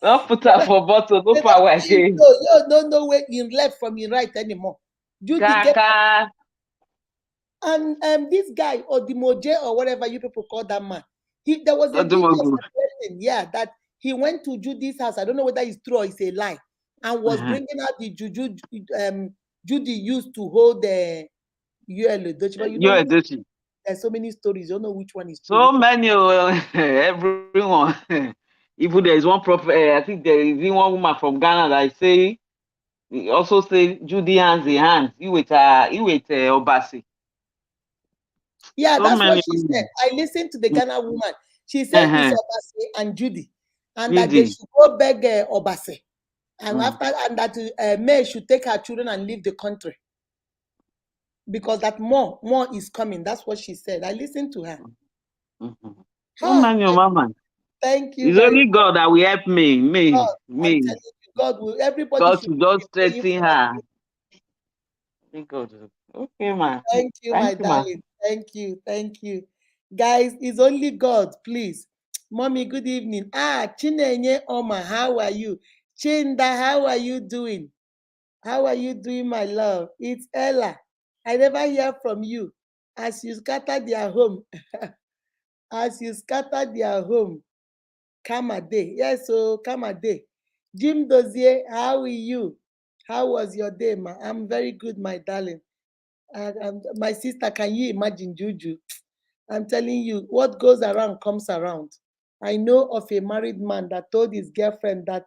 Don't put her for bottle, no They don't power tie him, again. you don't know where you left from your right anymore. Judy get, Kaka. and this guy or the Moje or whatever you people call that man. There was a video Odumogu. circulating, that he went to Judy's house. I don't know whether it's true or it's a lie, and was bringing out the juju Judy used to hold the Edochie. But You Edochie. there's so many stories. You don't know which one is true. So many, everyone. Even there is one prophet, I think there is one woman from Ghana that say, also say Judy hands in hands. You with Obasi. Yeah, So that's what many she said. women. I listened to the Ghana woman. She said it's Uh-huh. Obase and Judy, and that they Judy. should go beg Obase, and Mm. after, and that May should take her children and leave the country, because that more is coming. That's what she said. I listened to her. Mm-hmm. So Ah, many mama. thank you It's very only much. God that will help me. God, I'm Me. telling you, God will. Everybody God should to be just praying strengthen for her. her. Thank God. Okay, man. Thank you, my Thank you, man. darling. Thank you. Guys, it's only God, please. Mommy, good evening. Chinenye Oma, how are you? Chinda, how are you doing? How are you doing, my love? It's Ella. I never hear from you. As you scatter their home, come a day. Yes, so come a day. Jim Dozier, how are you? How was your day, ma? I'm very good, my darling. And my sister, can you imagine, Juju? I'm telling you, what goes around comes around. I know of a married man that told his girlfriend that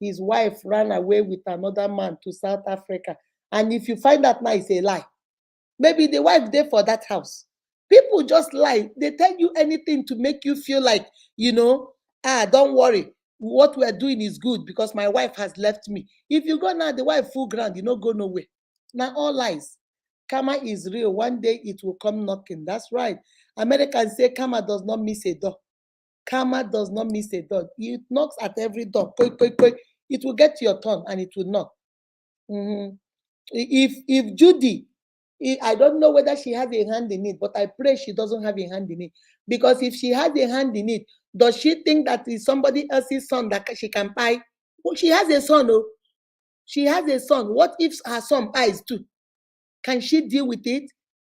his wife ran away with another man to South Africa, And if you find out now, it's a lie. Maybe the wife there for that house. People just lie. They tell you anything to make you feel like, don't worry. What we are doing is good because my wife has left me. If you go now, the wife full ground, you don't go nowhere. Now, all lies. Karma is real. One day it will come knocking. That's right. Americans say karma does not miss a door. Karma does not miss a door. It knocks at every door. Quick, quick, quick. It will get to your turn and it will knock. If Judy, I don't know whether she has a hand in it, but I pray she doesn't have a hand in it. Because if she has a hand in it, does she think that is somebody else's son that she can buy? Well, she has a son, oh. She has a son. What if her son buys too? Can she deal with it?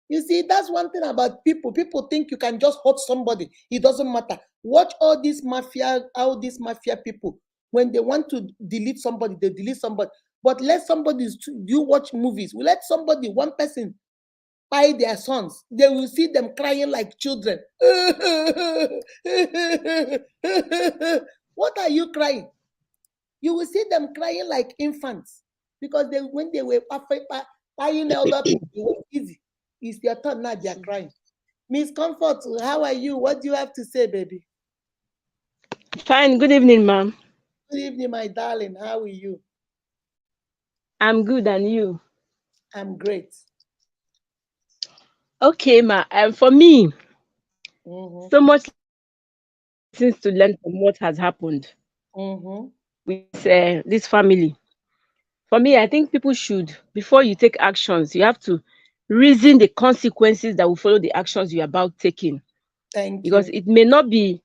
You see, that's one thing about people. People think you can just hurt somebody. It doesn't matter. Watch all these mafia people. When they want to delete somebody, they delete somebody. But let somebody, you watch movies. Let somebody, one person, buy their sons. They will see them crying like children. What are you crying? You will see them crying like infants. Because when they were buying elder people, it was easy. It's their turn now, they are crying. Miss Comfort, how are you? What do you have to say, baby? Fine. Good evening, ma'am. Good evening, my darling. How are you? I'm good, and you? I'm great. Okay, ma. For me, so much lessons to learn from what has happened with this family. For me, I think people should, before you take actions, you have to reason the consequences that will follow the actions you're about taking. Thank Because you. it may not be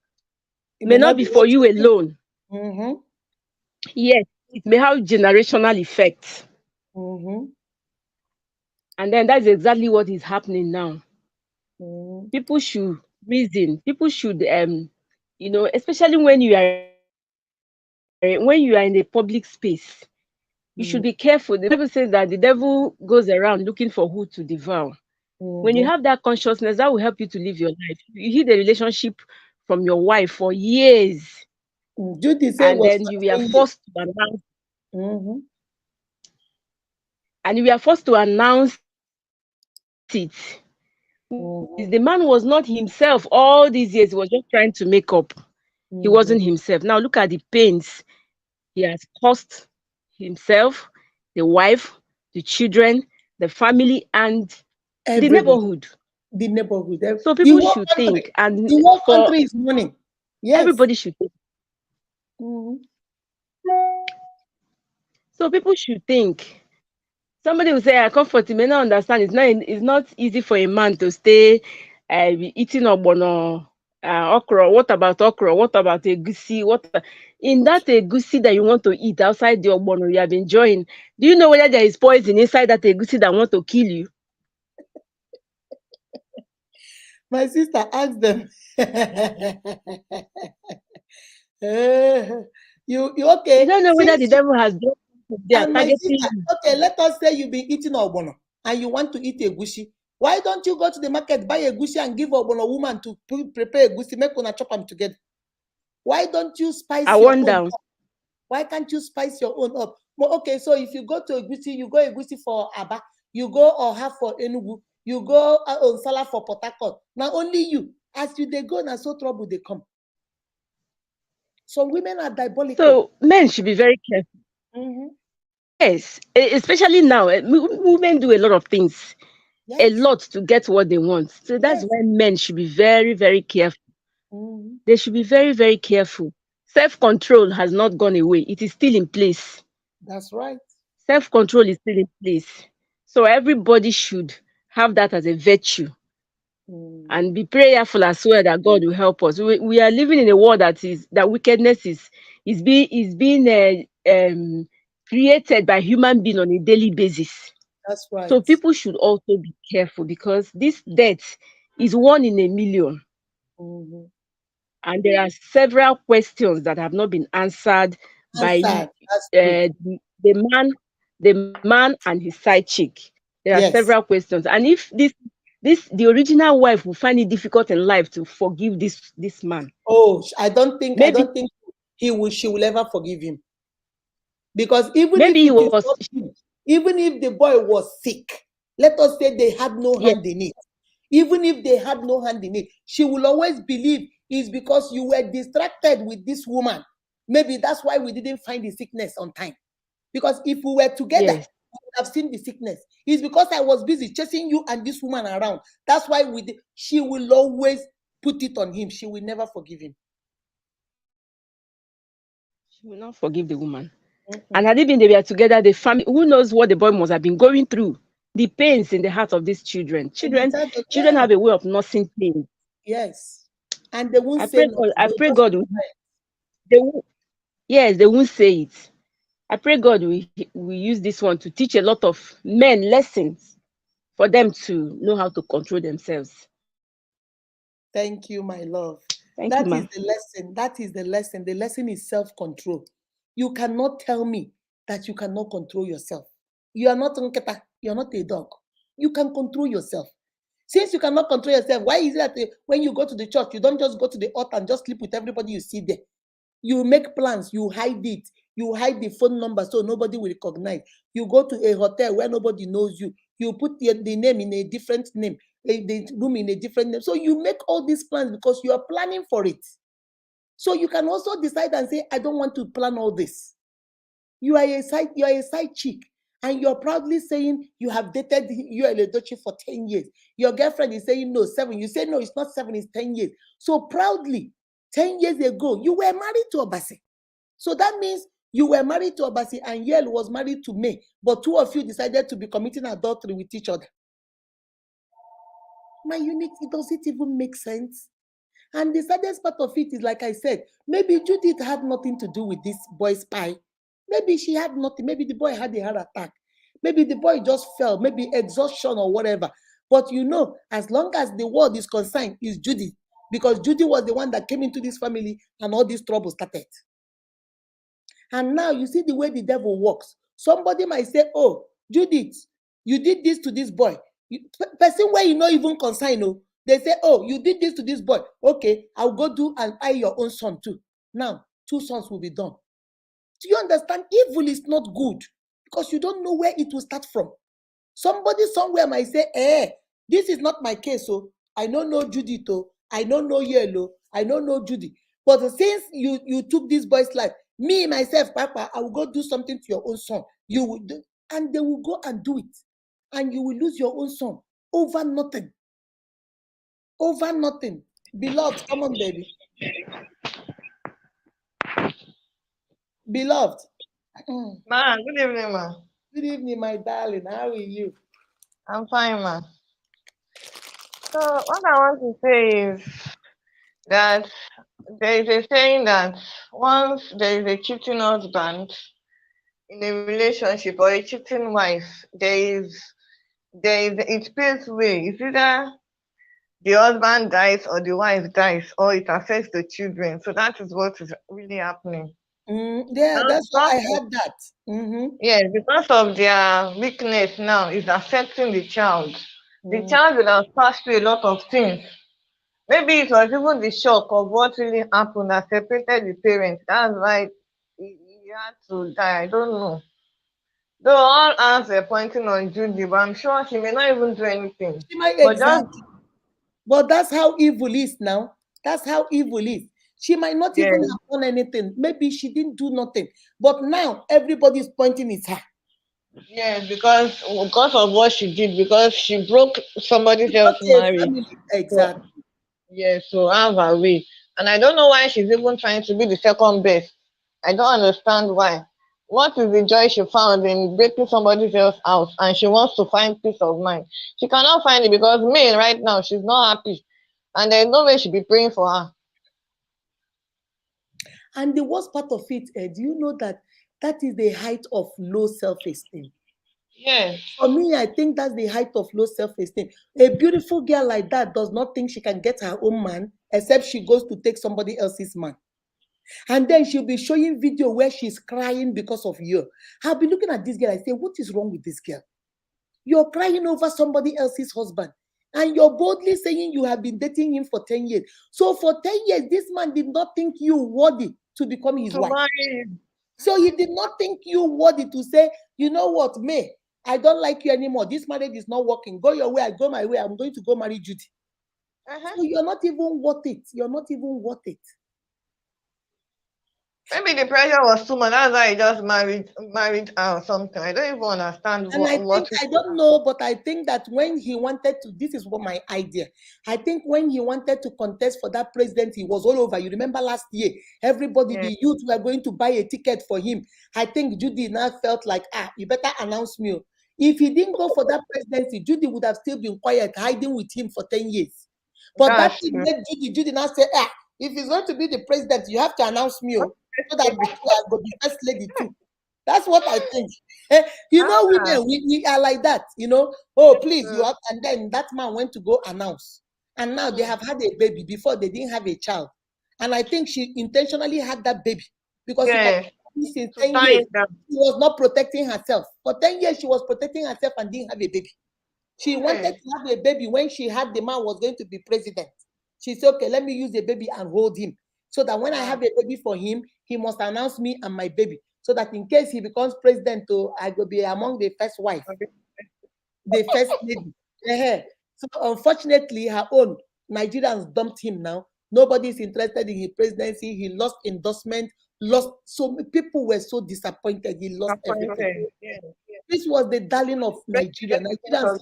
for what you you think. alone. Yes, it may have generational effects. And then that's exactly what is happening now. People should reason. People should, especially when you are in a public space, you should be careful. The Bible says that the devil goes around looking for who to devour. When you have that consciousness, that will help you to live your life. You hid the relationship from your wife for years, Judy said and then you were forced to announce. And you were forced to announce it. The man was not himself all these years. He was just trying to make up. He wasn't himself. Now look at the pains he has caused himself, the wife, the children, the family, and the neighborhood. The neighborhood. So people should think, and the whole for country is mourning. Yes. everybody should think. So people should think. Somebody will say, "I comfort." You may not understand. It's not easy for a man to stay eating ogbono, okra. What about okra? What about egusi? In that egusi that you want to eat outside the ogbono you have been enjoying? Do you know whether there is poison inside that egusi that want to kill you? My sister asked them. You okay? You don't know whether the devil has done and my sister, okay, let us say you've been eating ogbono and you want to eat egusi. Why don't you go to the market, buy egusi, and give ogbono woman to prepare egusi, make una chop them together? Why don't you spice your own up? Why can't you spice your own up? Well, okay, so if you go to egusi, you go egusi for Aba, you go or have for Enugu, you go on Salah for Port Harcourt. Now only you, as you they go, now so trouble they come. Some women are diabolical. So men should be very careful. Yes, especially now, women do a lot of things, a lot to get what they want. So that's why men should be very, very careful. They should be very, very careful. Self-control has not gone away. It is still in place. That's right. Self-control is still in place. So everybody should have that as a virtue. And be prayerful as well that God will help us. We are living in a world that wickedness is being created by human beings on a daily basis. That's right. So people should also be careful because this death is 1 in a million. And there are several questions that have not been answered by the man and his side chick. There are several questions. And if the original wife will find it difficult in life to forgive this man. Oh, I don't think she will ever forgive him. Because even maybe if Even if the boy was sick, let us say they had no Yes. hand in it. Even if they had no hand in it, she will always believe it's because you were distracted with this woman. Maybe that's why we didn't find the sickness on time. Because if we were together, Yes. we would have seen the sickness. It's because I was busy chasing you and this woman around. That's why she will always put it on him. She will never forgive him. She will not forgive the woman. Mhm. And had it been they were together, the family, who knows what the boy must have been going through? The pains in the heart of these children. Children Yeah, have a way of nursing pain. yes. And they won't I say pray no. God. I They'll pray just God. keep quiet. They won't, yes, they won't say it. I pray God we use this one to teach a lot of men lessons for them to know how to control themselves. Thank you, my love. Thank you, That is ma. the lesson. That is the lesson. The lesson is self-control. You cannot tell me that you cannot control yourself. You are not nketa. You are not a dog. You can control yourself. Since you cannot control yourself, why is it that when you go to the church, you don't just go to the altar and just sleep with everybody you see there? You make plans, you hide it, you hide the phone number so nobody will recognize. You go to a hotel where nobody knows you, you put the name in a different name, the room in a different name. So you make all these plans because you are planning for it. So you can also decide and say, I don't want to plan all this. You are a side chick, and you're proudly saying you have dated you and Edochie for 10 years. Your girlfriend is saying no, 7. You say no, it's not 7, it's 10 years. So proudly, 10 years ago, you were married to Obasi. So that means you were married to Obasi and Yel was married to May, but two of you decided to be committing adultery with each other. My unit, does it even make sense? And the saddest part of it is, like I said, maybe Judith had nothing to do with this boy's spy. Maybe she had nothing. Maybe the boy had a heart attack. Maybe the boy just fell, maybe exhaustion or whatever. But as long as the word is concerned, is Judith. Because Judith was the one that came into this family and all these troubles started. And now you see the way the devil works. Somebody might say, oh, Judith, you did this to this boy. Person where you not even concerned, they say, oh, you did this to this boy. Okay, I'll go do and eye your own son too. Now, 2 sons will be done. Do you understand? Evil is not good because you don't know where it will start from. Somebody somewhere might say, this is not my case, so I don't know Judith, I don't know Yellow, I don't know Judy. But since you took this boy's life, me myself, Papa, I will go do something to your own son. You will do, and they will go and do it, and you will lose your own son over nothing. Over nothing. Beloved, come on, baby. Beloved. Ma, good evening, ma. Good evening, my darling. How are you? I'm fine, ma. So what I want to say is that there is a saying that once there is a cheating husband in a relationship or a cheating wife, it pays way. It's either the husband dies or the wife dies, or it affects the children. So that is what is really happening. Yeah, Now, that's why I heard that. yes, because of their weakness now, is affecting the child. The Mm. child will have passed through a lot of things. Maybe it was even the shock of what really happened that separated the parents. That's why he had to die. I don't know. Though all hands were pointing on Judy, but I'm sure she may not even do anything. But just Exactly. But that's how evil is now. That's how evil is. She might not even yes, have done anything. Maybe she didn't do nothing. But now everybody's pointing at her. yes, because of what she did, because she broke somebody She got else's a marriage. family. So Exactly. yes, so have her way. And I don't know why she's even trying to be the second best. I don't understand why. What is the joy she found in breaking somebody else's house and she wants to find peace of mind? She cannot find it because me right now, she's not happy. And there's no way she'll be praying for her. And the worst part of it, do you know that that is the height of low self-esteem? Yes. For me, I think that's the height of low self-esteem. A beautiful girl like that does not think she can get her own man except she goes to take somebody else's man. And then she'll be showing video where she's crying because of you. I'll be looking at this girl. I say, what is wrong with this girl? You're crying over somebody else's husband. And you're boldly saying you have been dating him for 10 years. So for 10 years, this man did not think you worthy to become his To wife. marry. So he did not think you worthy to say, you know what, May, I don't like you anymore. This marriage is not working. Go your way, I go my way. I'm going to go marry Judy. Uh-huh. So you're not even worth it. You're not even worth it. Maybe the pressure was too much. That's why he just married her or something. I don't even understand And I what think, I don't know, but I think that when he wanted to, this is what my idea. I think when he wanted to contest for that presidency, he was all over. You remember last year, everybody, Yeah. the youth were going to buy a ticket for him. I think Judy now felt like, you better announce me. If he didn't go for that presidency, Judy would have still been quiet, hiding with him for 10 years. But that That's thing true. made Judy now say, if he's going to be the president, you have to announce me, so that I will be first lady too. That's what I think. You know, women, we are like that, you know. Oh, please, you have, and then that man went to go announce. And now they have had a baby. Before they didn't have a child. And I think she intentionally had that baby because you can Yeah. see since To 10 tie years, it down. she was not protecting herself. For 10 years, she was protecting herself and didn't have a baby. She wanted Yeah. to have a baby when she had the man was going to be president. She said, okay, let me use the baby and hold him. So that when I have a baby for him, he must announce me and my baby. So that in case he becomes president, I will be among the first wife, the first lady. So unfortunately, her own Nigerians dumped him now. Nobody is interested in his presidency. He lost endorsement, lost. So people were so disappointed. He lost everything. Disappointed. Yeah. This was the darling of Nigeria. Nigerians.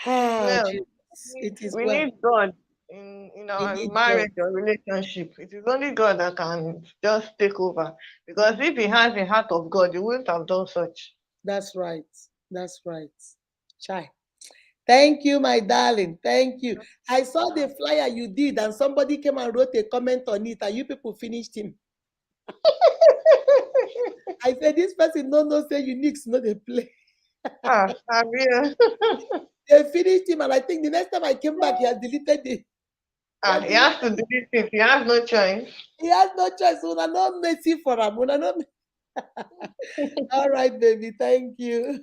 Well, It is we well. need God in We our need God. marriage or relationship. It is only God that can just take over. Because if he has the heart of God, he wouldn't have done such. That's right. That's right. Chai. Thank you, my darling. Thank you. I saw the flyer you did, and somebody came and wrote a comment on it, and you people finished him. I said, this person no say uniques, no they play. Abia. They finished him, and I think the next time I came back, he has deleted it. He has to delete it. He has no choice. He has no choice. Una no mercy for him. Una no. All right, baby. Thank you.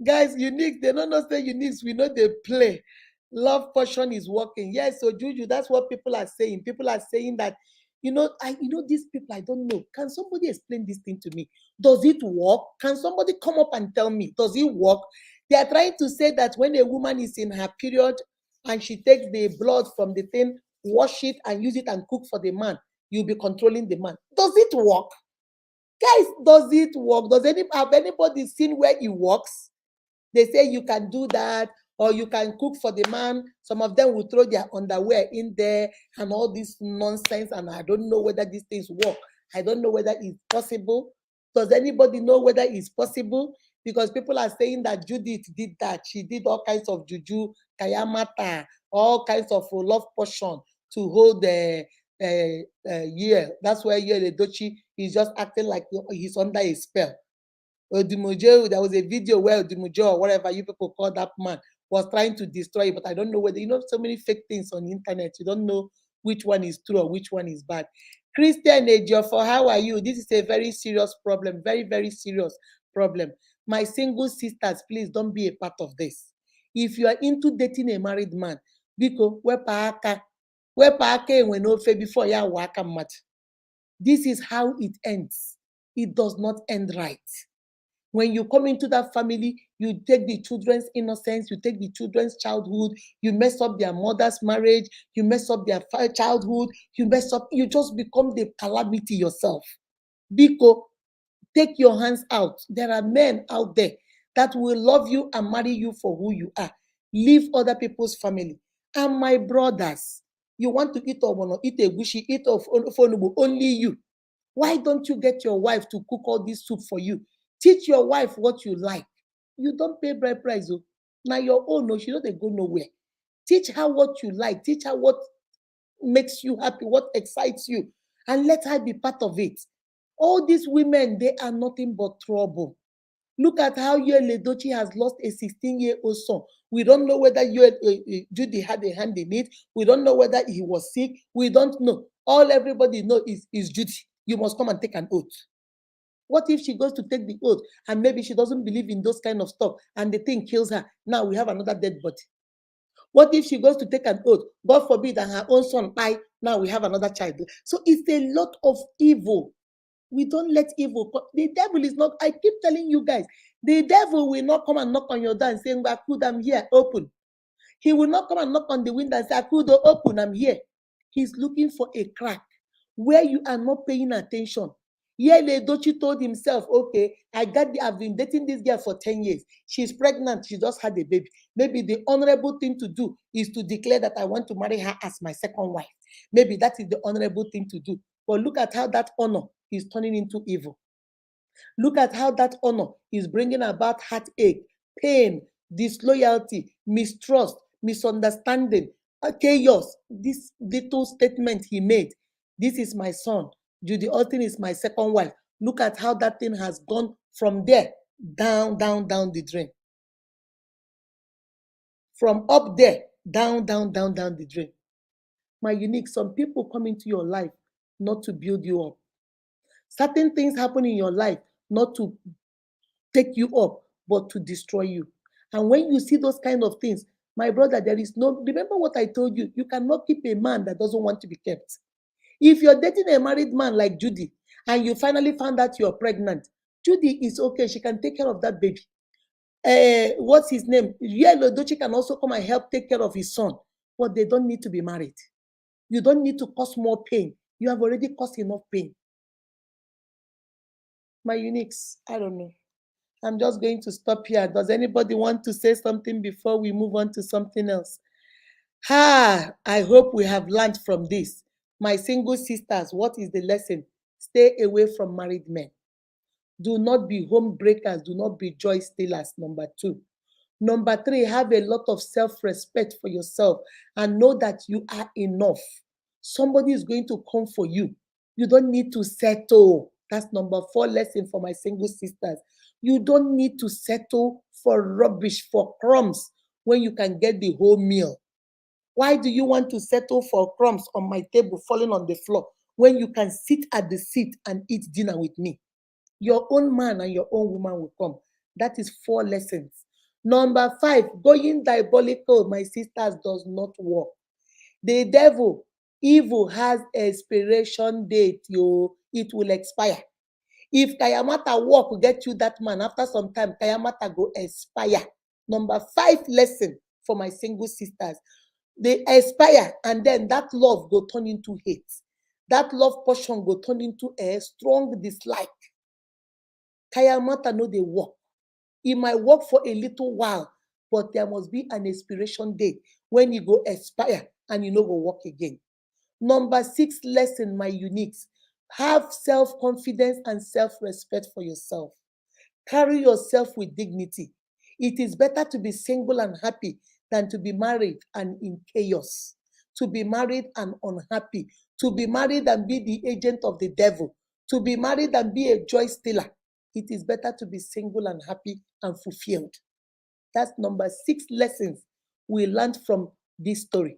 Guys, unique, they don't know say unique. We know they play. Love portion is working. Yes, so Juju, that's what people are saying. People are saying that, these people, I don't know. Can somebody explain this thing to me? Does it work? Can somebody come up and tell me? Does it work? They are trying to say that when a woman is in her period and she takes the blood from the thing, wash it and use it and cook for the man, you'll be controlling the man. Does it work? Guys, does it work? Have anybody seen where it works? They say you can do that, or you can cook for the man. Some of them will throw their underwear in there and all this nonsense. And I don't know whether these things work. I don't know whether it's possible. Does anybody know whether it's possible? Because people are saying that Judith did that. She did all kinds of juju, kayamata, all kinds of love potion to hold the year. That's why Edochie is just acting like he's under a spell. Odimojo, there was a video where Odimojo or whatever you people call that man was trying to destroy it, but I don't know whether, so many fake things on the internet. You don't know which one is true or which one is bad. Christian Ejiofor, how are you? This is a very serious problem, very, very serious problem. My single sisters, please don't be a part of this. If you are into dating a married man, biko wepa aka enwe n'ofe before ya waka mat. This is how it ends. It does not end right. When you come into that family, you take the children's innocence, you take the children's childhood, you mess up their mother's marriage, you mess up their childhood, you just become the calamity yourself. Biko, take your hands out. There are men out there that will love you and marry you for who you are. Leave other people's family. And my brothers, you want to eat obono, eat egusi, eat of only you. Why don't you get your wife to cook all this soup for you? Teach your wife what you like. You don't pay bride price. Oh. Now your own, no, she don't go nowhere. Teach her what you like. Teach her what makes you happy, what excites you, and let her be part of it. All these women, they are nothing but trouble. Look at how Edochie has lost a 16-year-old son. We don't know whether Judy had a hand in it. We don't know whether he was sick. We don't know. All everybody knows is Judy. You must come and take an oath. What if she goes to take the oath and maybe she doesn't believe in those kind of stuff and the thing kills her? Now we have another dead body. What if she goes to take an oath? God forbid, and her own son die. Now we have another child. So it's a lot of evil. We don't let evil come. The devil is not, I keep telling you guys, the devil will not come and knock on your door and say, Akud, I'm here, open. He will not come and knock on the window and say, Akud, open, I'm here. He's looking for a crack where you are not paying attention. Yeah, Edochie told himself, okay, I've been dating this girl for 10 years. She's pregnant, she just had a baby. Maybe the honorable thing to do is to declare that I want to marry her as my second wife. Maybe that is the honorable thing to do. But look at how that honor is turning into evil. Look at how that honor is bringing about heartache, pain, disloyalty, mistrust, misunderstanding, chaos. This little statement he made, this is my son, Judy Austin is my second wife. Look at how that thing has gone from there down the drain. From up there, down the drain. My unique, some people come into your life not to build you up. Certain things happen in your life not to take you up, but to destroy you. And when you see those kind of things, my brother, there is no, remember what I told you, you cannot keep a man that doesn't want to be kept. If you're dating a married man like Judy, and you finally found out you're pregnant, Judy is okay, she can take care of that baby. What's his name? Yeah, Edochie can also come and help take care of his son, but they don't need to be married. You don't need to cause more pain. You have already caused enough pain. My uniques, I don't know. I'm just going to stop here. Does anybody want to say something before we move on to something else? I hope we have learned from this. My single sisters, what is the lesson? Stay away from married men. Do not be home breakers. Do not be joy stealers. Number 2. Number 3, have a lot of self-respect for yourself and know that you are enough. Somebody is going to come for you. You don't need to settle. That's number 4 lesson for my single sisters. You don't need to settle for rubbish, for crumbs, when you can get the whole meal. Why do you want to settle for crumbs on my table falling on the floor when you can sit at the seat and eat dinner with me? Your own man and your own woman will come. That is 4 lessons. Number 5, going diabolical, my sisters, does not work. The devil, evil has expiration date, yo. It will expire. If Kayamata work will get you that man, after some time, Kayamata go expire. Number 5 lesson for my single sisters. They expire, and then that love go turn into hate. That love portion go turn into a strong dislike. Kayamata know they work. It might work for a little while, but there must be an expiration date when you go expire and you know go work again. Number 6 lesson, my uniques. Have self-confidence and self-respect for yourself. Carry yourself with dignity. It is better to be single and happy than to be married and in chaos. To be married and unhappy. To be married and be the agent of the devil. To be married and be a joy stealer. It is better to be single and happy and fulfilled. That's number 6 lessons we learned from this story.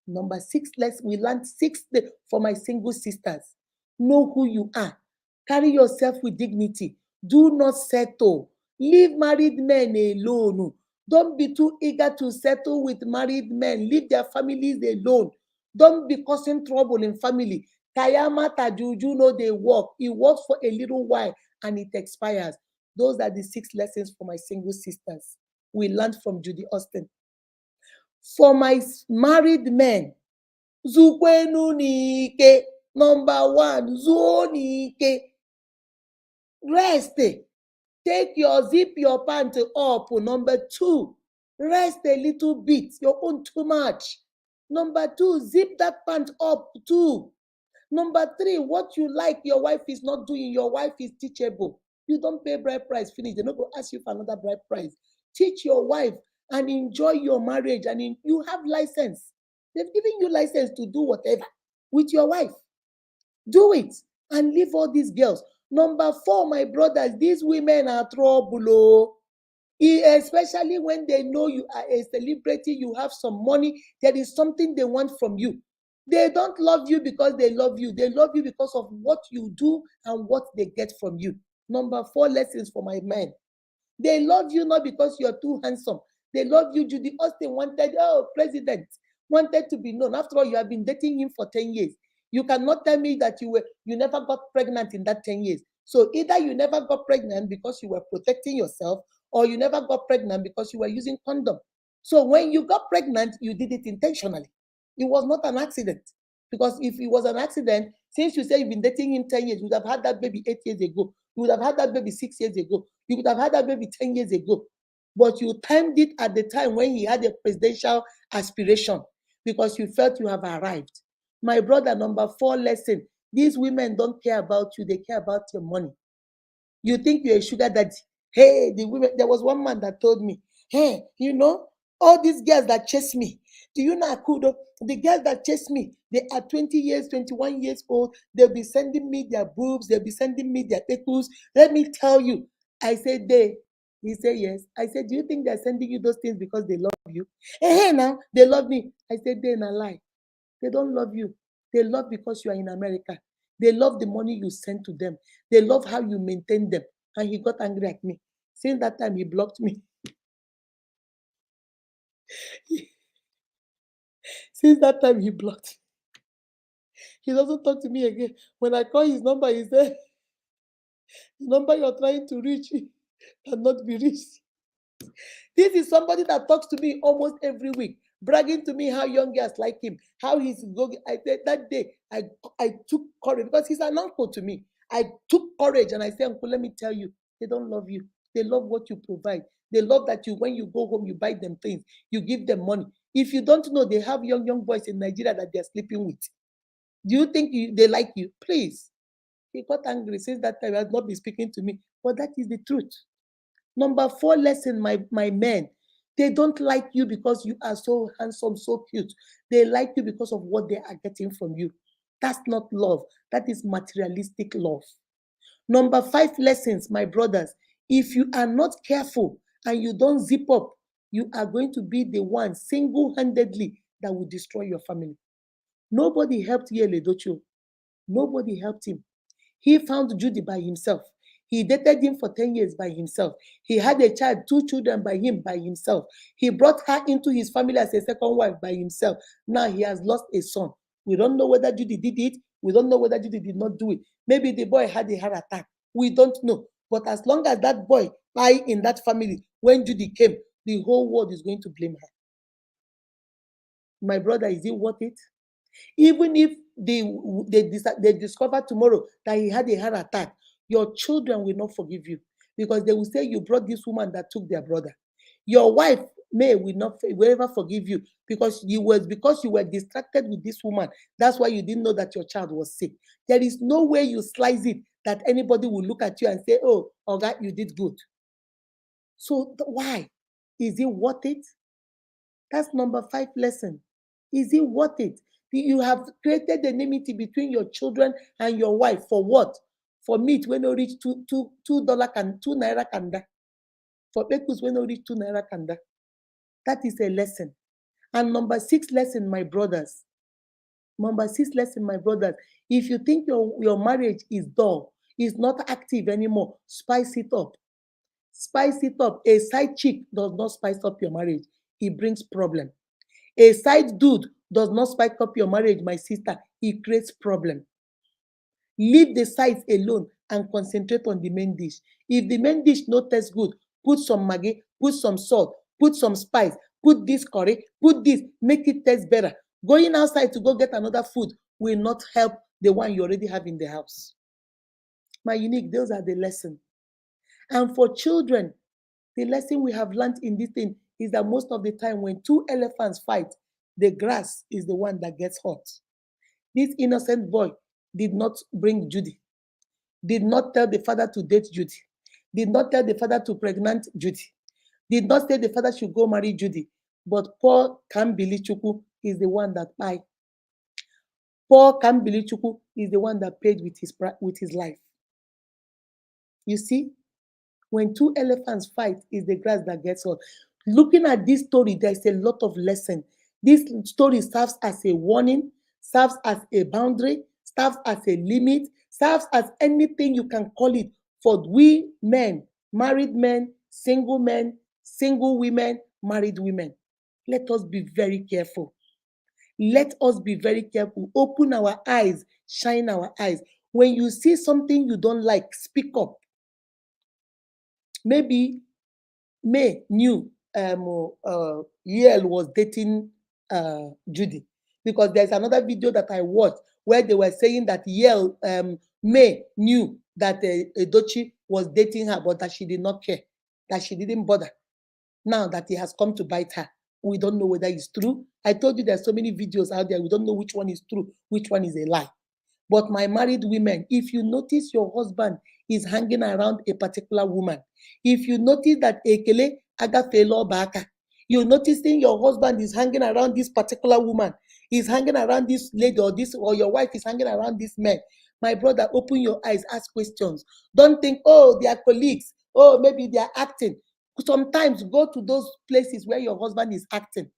Number 6 lesson, we learned 6 for my single sisters. Know who you are. Carry yourself with dignity. Do not settle. Leave married men alone. Don't be too eager to settle with married men. Leave their families alone. Don't be causing trouble in family. Kayamata juju know they work. It works for a little while and it expires. Those are the 6 lessons for my single sisters we learned from Judy Austin. For my married men, zukwenu n'ike. Number 1, zuo n'ike. Rest. Take zip your pant up. Number 2, rest a little bit. Your own too much. Number 2, zip that pant up too. Number 3, what you like your wife is not doing, your wife is teachable. You don't pay bride price, finish. They're not going to ask you for another bride price. Teach your wife and enjoy your marriage, and you have license. They've given you license to do whatever with your wife. Do it and leave all these girls. Number 4, my brothers, these women are trouble. Especially when they know you are a celebrity, you have some money, there is something they want from you. They don't love you because they love you. They love you because of what you do and what they get from you. Number 4 lessons for my men. They love you not because you're too handsome. They love you. Judy Austin wanted, president, wanted to be known. After all, you have been dating him for 10 years. You cannot tell me that you never got pregnant in that 10 years. So either you never got pregnant because you were protecting yourself, or you never got pregnant because you were using condom. So when you got pregnant, you did it intentionally. It was not an accident. Because if it was an accident, since you say you've been dating him 10 years, you would have had that baby 8 years ago. You would have had that baby 6 years ago. You would have had that baby 10 years ago. But you timed it at the time when he had a presidential aspiration because you felt you have arrived. My brother, number 4 lesson, these women don't care about you, they care about your money. You think you're a sugar daddy. Hey, the women, there was one man that told me, hey, all these girls that chase me, do you know Akudo? The girls that chase me, they are 20 years, 21 years old. They'll be sending me their boobs, they'll be sending me their tattoos. Let me tell you. I said, they. He said, yes. I said, do you think they're sending you those things because they love you? Hey, now, they love me. I said, they're in a lie. They don't love you. They love because you are in America. They love the money you send to them. They love how you maintain them. And he got angry at me. Since that time, he blocked me. Since that time, he blocked. He doesn't talk to me again. When I call his number, he said, the number you're trying to reach cannot be reached. This is somebody that talks to me almost every week, bragging to me how young girls like him, how he's going. I said that day, I took courage because he's an uncle to me. I took courage and I said, Uncle, let me tell you, they don't love you. They love what you provide. They love that when you go home, you buy them things, you give them money. If you don't know, they have young boys in Nigeria that they're sleeping with. Do you think they like you? Please. He got angry since that time. He has not been speaking to me. But that is the truth. Number 4 lesson, my men. They don't like you because you are so handsome, so cute. They like you because of what they are getting from you. That's not love. That is materialistic love. Number 5 lessons, my brothers. If you are not careful and you don't zip up, you are going to be the one single-handedly that will destroy your family. Nobody helped Edochie. Nobody helped him. He found Judy by himself. He dated him for 10 years by himself. He had a child, 2 children by himself. He brought her into his family as a second wife by himself. Now he has lost a son. We don't know whether Judy did it. We don't know whether Judy did not do it. Maybe the boy had a heart attack. We don't know. But as long as that boy died in that family, when Judy came, the whole world is going to blame her. My brother, is it worth it? Even if they discover tomorrow that he had a heart attack, your children will not forgive you because they will say you brought this woman that took their brother. Your wife will ever forgive you because you were distracted with this woman. That's why you didn't know that your child was sick. There is no way you slice it that anybody will look at you and say, oh, Oga, you did good. So why? Is it worth it? That's number 5 lesson. Is it worth it? You have created enmity between your children and your wife for what? For meat when you reach $2 and 2 naira kanda. For pekus when you reach 2 naira kanda. That is a lesson. And number 6 lesson, my brothers. Number 6 lesson, my brothers. If you think your marriage is dull, is not active anymore, spice it up. Spice it up. A side chick does not spice up your marriage. It brings problem. A side dude does not spice up your marriage, my sister. It creates problem. Leave the sides alone and concentrate on the main dish. If the main dish no taste good, put some maggi, put some salt, put some spice, put this curry, put this, make it taste better. Going outside to go get another food will not help the one you already have in the house. My unique, those are the lessons. And for children, the lesson we have learned in this thing is that most of the time when 2 elephants fight, the grass is the one that gets hot. This innocent boy did not bring Judy, did not tell the father to date Judy, did not tell the father to pregnant Judy, did not say the father should go marry Judy. But Paul Kambili Chukwu is the one that paid. Paul Kambili Chukwu is the one that paid with his life. You see? When 2 elephants fight, is the grass that gets hot. Looking at this story, there's a lot of lesson. This story serves as a warning, serves as a boundary, serves as a limit, serves as anything you can call it for we men, married men, single women, married women, let us be very careful. Let us be very careful. Open our eyes, shine our eyes. When you see something you don't like, speak up. Maybe May knew Yale was dating Judy, because there's another video that I watched where they were saying that Yale May knew that Edochie was dating her, but that she did not care, that she didn't bother. Now that he has come to bite her, we don't know whether it's true. I told you there's so many videos out there. We don't know which one is true, which one is a lie. But my married women, if you notice your husband is hanging around a particular woman, if you notice that Ekele Agafelo Baka, you're noticing your husband is hanging around this particular woman, is hanging around this lady, or your wife is hanging around this man, my brother, open your eyes, ask questions. Don't think, oh, they are colleagues, oh, maybe they are acting. Sometimes go to those places where your husband is acting.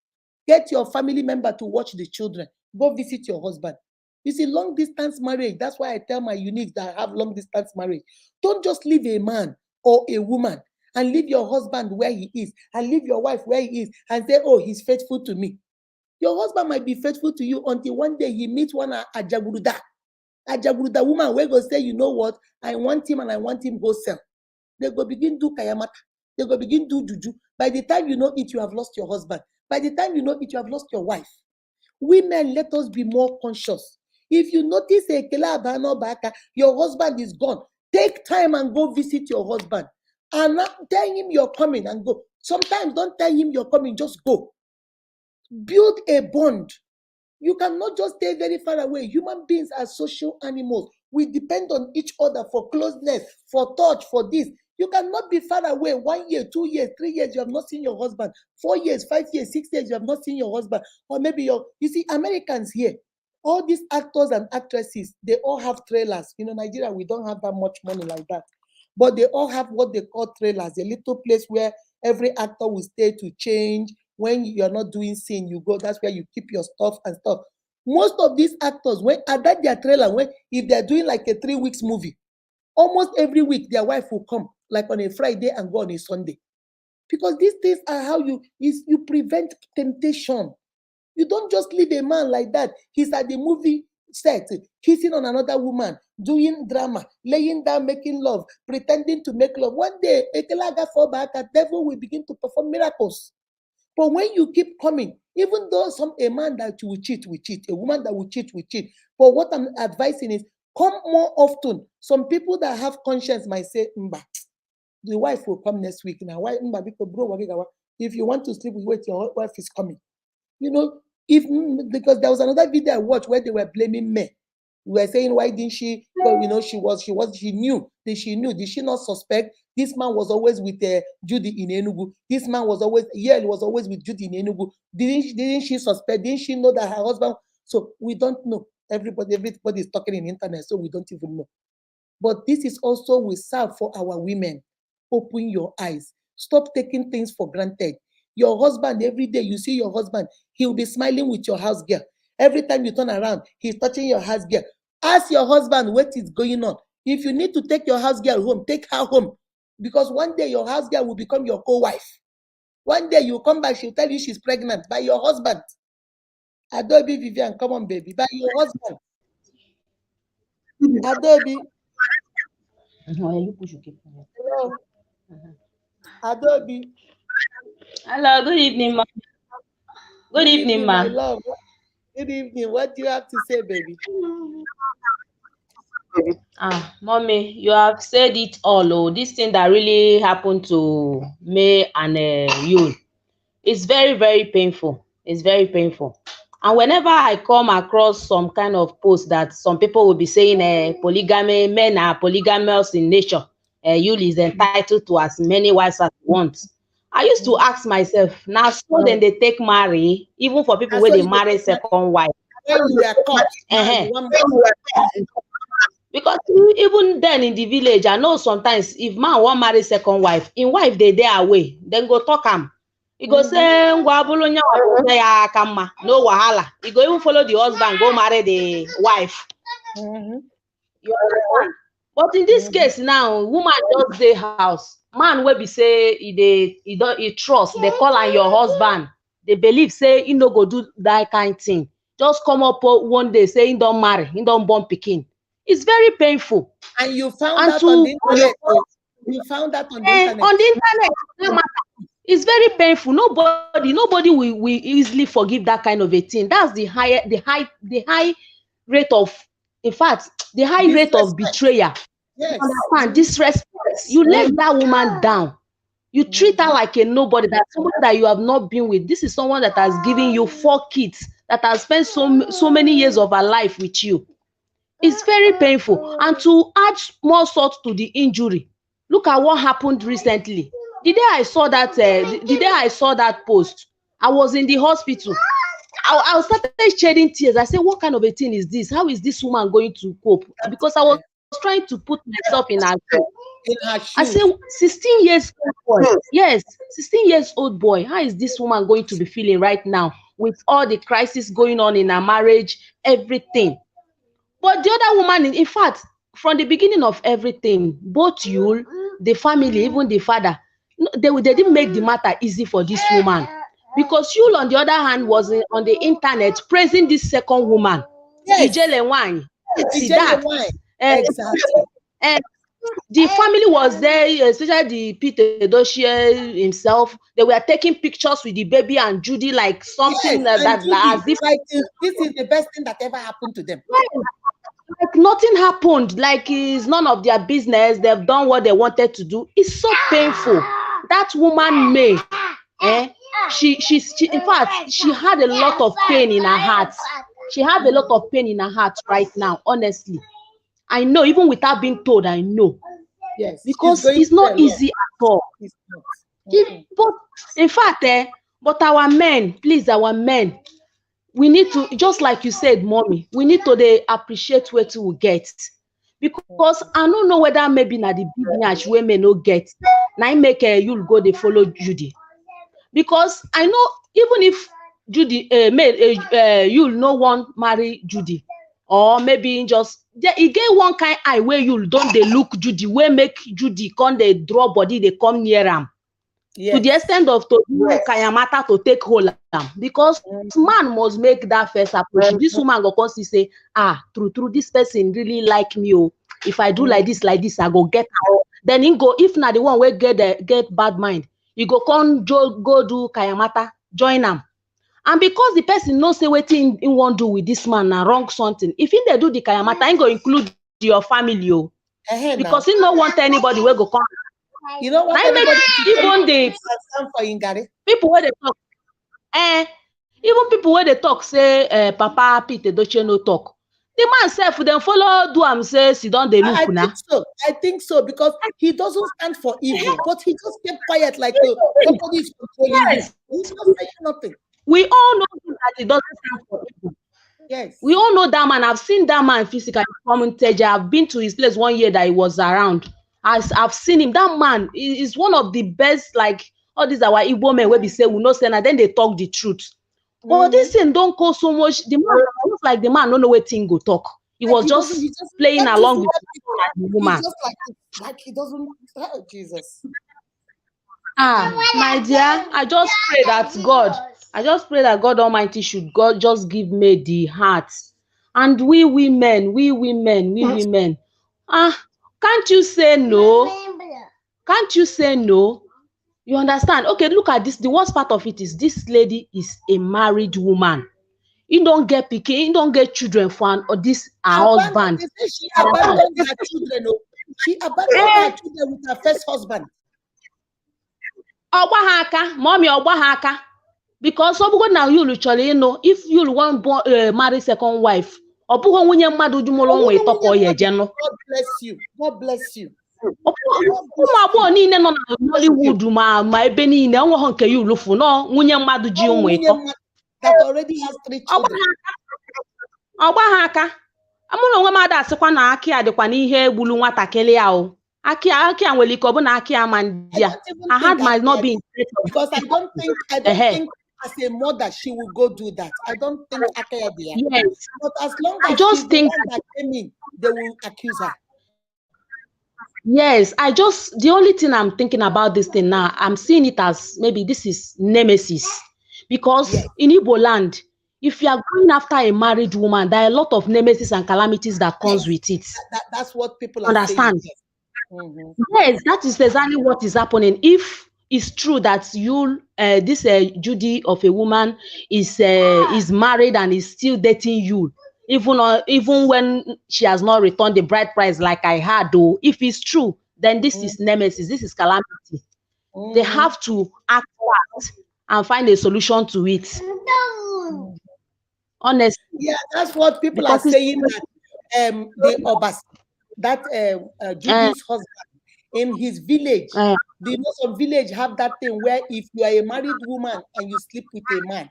Get your family member to watch the children. Go visit your husband. You see, long distance marriage, that's why I tell my uniques that have long distance marriage. Don't just leave a man or a woman and leave your husband where he is and leave your wife where he is and say, oh, he's faithful to me. Your husband might be faithful to you until one day he meets one Ajaguruda woman where go say, you know what, I want him and I want him wholesale. They go begin do kayamata. They go begin do juju. By the time you know it, you have lost your husband. By the time you know it, you have lost your wife. Women, let us be more conscious. If you notice your husband is gone, take time and go visit your husband. And not tell him you're coming and go. Sometimes don't tell him you're coming, just go. Build a bond. You cannot just stay very far away. Human beings are social animals. We depend on each other for closeness, for touch, for this. You cannot be far away 1 year, 2 years, 3 years, you have not seen your husband. 4 years, 5 years, 6 years, you have not seen your husband. Or maybe you see, Americans here, all these actors and actresses, they all have trailers. You know, Nigeria, we don't have that much money like that. But they all have what they call trailers, a little place where every actor will stay to change. When you're not doing scene, you go, that's where you keep your stuff and stuff. Most of these actors, when at that their trailer, if they're doing like a 3 weeks movie, almost every week their wife will come, like on a Friday and go on a Sunday. Because these things are how you prevent temptation. You don't just leave a man like that. He's at the movie set, kissing on another woman, doing drama, laying down, making love, pretending to make love. One day, Ekelaga fall back, a devil will begin to perform miracles. But when you keep coming, even though a man that will cheat, a woman that will cheat. But what I'm advising is come more often. Some people that have conscience might say, Mba, the wife will come next week. Now, why Mba? Because bro, if you want to sleep with wait, your wife is coming. You know, because there was another video I watched where they were blaming me. We were saying, why didn't she? Well, you know, she knew. Did she not suspect? This man was always with Judy in Enugu. This man was always with Judy in Enugu. Didn't she suspect? Didn't she know that her husband? So we don't know. Everybody is talking in the internet, so we don't even know. But this is also we serve for our women. Open your eyes. Stop taking things for granted. Your husband, every day you see your husband, he'll be smiling with your house girl. Every time you turn around, he's touching your house girl. Ask your husband what is going on. If you need to take your house girl home, take her home. Because one day your house girl will become your co-wife. One day you come back, she'll tell you she's pregnant by your husband. Adobe Vivian, come on, baby, by your husband. Adobe. Hello. Adobe. Hello, good evening, ma. Good evening, ma. My love. Good evening. What do you have to say, baby? Mommy, you have said it all. Oh, this thing that really happened to me and you, it's very, very painful. It's very painful. And whenever I come across some kind of post that some people will be saying, polygamy, men are polygamous in nature. Yul is entitled to as many wives as he wants. I used to ask myself, now so then they take marry, even for people where they marry second wife. When you were caught, because even then in the village, I know sometimes if man want marry second wife, in wife they away, then go talk him. He go say, no wahala. He go even follow the husband, go marry the wife. You understand? But in this case now, woman just dey house. Man wey be say he trust, they call am your husband. They believe say he no go do that kind thing. Just come up one day say he don't marry, he don't born pikin. It's very painful. And you found And out to on the internet. You found out on the internet. on the internet, no matter. It's very painful. Nobody will easily forgive that kind of a thing. That's the high rate of, in fact, the high rate of betrayal. Yes. Understand? Disrespect. You let that woman down. You treat her like a nobody. That's someone that you have not been with. This is someone that has given you 4 kids, that has spent so many years of her life with you. It's very painful. And to add more salt to the injury, look at what happened recently. The day I saw that post, I was in the hospital. I started shedding tears. I said, what kind of a thing is this? How is this woman going to cope? Because I was trying to put myself in her shoes. I said, 16 years old boy. Yes, 16 years old boy. How is this woman going to be feeling right now with all the crisis going on in her marriage, everything? But the other woman, in fact, from the beginning of everything, both you, the family, even the father, they didn't make the matter easy for this woman. Because Yul, on the other hand, was on the internet praising this second woman. Yes. Ijele wine. See Ijele that? wine. Exactly. And the family was there, especially the Peter Edochie himself. They were taking pictures with the baby and Judy, like something Yes, that Judy, as if like this is the best thing that ever happened to them. like nothing happened, like it's none of their business. They've done what they wanted to do. It's so painful. That woman May, she in fact, she had a lot of pain in her heart. She had a lot of pain in her heart right now, honestly. I know, even without being told, I know. Yes. Because it's not easy at all. It's not. But in fact, but our men, please, our men, we need to, just like you said, mommy, we need to appreciate what we get. Because I don't know whether maybe na the big nyash women no get. Now make you'll go they follow Judy. Because I know even if Judy you'll no one marry Judy, or maybe just you get one kind eye where you don't they look Judy, where make Judy come they draw body, they come near him. Yes. To the extent of to Kayamata to take hold of them. Because man must make that first approach. This woman go come say, true, this person really like me. Oh, if I do like this, I go get her. Then he go, if not the one where get bad mind, you go come go do Kayamata, join them. And because the person knows say what he won't do with this man and wrong something, if they do the Kayamata, he go include your family. Oh, because he don't want anybody where go come. You know what? Even the people where they talk, even people where they talk say, Papa Peter Edochie no talk. The man self then follow do am say sit down they look now. I think so because he doesn't stand for evil, but he just kept quiet like somebody is controlling him. He's not saying nothing. We all know that he doesn't stand for evil. Yes. We all know that man. I've seen that man physically. I've been to his place 1 year that he was around. I've seen him. That man is one of the best. Like all these our Igbo men where we say we no say and then they talk the truth. But this thing don't cause so much. The man looks like the man don't know what thing go talk. He was just playing along with the woman. Like he doesn't. Oh, Jesus. My dear, I just pray that God Almighty should just give me the heart. And we women. Can't you say no? Can't you say no? You understand? Okay, look at this. The worst part of it is this lady is a married woman. You don't get pikin, you don't get children for her husband. She abandoned her children. She abandoned her children with her first husband. Mommy, because now you literally know if you want marry second wife. God bless you. God bless you. Niile nọ na Hollywood ma ebe niile enweghị nke ya ulufu no nwunye mmadụ ji ụmụ ịtọ that already has 3 children. Ọgba ha aka amụrụ onwe m ada asịkwa na aki a dịkwa n'ihe egbulu nwatakịrị ya o aki a nwere ike ọ bụ na aki ama ndị a I had might not be because I don't think as a mother she will go do that. I don't think yes. But as long as I just think that came in, they will accuse her. Yes, the only thing I'm thinking about this thing now, I'm seeing it as maybe this is nemesis. Because Yes, in Igbo land, if you are going after a married woman, there are a lot of nemesis and calamities that comes yes. with it. That's what people are saying. Understand? Yes. Mhm. Yes, that is exactly what is happening. If it's true that this Judy of a woman is married and is still dating you, even when she has not returned the bride price like I had, though, if it's true, then this Mhm. is nemesis, this is calamity. They Mhm. have to act fast and find a solution to it. Mhm. Honestly, Yeah, that's what people are because it's saying, that the Obas, that uh, Judy's husband, in his village, uh, the most of village have that thing where if you are a married woman and you sleep with a man,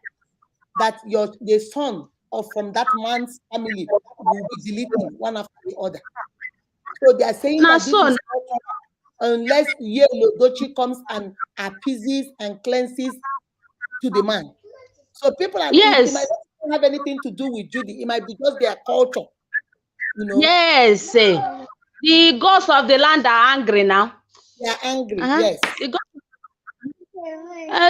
that the son of from that man's family will be deleting one after the other. So they are saying now that this so is unless Edochie comes and appeases and cleanses to the man. So people are, it might yes, not have anything to do with Judy. It might be just their culture, you know. yes, the gods of the land are angry now. They are angry. Uh-huh. Yes. The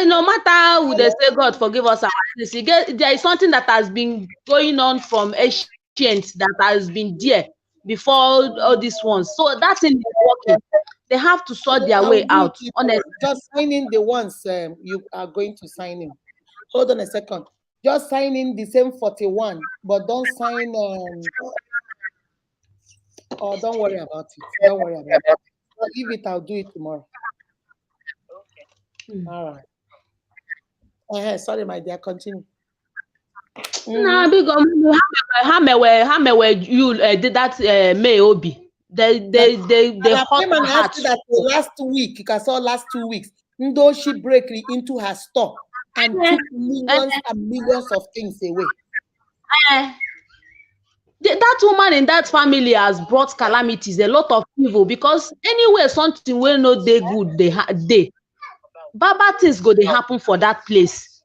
no matter how they Hello? say God forgive us our sins, there is something that has been going on from ancient that has been there before all these ones. So that thing is working. They have to sort their I'll way do it out. tomorrow. Honestly. Just sign in the ones you are going to sign in. Hold on a second. Just sign in the same 41, but don't sign or don't worry about it. Don't worry about it. I'll leave it, I'll do it tomorrow. All right. Sorry, my dear. Continue. Nah, Mm-hmm. big how mewe you did that May Obi. They And I hurt came and her asked heart you so that the last week, I saw last 2 weeks, Ndo she break into her store and eh, took millions and millions of things away. eh, that woman in that family has brought calamities, a lot of evil, because anywhere something wey no dey good dey baba things go dey happen for that place.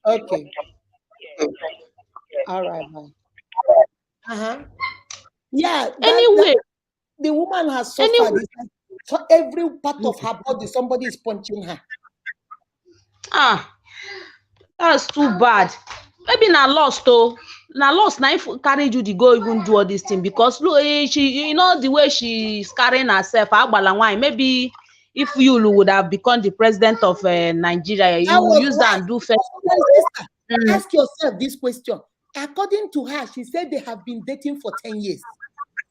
Okay. All right, man. Uh-huh. Yeah, that Anyway, the woman has suffered. anyway, It's like every part of her body, somebody is punching her. ah, that's too bad. Maybe na lost oh, na lost na if carry Judy go even do all this thing, because look, she, the way she's carrying herself, agbala nwanyị. Maybe if you would have become the president of Nigeria, That you will was use that why. and do first. My sister, Mm. ask yourself this question. According to her, she said they have been dating for 10 years.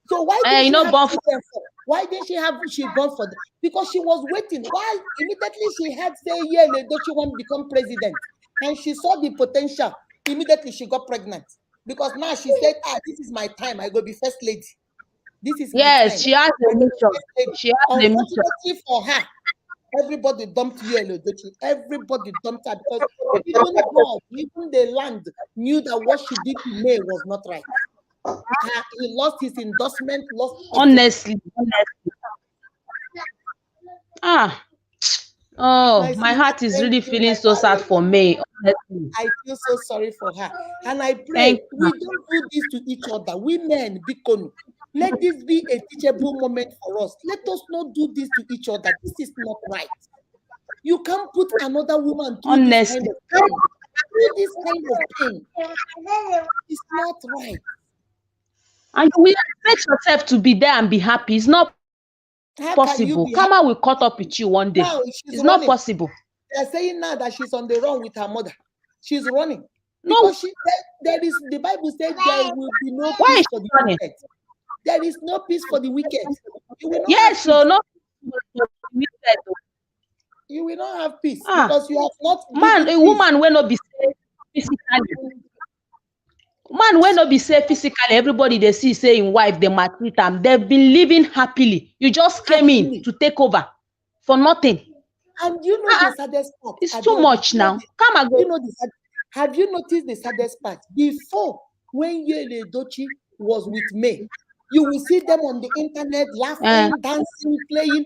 So why didn't she have Born for children for? Why didn't she born for? Because she was waiting. Why immediately she had say, yeah, don't you want to become president? And she saw the potential. Immediately she got pregnant. Because now she said, this is my time. I go be first lady. This is my yes, time. she has I a go be mission. first lady. She has a mission. Unfortunately for her, everybody dumped Yellow. Everybody dumped her because even God, even the land knew that what she did to May was not right. He lost his endorsement, lost everything. Honestly. Ah, oh, My my sister, heart is thank really you, feeling my so sad darling. for May. Honestly. I feel so sorry for her. And I Thank pray you. we don't do this to each other. Women, Bikonu. Let this be a teachable moment for us. Let us not do this to each other. This is not right. You can't put another woman through this kind Honestly. of pain. Through this kind of pain. It's not right. And you will expect yourself to be there and be happy. It's not How can you possible. be happy? Karma will caught up with you one day. Now she's It's not running. possible. They're saying now that she's on the run with her mother. She's running No, because there is, the Bible said there will be no why peace is for she the running? wicked. There is no peace for the wicked. You will not have Yes, peace. so no. You will not have peace Ah, because you have not man, given a peace. woman will not be safe physically. Man will not be safe physically. Everybody they see say in wife, they maltreat them. They've been living happily. You just came in Happily. to take over for nothing. And you know Uh-uh. the saddest part, It's too Adaobi, much now. Come and you go. know have you noticed the saddest part? Before, when Edochie was with May, you will see them on the internet Uh, laughing, dancing, playing.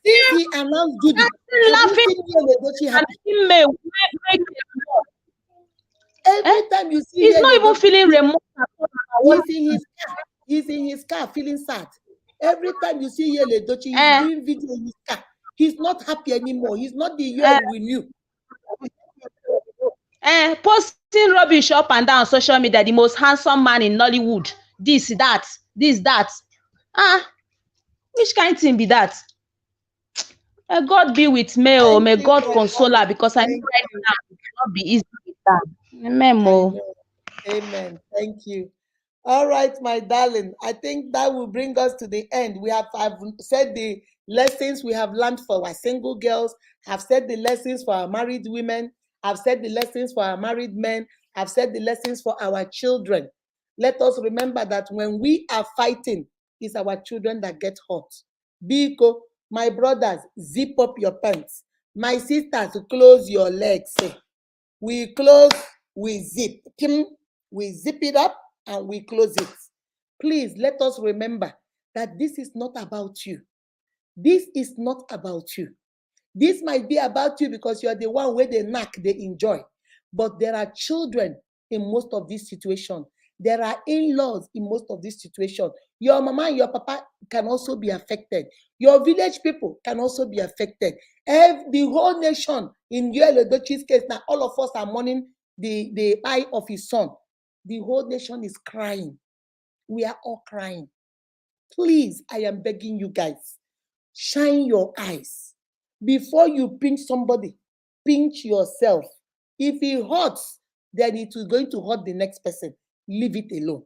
Since he announced Judy, have you laughing seen Edochie and happy? him may Every time you see he's not even Edochie, feeling remote at all about what he's in his car. He's in his car feeling sad. Every time you see Edochie, he's doing video in his car. He's not happy anymore. He's not the Eh, we knew. posting rubbish up and down social media, the most handsome man in Nollywood, this, that. Which kind thing be that? May God be with me, oh, Thank may you, God my console her, darling. because I know Thank right you. now it will not be easy with her. Amen, I oh. know. Amen. Thank you. All right, my darling. I think that will bring us to the end. I've said the lessons we have learned for our single girls. I've said the lessons for our married women. I've said the lessons for our married men. I've said the lessons for our children. Let us remember that when we are fighting, it's our children that get hurt. Biko, my brothers, zip up your pants. My sisters, close your legs. We close, we zip. We zip it up and we close it. Please let us remember that this is not about you. This is not about you. This might be about you because you are the one where they knack, they enjoy. But there are children in most of these situations. There are in-laws in most of these situations. Your mama and your papa can also be affected. Your village people can also be affected. The whole nation, in Edochie's case, now all of us are mourning the eye of his son. The whole nation is crying. We are all crying. Please, I am begging you guys, shine your eyes. Before you pinch somebody, pinch yourself. If it hurts, then it is going to hurt the next person. Leave it alone.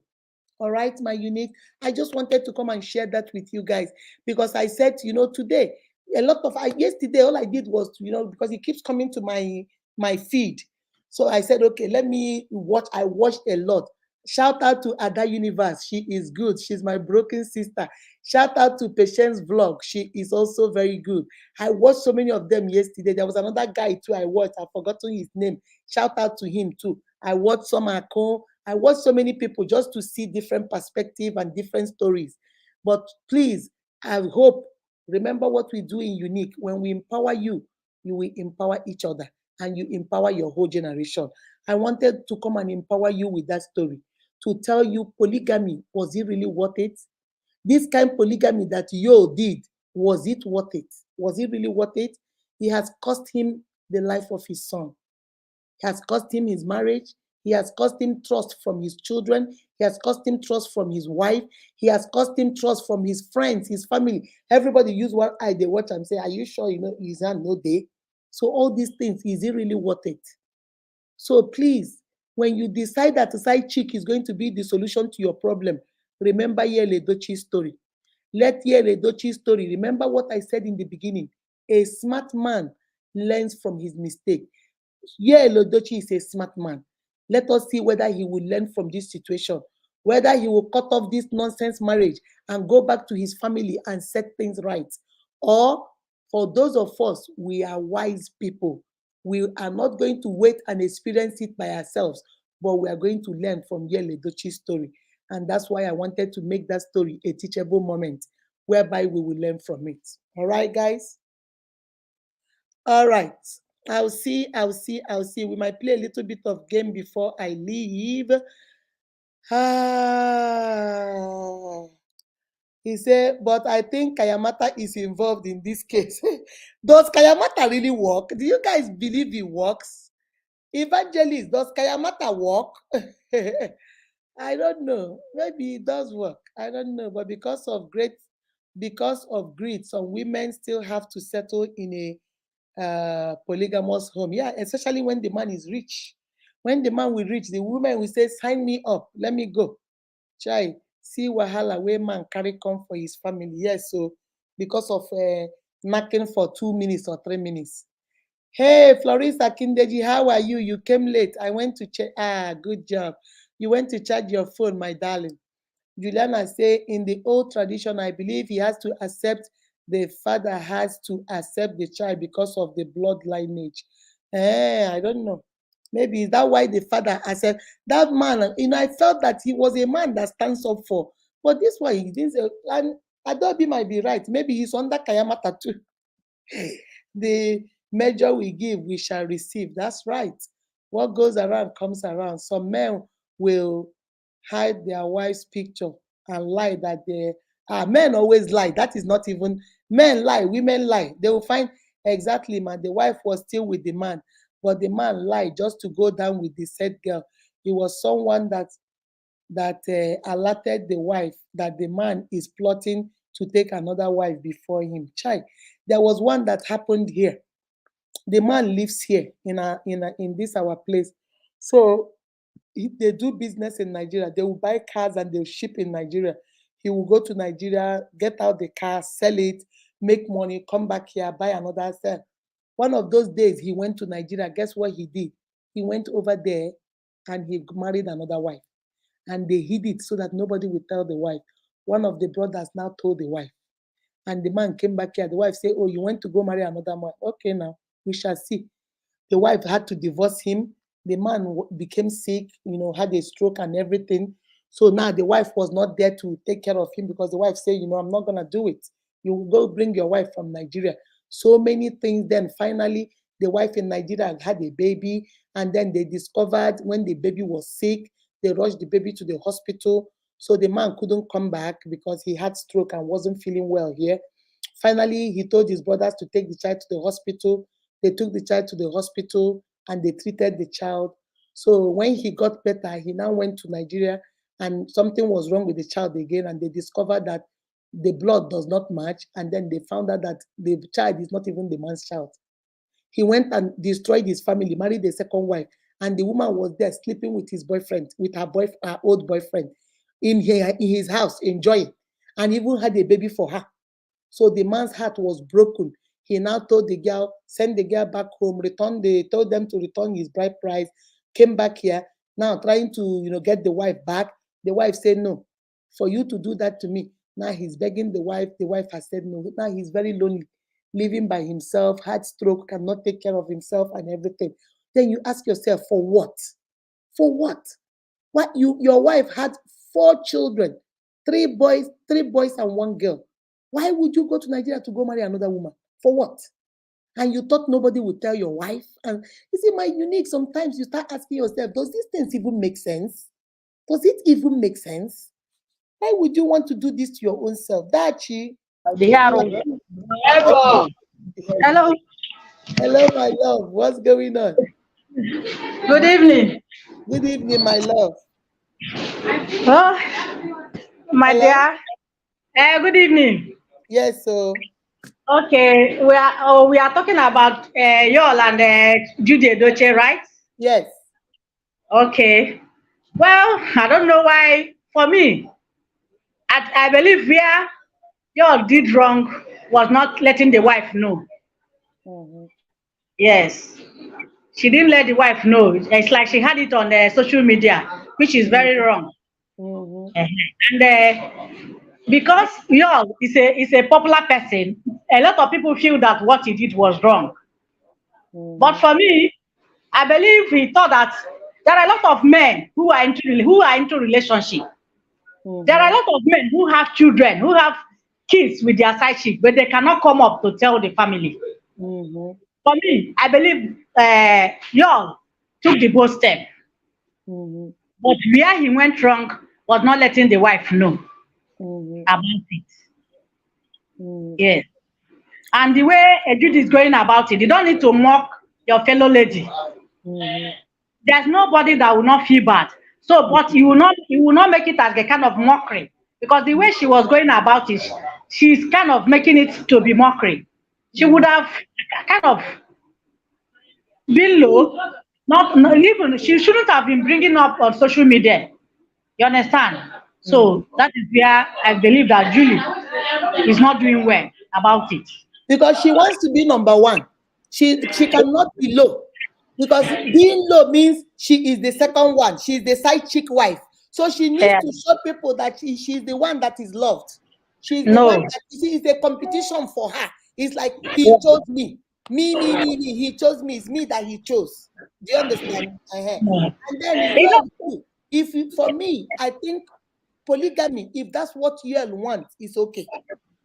All right, my unit. I just wanted to come and share that with you guys because I said, today, yesterday, all I did was, because it keeps coming to my feed. So I said, okay, let me watch. I watched a lot. Shout out to Ada Universe. She is good. She's my broken sister. Shout out to Patience Vlog. She is also very good. I watched so many of them yesterday. There was another guy too I watched. I've forgotten his name. Shout out to him too. I watched some Akon. I watched so many people just to see different perspective and different stories. But please, I hope, remember what we do in Unique. When we empower you, you will empower each other and you empower your whole generation. I wanted to come and empower you with that story to tell you polygamy, was it really worth it? This kind of polygamy that Yo did, was it worth it? Was it really worth it? It has cost him the life of his son. It has cost him his marriage. He has cost him trust from his children. He has cost him trust from his wife. He has cost him trust from his friends, his family. Everybody use one eye, they watch and say, are you sure his hand no day? So all these things, is it really worth it? So please, when you decide that a side chick is going to be the solution to your problem, remember Edochie's story. Let Edochie's story. Remember what I said in the beginning. A smart man learns from his mistake. Edochie is a smart man. Let us see whether he will learn from this situation, whether he will cut off this nonsense marriage and go back to his family and set things right. Or for those of us, we are wise people. We are not going to wait and experience it by ourselves, but we are going to learn from Edochie's story. And that's why I wanted to make that story a teachable moment whereby we will learn from it. All right, guys? All right. I'll see. We might play a little bit of game before I leave. He said, but I think Kayamata is involved in this case. Does Kayamata really work? Do you guys believe it works? Evangelist, does Kayamata work? I don't know. Maybe it does work. I don't know. But because of greed, some women still have to settle in a polygamous home. Yeah, especially when the man is rich. When the man will reach, the woman will say, sign me up, let me go. Chai, see wahala where man carry come for his family. Yes, so because of knocking for 2 minutes or 3 minutes. Hey, Florisa Kindeji, how are you? You came late. I went to check. Good job. You went to charge your phone, my darling. Juliana say, in the old tradition, I believe he has to accept, the father has to accept the child because of the blood lineage. I don't know. Maybe is that why the father accept that man? I felt that he was a man that stands up for. But this one, he didn't say, and Adobe might be right. Maybe he's under Kayamata too. The measure we give, we shall receive. That's right. What goes around comes around. Some men will hide their wife's picture and lie that men always lie. That is not even men lie, women lie. They will find exactly, man. The wife was still with the man, but the man lied just to go down with the said girl. He was someone that alerted the wife that the man is plotting to take another wife before him. Chai, there was one that happened here. The man lives here in this our place. So if they do business in Nigeria, they will buy cars and they'll ship in Nigeria. He will go to Nigeria, get out the car, sell it, make money, come back here, buy another sell. One of those days he went to Nigeria. Guess what he did? He went over there and he married another wife. And they hid it so that nobody would tell the wife. One of the brothers now told the wife. And the man came back here. The wife said, "Oh, you went to go marry another man. Okay, now we shall see." The wife had to divorce him. The man became sick, had a stroke and everything. So now the wife was not there to take care of him because the wife said, "I'm not going to do it. You will go bring your wife from Nigeria." So many things. Then finally, the wife in Nigeria had a baby. And then they discovered when the baby was sick, they rushed the baby to the hospital. So the man couldn't come back because he had stroke and wasn't feeling well here. Finally, he told his brothers to take the child to the hospital. They took the child to the hospital and they treated the child. So when he got better, he now went to Nigeria and something was wrong with the child again. And they discovered that the blood does not match. And then they found out that the child is not even the man's child. He went and destroyed his family, married a second wife. And the woman was there sleeping with his boyfriend, with her old boyfriend in his house, enjoying, and even had a baby for her. So the man's heart was broken. He now told the girl, send the girl back home, told them to return his bride price, came back here, now trying to, get the wife back. The wife said, "No, for you to do that to me." Now he's begging the wife. The wife has said no. Now he's very lonely, living by himself, had stroke, cannot take care of himself and everything. Then you ask yourself, for what? For what? What your wife had 4 children, 3 boys and 1 girl. Why would you go to Nigeria to go marry another woman? For what? And you thought nobody would tell your wife? And you see, my unique, sometimes you start asking yourself, does these things even make sense? Does it even make sense? Why would you want to do this to your own self? Dachi. Hello. Hello, my love. What's going on? Good evening. Good evening, my love. Oh, my Hello? dear. Good evening. Yes, so Okay, we are talking about y'all and Judy Edochie, right? yes. Okay. Well, I don't know why. For me, I believe where y'all did wrong was not letting the wife know. Mhm. Yes, she didn't let the wife know. It's like she had it on social media, which is very wrong. Mhm. And because y'all is a popular person, a lot of people feel that what he did was wrong. But Mhm. for me, I believe he thought that there are a lot of men who are into relationship. There are a Mhm. lot of men who have children, who have kids with their side chick, but they cannot come up to tell the family. Mhm. For me, I believe y'all took the bold step, Mhm. but where he went wrong was not letting the wife know Mhm. about it. Mhm. Yes. And the way Jude is going about it, you don't need to mock your fellow lady. Mhm. There's nobody that will not feel bad. So, but you will not make it as a kind of mockery because the way she was going about it, she's kind of making it to be mockery. She would Mhm. have kind of been low, not even she shouldn't have been bringing up on social media. You understand? Mhm. So that is where I believe that Julie is not doing well about it. Because she wants to be number one. She cannot be low. Because being low means she is the second one. She is the side chick wife. So she needs Yeah. to show people that she's the one that is loved. She's the one No. that you see is a competition for her. It's like he chose me. Me. He chose me. It's me that he chose. Do you understand? No. And then You you too. For me, I think polygamy, if that's what you all want, is okay.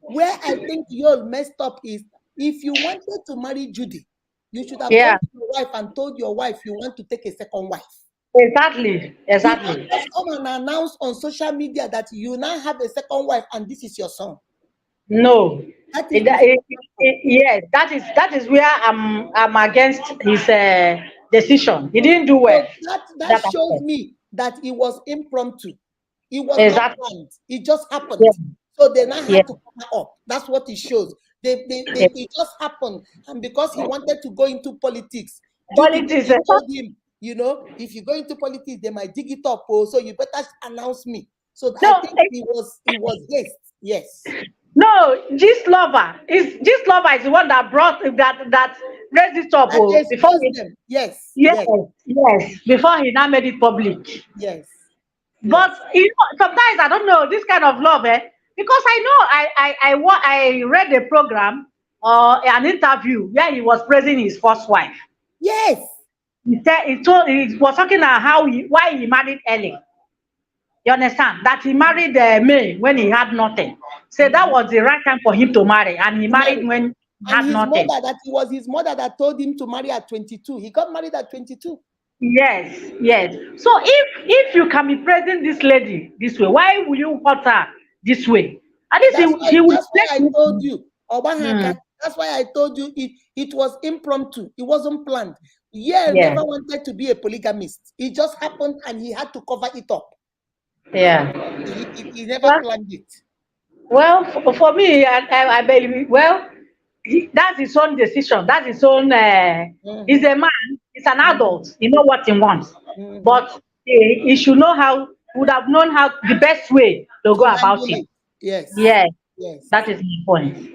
Where I think you all messed up is if you wanted to marry Judy, you should have gone yeah. to your wife and told your wife you want to take a second wife. Exactly. You can't Exactly. just come and announce on social media that you now have a second wife and this is your son. No. That is disrespectful. Yes, that is where I'm against his decision. He didn't do well. So that That shows aspect. me that it was impromptu. It was not Exactly. planned. It just happened. Yeah. So they now Yeah. had to cover up. That's what it shows. Yeah. It just happened. And because he wanted to go into politics, Judy Politics. Baby told him, if you go into politics, they might dig it up. Oh, so you better announce me. So I No, think it was haste. Yes. no. Gist lover is the one that brought that raised it up. That Oh, before exposed he, them. Yes. yes, Yes. yes, before he now made it public. Yes. But Yes. sometimes I don't know this kind of love, because I know I read a program or an interview where he was praising his first wife. Yes. He was talking about why he married early. You understand that he married May when he had nothing. So that Mhm. was the right time for him to marry, and he To married marry. when he And had nothing. it was his mother that told him to marry at 22. He got married at 22. Yes, yes. So if you can be praising this lady this way, why will you hurt her this way? At least he will That's why I let told you. you, Hmm. Obahaka. That's why I told you it was impromptu. It wasn't planned. Yeah, Yeah, never wanted to be a polygamist. It just happened and he had to cover it up. yeah. He never Well, planned it. well, for me, I believe. Well, that's his own decision. That's his own. He's Mm-hmm. a man. He's an Mm-hmm. adult. He know what he wants. Mm-hmm. But he should know how. Would have known how the best way to go To about handle it. it. Yes. Yes, Yes. that is my point.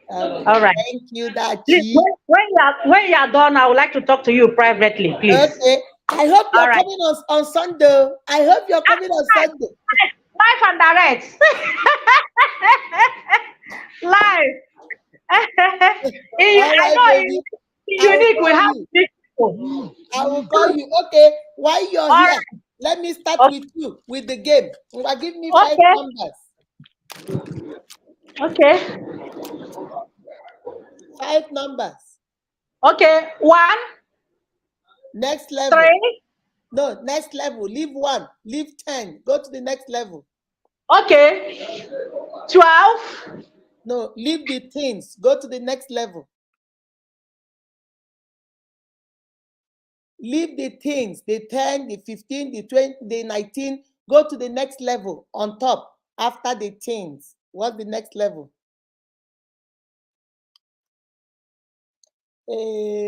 All right. All right. Thank you, Please, Dachi. when you are done, I would like to talk to you privately, please. Okay. I hope All you're right. coming on Sunday. I hope you're coming on Sunday. Live and direct. Live. All I right, know baby. in I will unique we call have you. unique people. I will call you. Okay, while you're All here, right. let me start Okay. with you with the game. Give me 5 Okay. numbers. Okay. 5 numbers. Okay. 1, Next level. 3. No, next level. Leave 1. Leave 10. Go to the next level. Okay. 12. No, leave the things. Go to the next level. Leave the things. The 10, the 15, the 20, the 19. Go to the next level on top after the things. What's the next level?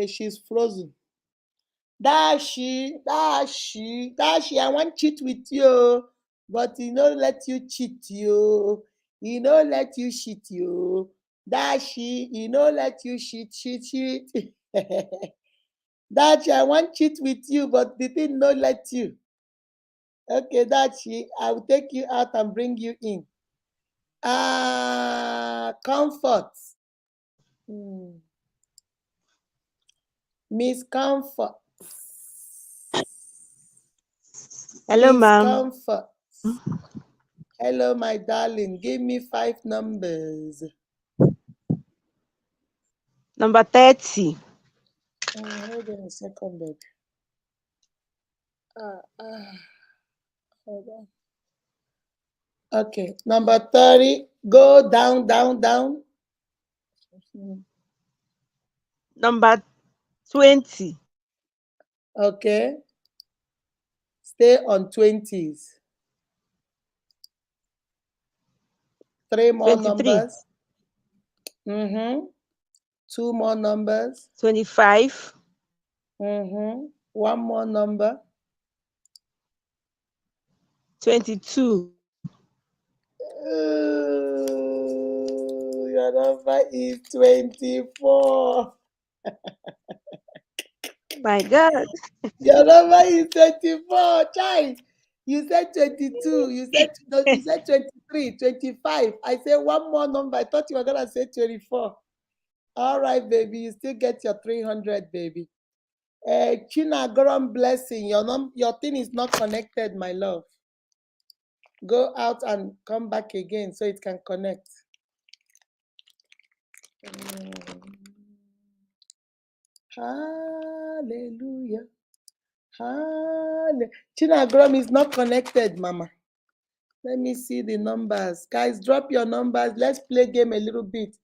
She's frozen. Dashi, I want cheat with you, but he no let you cheat you. He no let you cheat you. Dashi, he no let you cheat. Dashi, I want cheat with you, but the thing no let you. Okay, Dashi, I will take you out and bring you in. Comfort. Miss Comfort. Hello, Miss ma'am. Comfort. Hello, my darling. Give me 5 numbers. Number 30. Hold on a second, baby. Hold on. Okay, number 30. Go down, down, down. Number 20. Okay, stay on 20s. 3 more 23. numbers. 2 more numbers. 25. 1 more number. 22. Your number is 24. My God. Your number is 24, child. You said 22. You said no, you said 23, 25. I said 1 more number. I thought you were gonna say 24. All right, baby. You still get your 300, baby. China Goron blessing. Your thing is not connected, my love. Go out and come back again so it can connect. Hallelujah. Chinagrom is not connected, Mama. Let me see the numbers. Guys, drop your numbers. Let's play game a little bit.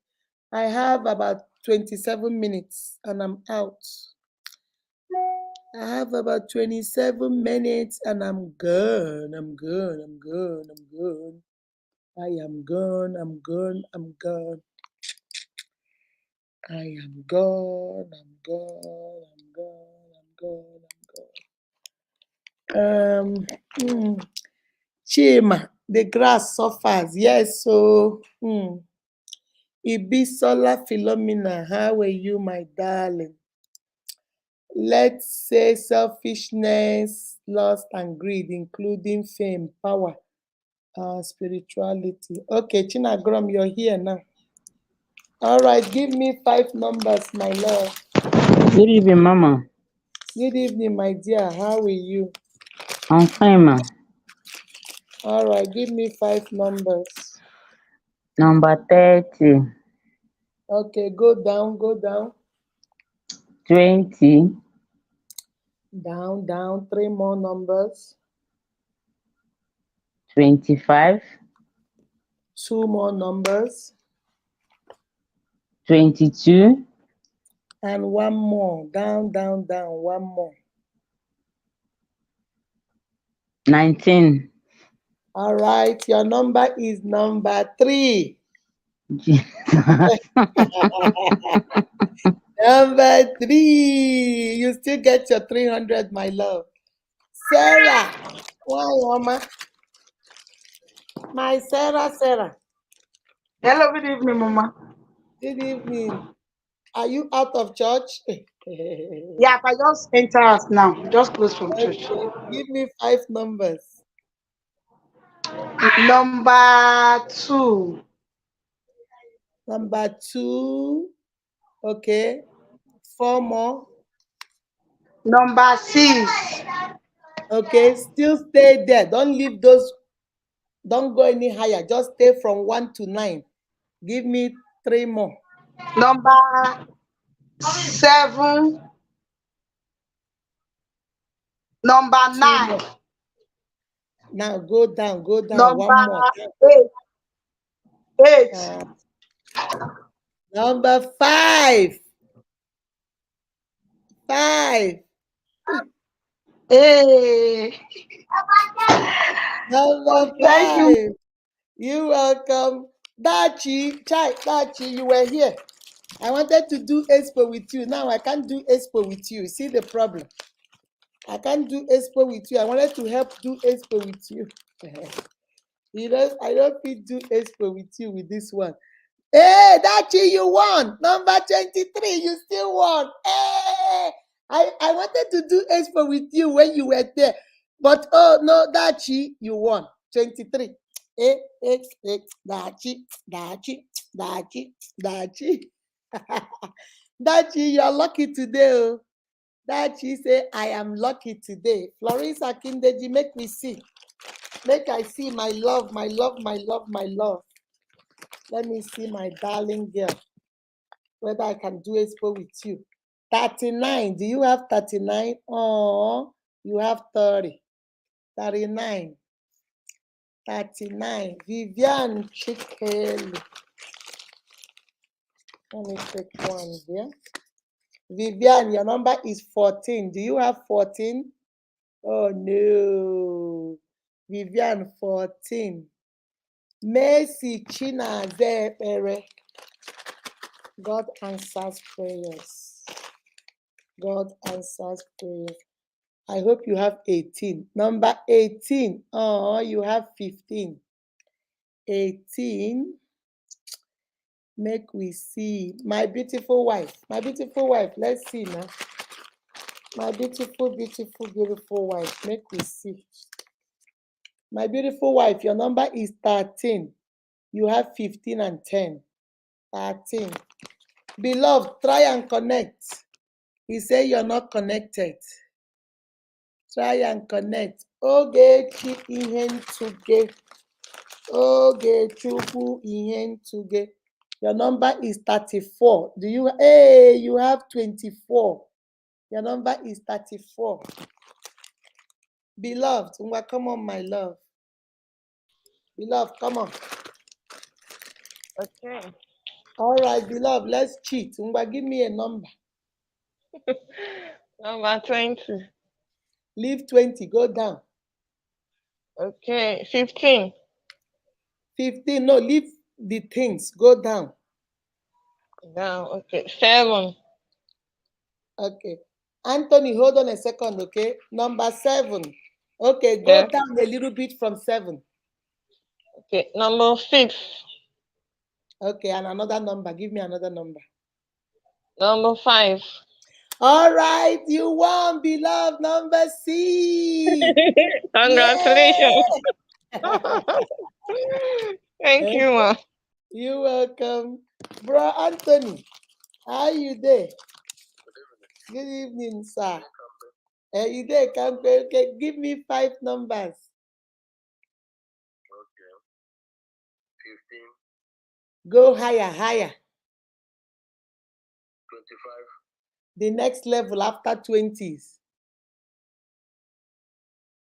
I have about 27 minutes and I'm out. I have about 27 minutes and I'm gone. I'm gone. I'm gone. I'm gone. I am gone. I'm gone. I'm gone. I am gone. I'm gone. I'm gone. I'm gone. I'm gone. Chima, the grass suffers. Yes, so Ibisola Philomena, how are you, my darling? Let's say selfishness, lust, and greed, including fame, power, spirituality. Okay, Chinagrom, you're here now. All right, give me 5 numbers, my love. Good evening, Mama. Good evening, my dear. How are you? I'm fine, ma. All right, give me 5 numbers. Number 30, Okay, go down, go down. 20, Down, down. 3 more numbers. 25, 2 more numbers. 22, And 1 more. Down, down, down. 1 more. 19. All right, your number is number 3. Jesus. Number 3. You still get your 300, my love. Sarah. Why, Mama? My Sarah. Hello, good evening, Mama. Good evening. Are you out of church? Yeah, I just enter us now. Just close from church. Okay, give me 5 numbers. Number 2. Number 2. Okay. 4 more. Number 6. Okay, still stay there. Don't leave those. Don't go any higher. Just stay from 1 to 9. Give me 3 more. Number 7. Number 2 9. more. Now go down. 1 Number more. 8. Number 5. 5. Hey. Number Thank you. 5. You're welcome. Dachi, you were here. I wanted to do expo with you. Now I can't do expo with you. See the problem? I can't do expo with you. I wanted to help do expo with you. I don't fit do expo with you with this one. Hey, Dachi, you won. Number 23, you still won. Hey, I wanted to do expo with you when you were there. But oh no, Dachi, you won. 23. Dachi. Dachi, you're lucky today. Oh. Dachi say, I am lucky today. Florence Akindeji, make me see. Make I see my love. Let me see my darling girl. Whether I can do expo with you. 39. Do you have 39? Oh, you have 30. 39. 39. Vivian Chikeli. Let me take one here. Vivian, your number is 14. Do you have 14? Oh no. Vivian, 14. Mercy Chinazepere. God answers prayers. God answers prayers. I hope you have 18. Number 18. Oh, you have 15. 18. Make we see. My beautiful wife. Let's see now. My beautiful wife. Make we see. My beautiful wife, your number is 13. You have 15 and 10. 13. Beloved, try and connect. He said you're not connected. Try and connect. Ogechi Ihentuge. Ogechuku Ihentuge. Your number is 34. You have 24. Your number is 34. Beloved, Ngwa, come on, my love. Beloved, come on. Okay. All right, beloved, let's cheat. Ngwa, give me a number. Number 20. Leave 20, go down. Okay. 15. 15, no, leave the things, go down. Down. Okay. 7. Okay. Anthony, hold on a second, okay? Number 7. Okay, go Yes. down a little bit from 7. Okay. Number 6. Okay, and another number. Give me another number. Number 5. All right, you won, beloved, number 6. Congratulations. Thank you, ma. You're welcome. Bro Anthony, how are you there? Good evening, sir. You there? Okay, give me 5 numbers. Okay. 15. Go higher, higher. 25. The next level after 20s.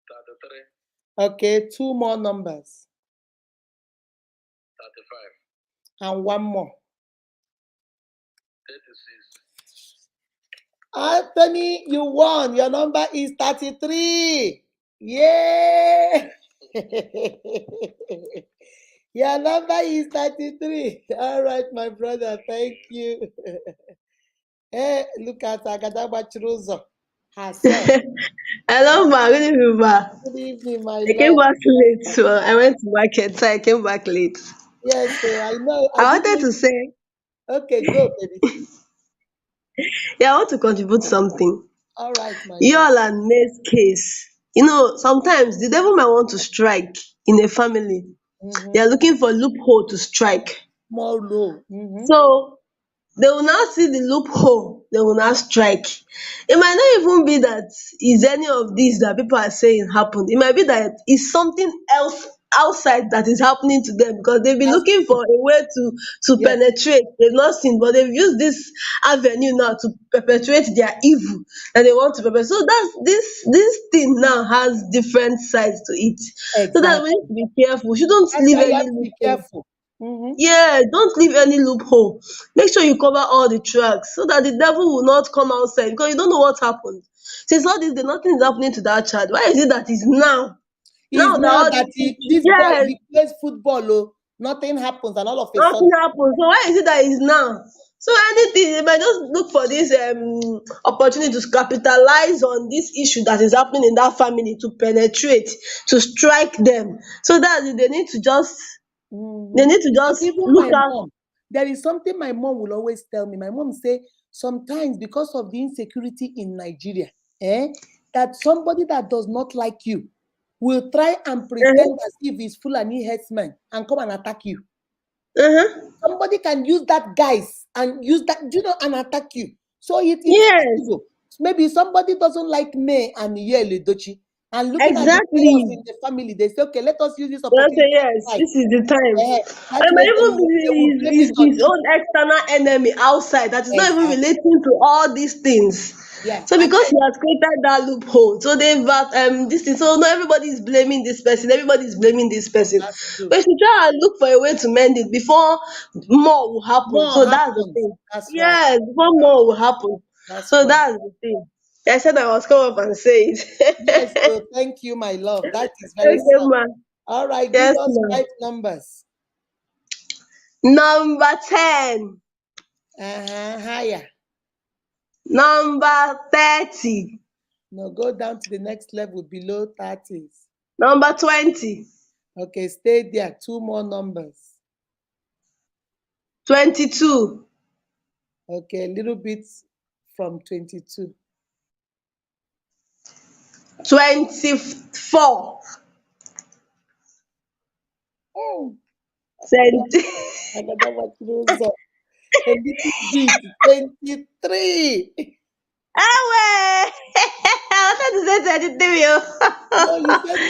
33. Okay, 2 more numbers. 35. And 1 more. 36. Anthony, you won. Your number is 33. Yay! Your number is 33. All right, my brother. Thank you. Hey, look at Agadaba Chiruzo herself. Hello, ma. Good evening, ma. Good evening, my I came love. back late, so I went to market, so I came back late. Yes, so I know. I I didn't wanted even. to say, Okay, go, baby. yeah, I want to contribute something. All right, my love. Y'all and May's case. Sometimes the devil might want to strike in a family. They Mm-hmm. are looking for loophole to strike. More low. Mm-hmm. So they will now see the loophole, they will now strike. It might not even be that is any of this that people are saying happened. It might be that it's something else outside that is happening to them, because they've been That's looking true. for a way to Yes, penetrate. They've not seen, but they've used this avenue now to perpetuate their evil that they want to perpetrate. So that's this thing now has different sides to it. So that we exactly. need to be careful. We shouldn't That's leave why you any have to be loophole. careful. Mm-hmm. Yeah, don't leave any loophole. Make sure you cover all the tracks so that the devil will not come outside, because you don't know what happened. Since all this day, nothing is happening to that child. Why is it that it's now? Is Now that now all that these issues, this boy yes, he plays football, oh, nothing happens, and all of a nothing sudden, happens. So why is it that it's now? So anything, they might just look for this opportunity to capitalize on this issue that is happening in that family, to penetrate, to strike them. So that they mm-hmm. need to just Even look my at. mom, there is something my mom will always tell me. My mom say sometimes because of the insecurity in Nigeria, that somebody that does not like you will try and Uh-huh, pretend as if he's Fulani herdsman and come and attack you. uh-huh. Somebody can use that guise and use that, and attack you. So it's Yes, possible. Maybe somebody doesn't like me and Edochie, and looking at the chaos exactly. in the family, they say, okay, let us use this Well, opportunity say to yes, strike. this is the time. That It way might even they will be blame it on his you. own external enemy outside that is not even Exactly. relating to all these things. Yeah. So And because he then, has created that loophole, so they've this thing. So not everybody is blaming this person. Everybody is blaming this person. that's true. But if you try and look for a way to mend it before more will happen. More So that's the happens. thing. That's right. Yes, before That's more will right. happen. That's So right. that's the thing. I said I was come up and say Yes, it. so thank you, my love. That is very Okay, sad. ma. All right, give Yes, us ma. 5 numbers. Number 10. Higher. Number 30. No, go down to the next level below 30s. Number 20. Okay, stay there. 2 more numbers. 22. Okay, a little bit from 22. 24. Oh, Twenty. I got that much closer. A little bit. 23. Ewe! I wanted to say 23. No, you said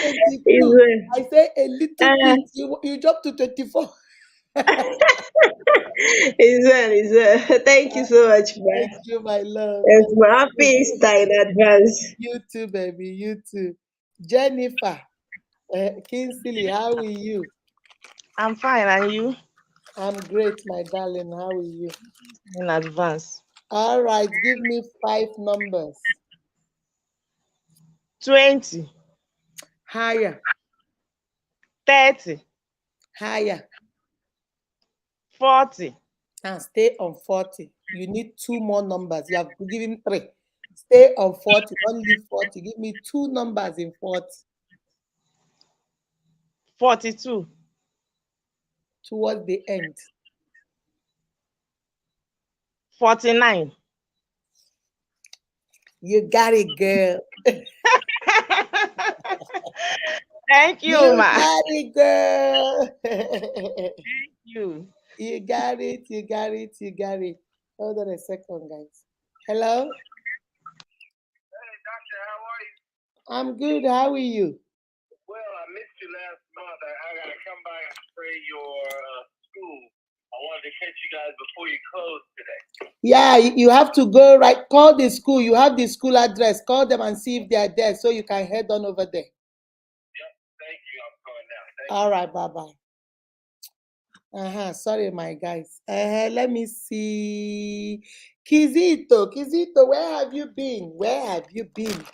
Is 22. well. I say a little Uh, bit. You jumped to 24. is well, is well. Thank you so much, Thank ma. you, my love. Yes, Thank ma. Happy you. Easter in advance. You too, baby. You too. Jennifer. Kingsley, how are you? I'm fine, and you? I'm great, my darling. How are you? In advance. All right, give me 5 numbers. 20, Higher, 30, higher. 40, And stay on 40. You need 2 more numbers. You have given 3. Stay on 40. Don't leave 40. Give me 2 numbers in 40 42, towards the end. 49. You got it, girl. Thank you, You ma. got it, girl. Thank you. You got it. You got it. You got it. Hold on a second, guys. Hello? Hey, Doctor, how are you? I'm good. How are you? Well, I missed you last month. I got to come by and spray your school. I wanted to catch you guys before you close today. Yeah, you have to go right. Call the school. You have the school address. Call them and see if they are there so you can head on over there. Yep, thank you. I'm going now. Thank All right, bye-bye. Sorry, my guys. Let me see. Kizito, where have you been? Where have you been?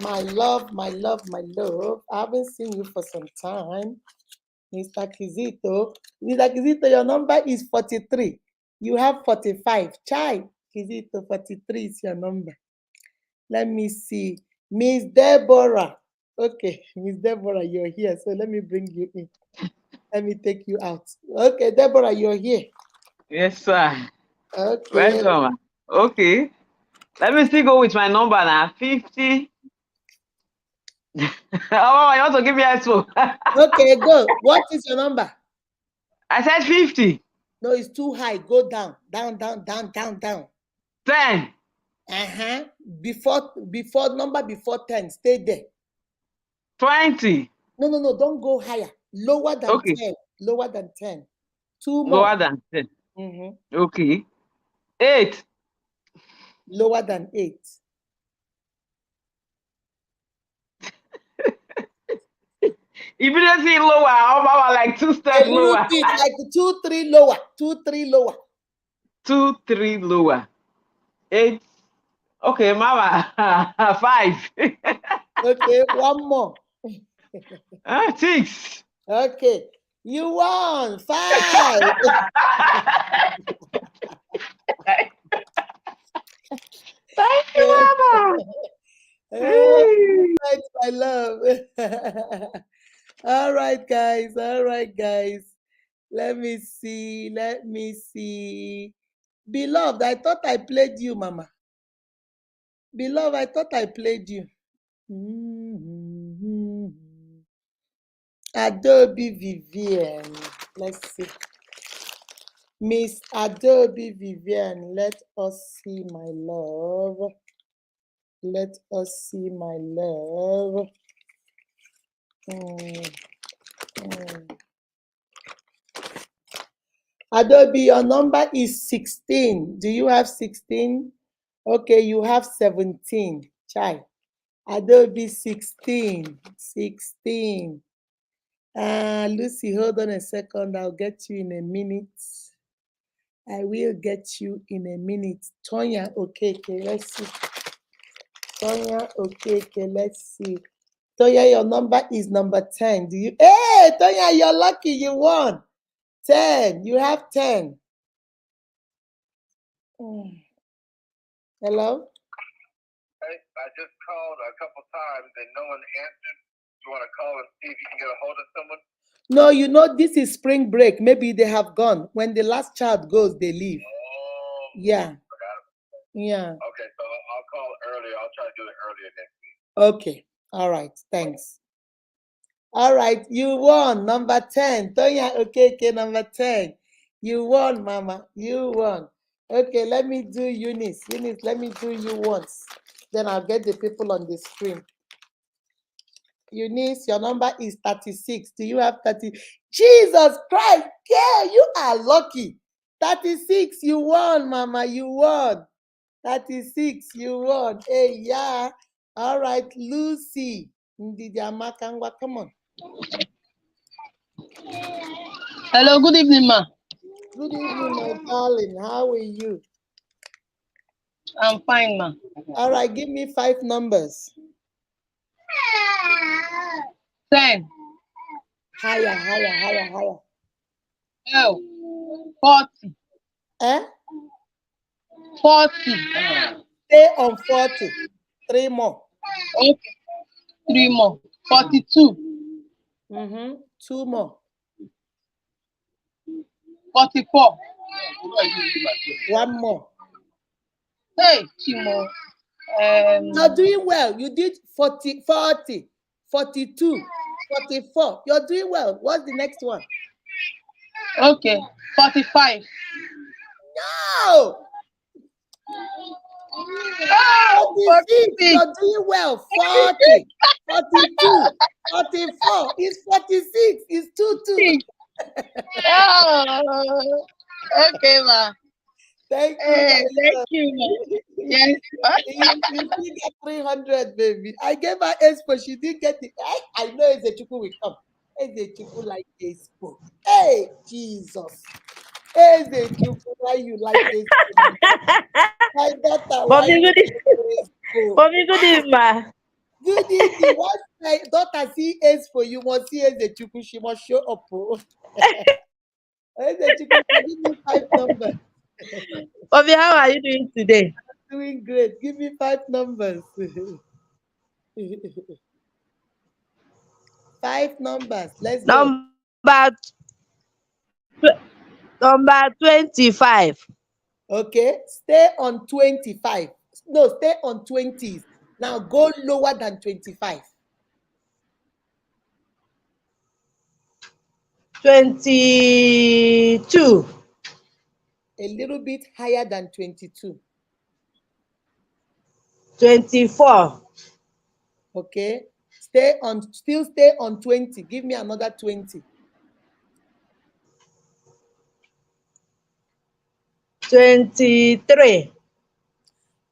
My love, my love, my love. I haven't seen you for some time. Mr. Kizito. Mr. Kizito, your number is 43. You have 45. Chai. Kizito, 43 is your number. Let me see. Miss Deborah. Okay, Miss Deborah, you're here. So let me bring you in. Let me take you out. Okay, Deborah, you're here. Yes, sir. Okay. Welcome. Okay. Let me still go with my number now. 50. Oh, you want to give me a expo? Okay, go. What is your number? I said 50. No, it's too high. Go down. Down, down, down, down, down. 10. Before number before 10. Stay there. 20. No, don't go higher. Lower than Okay. 10. Lower than 10. 2 more. Lower than 10. Okay. 8. Lower than 8. Immediately lower. How like 2 A steps little lower? bit, like 2, 3 lower. 2, 3 lower. 2, 3 lower. 8. Okay, mama. 5. Okay, 1 more. 6. Okay, you won. 5. Thank you, mama. Right, my love. All right, guys. Let me see. Beloved, I thought I played you, mama. Beloved, I thought I played you. Adobe Vivian. Let's see. Miss Adobe Vivian, let us see, my love. Let us see, my love. Adobe, your number is 16. Do you have 16? Okay, you have 17. Chai. Adobe 16. 16. Lucy, hold on a second. I'll get you in a minute. I will get you in a minute. Tonya, okay, let's see. Tonya, okay, let's see. Tonya, your number is number 10. Do you? Hey, Tonya, you're lucky. You won. 10. You have 10. Hello? Hey, I just called a couple times and no one answered. You want to call and see if you can get a hold of someone? No, you know, this is spring break. Maybe they have gone. When the last child goes, they leave. Oh. Yeah. Yeah. Okay, so I'll call earlier. I'll try to do it earlier next week. Okay. All right. Thanks. All right. You won. Number 10. Tonya, okay, number 10. You won, mama. You won. Okay, let me do Eunice. Eunice, let me do you once. Then I'll get the people on the screen. Eunice, your number is 36. Do you have 30? Jesus Christ, yeah, you are lucky. 36, you won, mama, you won. 36, you won. Hey, yeah. All right, Lucy. Ndidi Amakangwa, come on. Hello, good evening, ma. Good evening, my darling. How are you? I'm fine, ma. All right, give me 5 numbers. 10. Higher. Oh, 40. Eh? 40. Stay on 40. 3 more. Okay. 3 more. 42. 2 more. 44. 1 more. Hey, Chimo. You're doing well. You did 40, 42, 44. You're doing well. What's the next one? Okay. 45. No! 46. 46. You're doing well. 40, 42, 44. It's 46. It's 2. Oh, okay, ma. Thank you. Hey, thank you, ma. Yes, ma. You still get 300, baby. I gave her expo. She didn't get it. I know Edochie will come. Edochie like expo. Hey, Jesus. Edochie, why you like expo? My daughter, why Mommy, you good like expo? Mommy, good evening, ma. Good evening. Once my daughter see expo, you must see Edochie. She must show up. Edochie, give me 5 numbers. Mommy, how are you doing today? Doing great. Give me 5 numbers. 5 numbers. Let's go. Number 25. Okay. Stay on 25. No, stay on 20s. Now go lower than 25. 22. A little bit higher than 22. 24. Okay. Still stay on 20. Give me another 20. 23.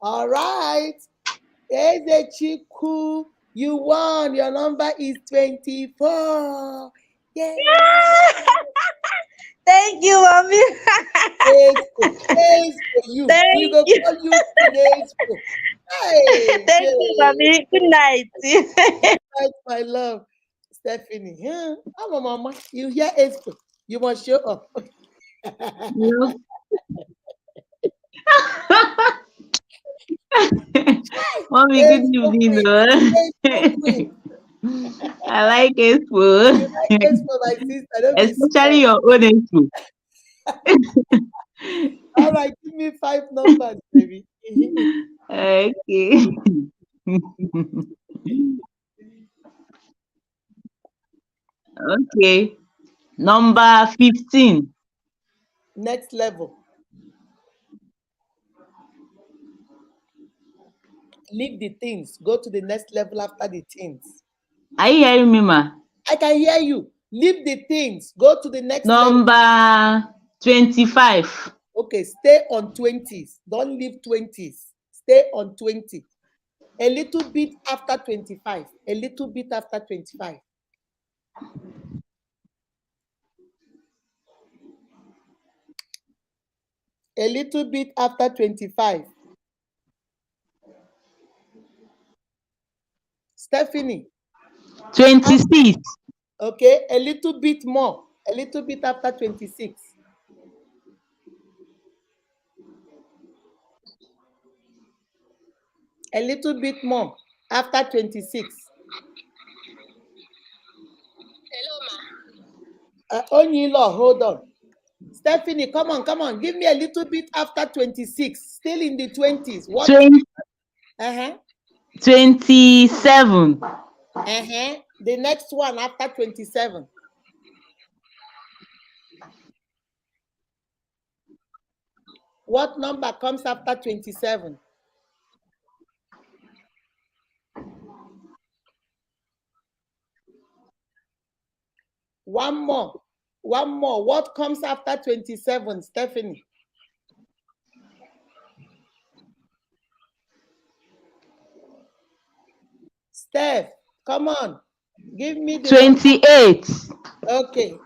All right. Edochie, you won. Your number is 24. Yay. Thank you, Mommy. Praise for you. We go Thank you. call you praise for. Hey, Thank you, Mommy. Good night. that's my love. Stephanie. Yeah. I'm a mama. You hear Expo. You must show up. No. Mommy, good Expo evening. queen. No? Expo queen. I like You expo, like Expo, my sister. Don't be especially small. your own expo. All right, give me 5 numbers, baby. Okay. Okay. Number 15. Next level. Leave the things. Go to the next level after the things. Are you hearing me, ma? I can hear you. Leave the things. Go to the next level. Number 25. Okay, stay on 20s. Don't leave 20s. Stay on 20. A little bit after 25. A little bit after 25. A little bit after 25. Stephanie. 26. Okay, a little bit more. A little bit after 26. A little bit more after 26. Hello, ma. Onyilo, hold on. Stephanie, come on. Give me a little bit after 26. Still in the 20s. What? 27. The next one after 27. What number comes after 27? One more. What comes after 27, Stephanie? Steph, Come on. Give me the number. 28. Okay.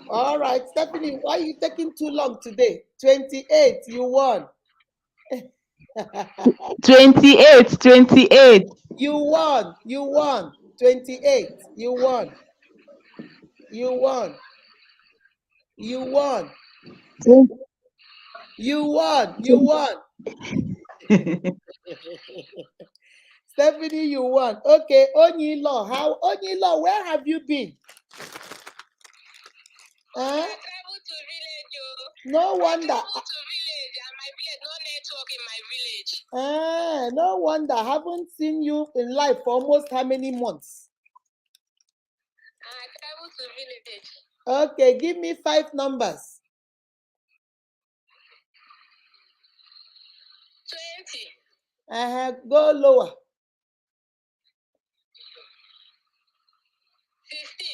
All right, Stephanie, why are you taking too long today? 28, you won. 28. 28. You won. You won. 28. You won. You won. You won. You won. You won. Stephanie, you won. Okay, Onyilo, Onyilo, where have you been? Huh? No wonder. No wonder. I haven't seen you in life for almost how many months? I traveled to village. Okay, give me 5 numbers. 20. Go lower. 15.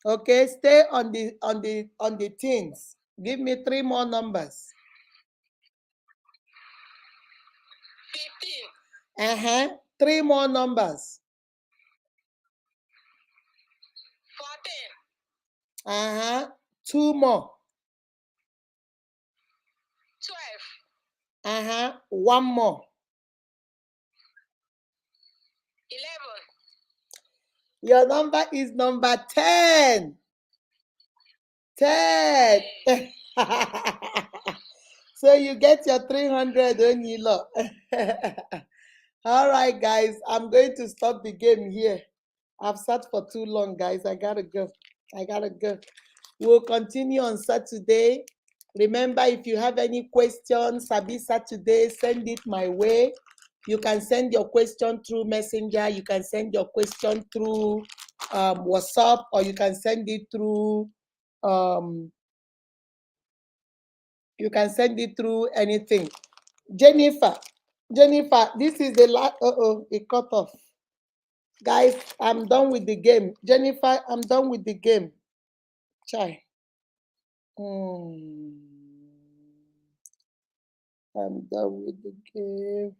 Okay, stay on the teens. Give me 3 more numbers. 15. 3 more numbers. 14. 2 more. 12. 1 more. 11. Your number is number 10. 10. So you get your 300 Onyilo. All right, guys, I'm going to stop the game here. I've sat for too long, guys. I gotta go. We'll continue on Saturday. Remember, if you have any questions, Sabi Saturday, send it my way. You can send your question through Messenger. You can send your question through WhatsApp, or you can send it through anything. Jennifer, this is the last. It cut off. Guys, I'm done with the game. Jennifer, I'm done with the game. Chai. I'm done with the game.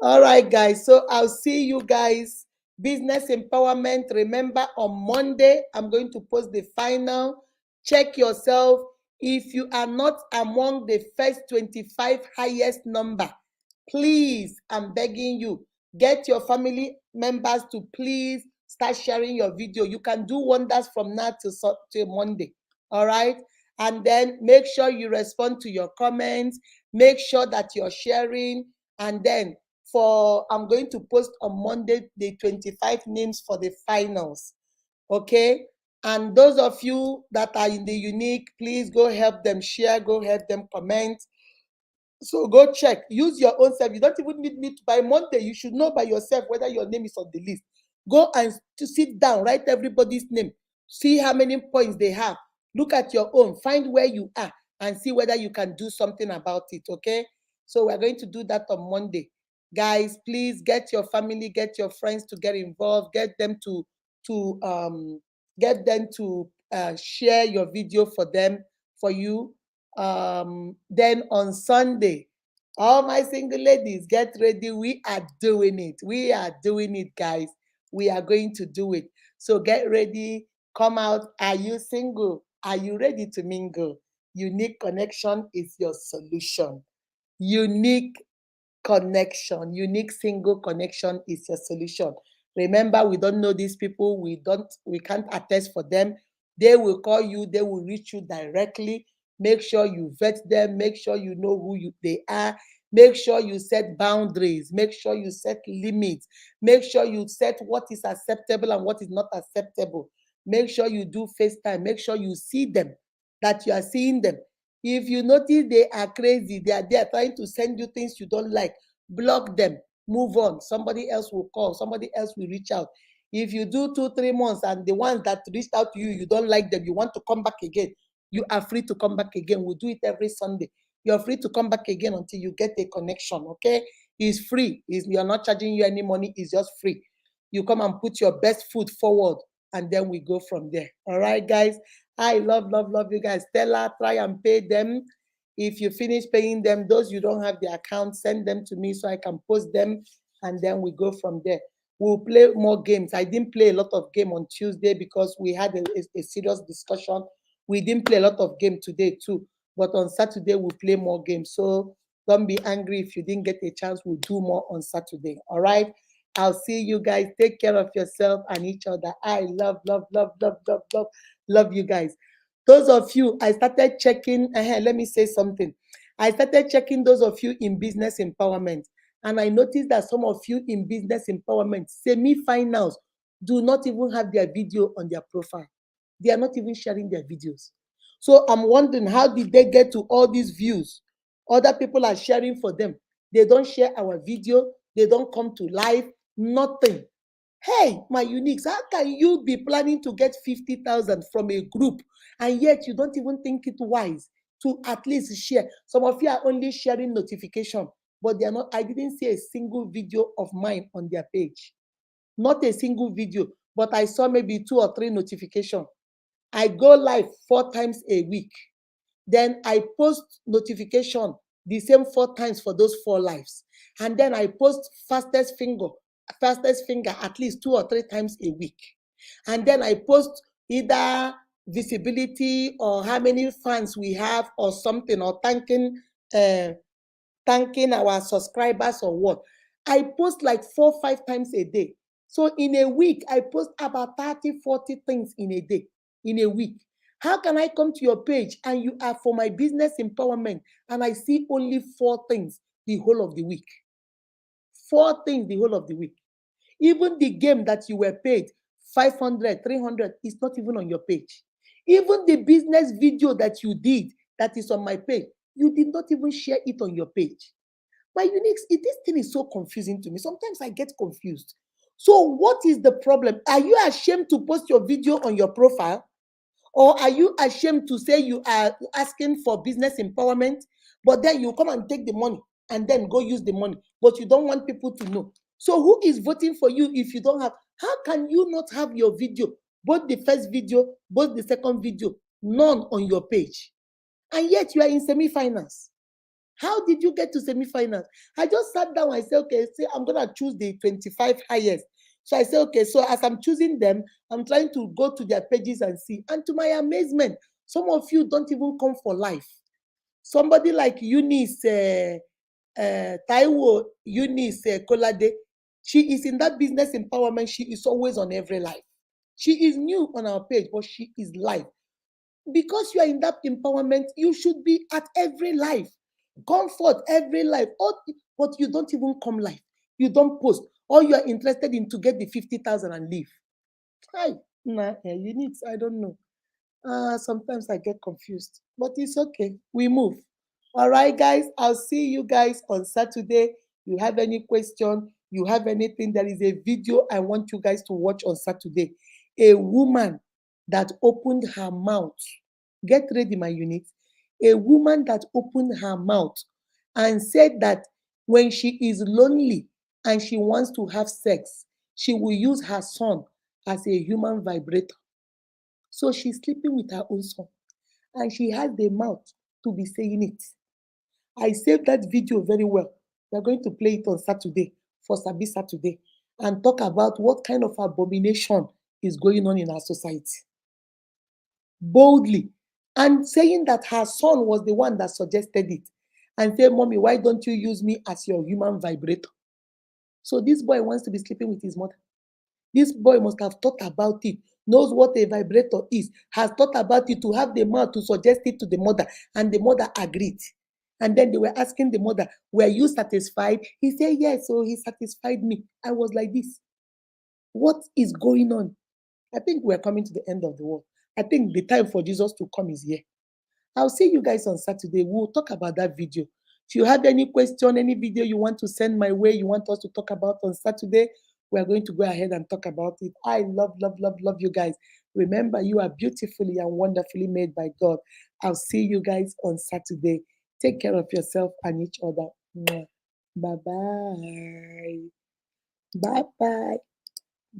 All right, guys. So I'll see you guys. Business empowerment. Remember, on Monday, I'm going to post the final. Check yourself. If you are not among the first 25 highest number, please, I'm begging you, get your family members to please start sharing your video. You can do wonders from now till Monday. All right. And then make sure you respond to your comments. Make sure that you're sharing. And then I'm going to post on Monday the 25 names for the finals. Okay. And those of you that are in the unique, please go help them share, go help them comment. So go check. Use your own self. You don't even need me by Monday. You should know by yourself whether your name is on the list. Go and to sit down, write everybody's name. See how many points they have. Look at your own. Find where you are and see whether you can do something about it. Okay. So we're going to do that on Monday. Guys, please get your family, get your friends to get involved. Get them to share your video for you. Then on Sunday, all my single ladies, get ready. We are doing it. We are doing it, guys. We are going to do it. So get ready. Come out. Are you single? Are you ready to mingle? Unique connection is your solution. Unique connection, unique single connection is your solution. Remember, we don't know these people. We can't attest for them. They will call you. They will reach you directly. Make sure you vet them. Make sure you know who they are. Make sure you set boundaries. Make sure you set limits. Make sure you set what is acceptable and what is not acceptable. Make sure you do FaceTime. Make sure you see them, that you are seeing them. If you notice they are crazy, they are there trying to send you things you don't like, block them, move on. Somebody else will call, somebody else will reach out. If you do 2-3 months and the ones that reached out to you, you don't like them, you want to come back again, you are free to come back again. We'll do it every Sunday. You're free to come back again until you get a connection, okay? It's free. We are not charging you any money. It's just free. You come and put your best foot forward, and then we go from there. All right, guys? I love you guys. Stella, try and pay them. If you finish paying them, those you don't have the account, send them to me so I can post them, and then we go from there. we'll play more games. I didn't play a lot of game on Tuesday because we had a serious discussion. We didn't play a lot of game today too, but on Saturday we'll play more games. So don't be angry if you didn't get a chance. We'll do more on Saturday. All right. I'll see you guys. Take care of yourself and each other. I love you guys. Those of you, I started checking. Let me say something. I started checking those of you in business empowerment, and I noticed that some of you in business empowerment, semi-finals, do not even have their video on their profile. They are not even sharing their videos. So I'm wondering, how did they get to all these views? Other people are sharing for them. They don't share our video. They don't come to live. Nothing. Hey, my uniques, how can you be planning to get 50,000 from a group and yet you don't even think it wise to at least share? Some of you are only sharing notification, but they are not. I didn't see a single video of mine on their page. Not a single video, but I saw maybe 2 or 3 notifications. I go live 4 times a week. Then I post notification the same 4 times for those 4 lives. And then I post fastest finger at least 2 or 3 times a week. And then I post either visibility or how many fans we have or something, or thanking our subscribers or what. I post like 4 or 5 times a day. So in a week, I post about 30, 40 things in a day, in a week. How can I come to your page and you are for my business empowerment and I see only 4 things the whole of the week? 4 things the whole of the week. Even the game that you were paid 500, 300 is not even on your page. Even the business video that you did that is on my page, you did not even share it on your page. My uniques, this thing is so confusing to me. Sometimes I get confused. So what is the problem? Are you ashamed to post your video on your profile? Or are you ashamed to say you are asking for business empowerment, but then you come and take the money and then go use the money, but you don't want people to know? So who is voting for you if you don't have? How can you not have your video, both the first video, both the second video, none on your page? And yet you are in semi-finals. How did you get to semi-finals? I just sat down. I said, okay, I'm going to choose the 25 highest. So I said, okay, so as I'm choosing them, I'm trying to go to their pages and see. And to my amazement, some of you don't even come for life. Somebody like Eunice, Taiwo, Eunice Kolade, she is in that business empowerment. She is always on every live. She is new on our page, but she is live. Because you are in that empowerment, you should be at every live. Comfort every life, but you don't even come live. You don't post. All you are interested in to get the 50,000 and leave. Hi, nah, uniques, I don't know. Sometimes I get confused, but it's okay. We move. All right, guys. I'll see you guys on Saturday. You have any question? You have anything? There is a video I want you guys to watch on Saturday. A woman that opened her mouth. Get ready, my unit. A woman that opened her mouth and said that when she is lonely and she wants to have sex, she will use her son as a human vibrator. So she's sleeping with her own son, and she has the mouth to be saying it. I saved that video very well. We're going to play it on Saturday for Sabi Saturday and talk about what kind of abomination is going on in our society. Boldly. And saying that her son was the one that suggested it. And say, Mommy, why don't you use me as your human vibrator? So this boy wants to be sleeping with his mother. This boy must have thought about it, knows what a vibrator is, has thought about it to have the mouth to suggest it to the mother, and the mother agreed. And then they were asking the mother, were you satisfied? He said, yes, so he satisfied me. I was like this. What is going on? I think we're coming to the end of the world. I think the time for Jesus to come is here. I'll see you guys on Saturday. We'll talk about that video. If you have any question, any video you want to send my way, you want us to talk about on Saturday, we're going to go ahead and talk about it. I love you guys. Remember, you are beautifully and wonderfully made by God. I'll see you guys on Saturday. Take care of yourself and each other. Bye-bye. Bye-bye.